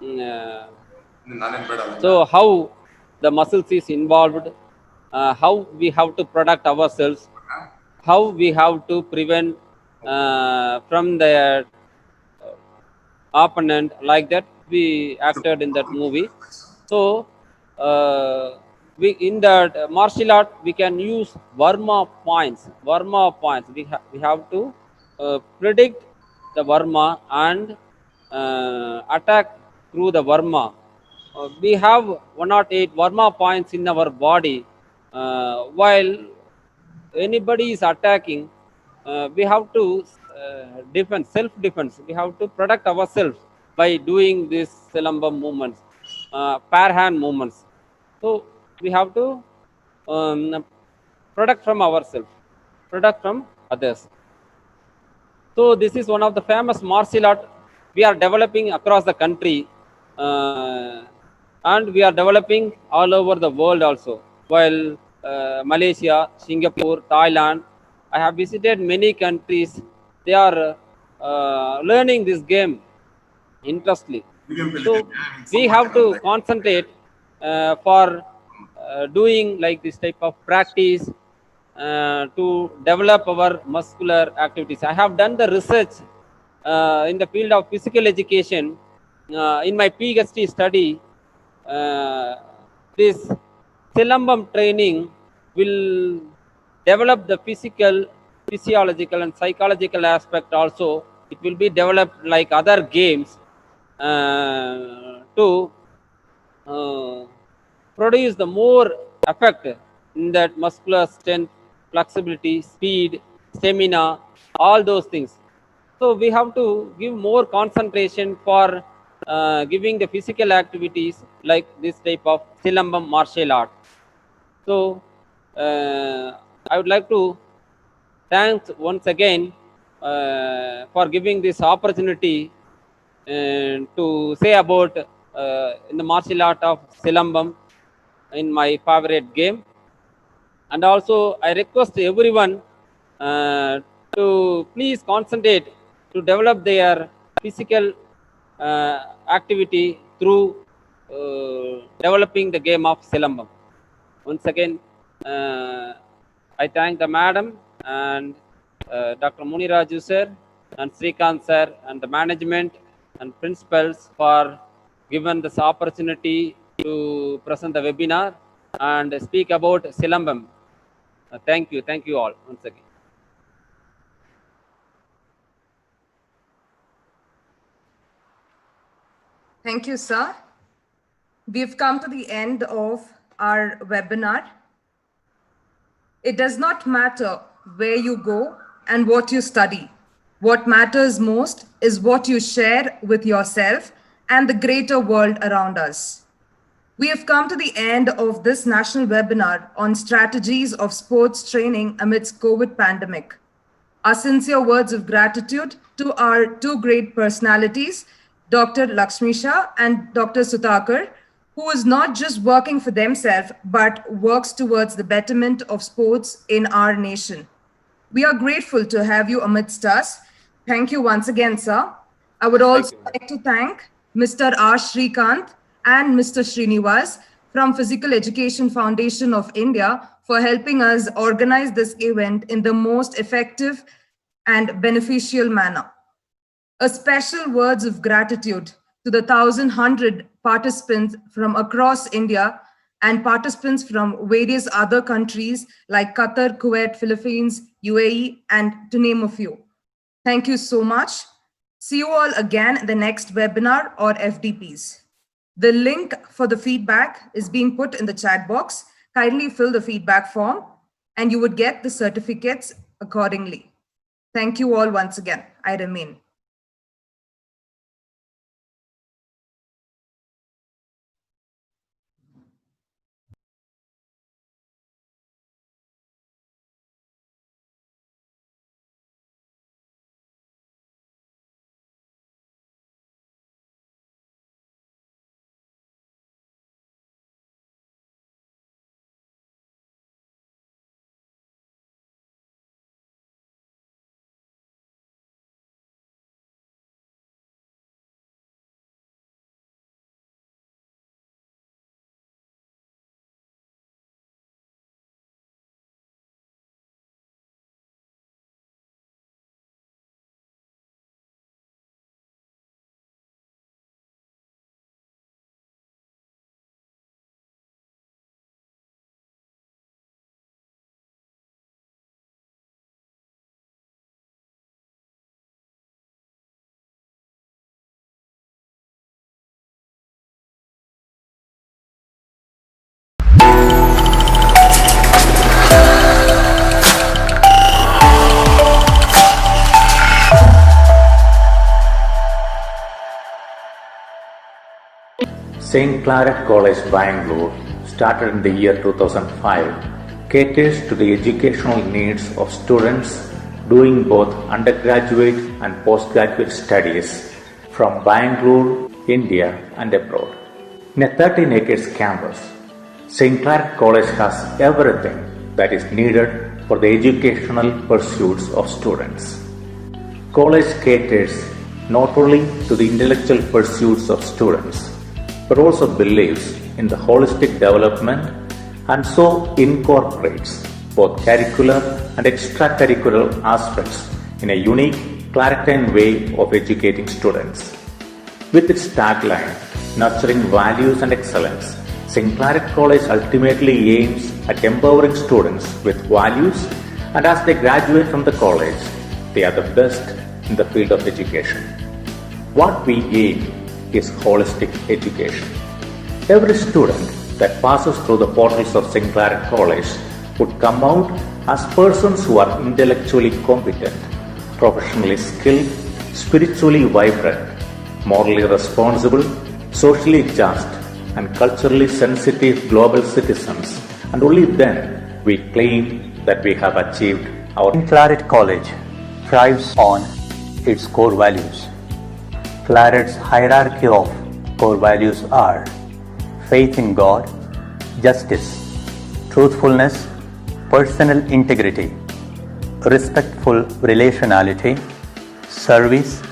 Speaker 8: Mm, so how the muscles is involved, how we have to protect ourselves, how we have to prevent from the opponent, like that we acted in that movie. So we in that martial art we can use Varma points. We have to predict the Varma and attack through the Varma. We have 108 Varma points in our body. While anybody is attacking, we have to defend, self-defense. We have to protect ourselves by doing this Silambam movements, pair hand movements. So we have to protect from ourselves, protect from others. So this is one of the famous martial art we are developing across the country, and we are developing all over the world also. While Malaysia, Singapore, Thailand, I have visited many countries. They are learning this game interestly. So we have to concentrate for doing like this type of practice to develop our muscular activities. I have done the research in the field of physical education. In my PhD study, uh, this Silambam training will develop the physical, physiological, and psychological aspect also. It will be developed like other games to produce the more effect in that muscular strength, flexibility, speed, stamina, all those things. So we have to give more concentration for giving the physical activities like this type of Silambam martial art. So I would like to thanks once again for giving this opportunity to say about in the martial art of Silambam in my favorite game. And also I request everyone uh, to please concentrate to develop their physical activity through developing the game of Silambam. Once again, I thank the madam and Dr. Muniraju sir and Srikant sir and the management and principals for given this opportunity to present the webinar and speak about Silambam. Thank you. Thank you all once again.
Speaker 1: Thank you, sir. We've come to the end of our webinar. It does not matter where you go and what you study. What matters most is what you share with yourself and the greater world around us. We have come to the end of this national webinar on strategies of sports training amidst COVID pandemic. Our sincere words of gratitude to our two great personalities, Dr. Lakshmi Shah and Dr. Sudhakar, who is not just working for themselves, but works towards the betterment of sports in our nation. We are grateful to have you amidst us. Thank you once again, sir. I would also like to thank Mr. R. Srikant and Mr. Srinivas from Physical Education Foundation of India for helping us organize this event in the most effective and beneficial manner. A special words of gratitude to the 1,100 participants from across India and participants from various other countries like Qatar, Kuwait, Philippines, UAE, and to name a few. Thank you so much. See you all again in the next webinar or FDPs. The link for the feedback is being put in the chat box. Kindly fill the feedback form and you would get the certificates accordingly. Thank you all once again. I remain.
Speaker 3: St.Claret College, Bangalore, started in the year 2005, caters to the educational needs of students doing both undergraduate and postgraduate studies from Bangalore, India and abroad. In a 13 acres campus, St.Claret College has everything that is needed for the educational pursuits of students. College caters not only to the intellectual pursuits of students, but also believes in the holistic development and so incorporates both curricular and extracurricular aspects in a unique Claretine way of educating students. With its tagline, Nurturing Values and Excellence, St.Claret College ultimately aims at empowering students with values, and as they graduate from the college, they are the best in the field of education. What we aim is holistic education. Every student that passes through the portals of St.Claret College would come out as persons who are intellectually competent, professionally skilled, spiritually vibrant, morally responsible, socially just, and culturally sensitive global citizens, and only then we claim that we have achieved our.
Speaker 4: St.Claret College thrives on its core values. Claret's hierarchy of core values are faith in God, justice, truthfulness, personal integrity, respectful relationality, service,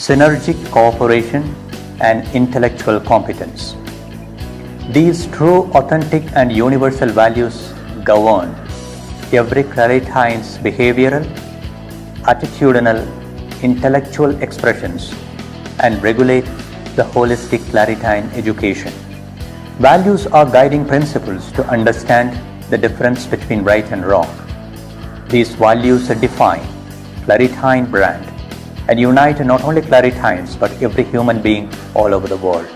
Speaker 4: synergic cooperation, and intellectual competence. These true, authentic, and universal values govern every Claretine's behavioral, attitudinal, intellectual expressions and regulate the holistic Claretine education. Values are guiding principles to understand the difference between right and wrong. These values define Claretine brand and unite not only Claretines but every human being all over the world.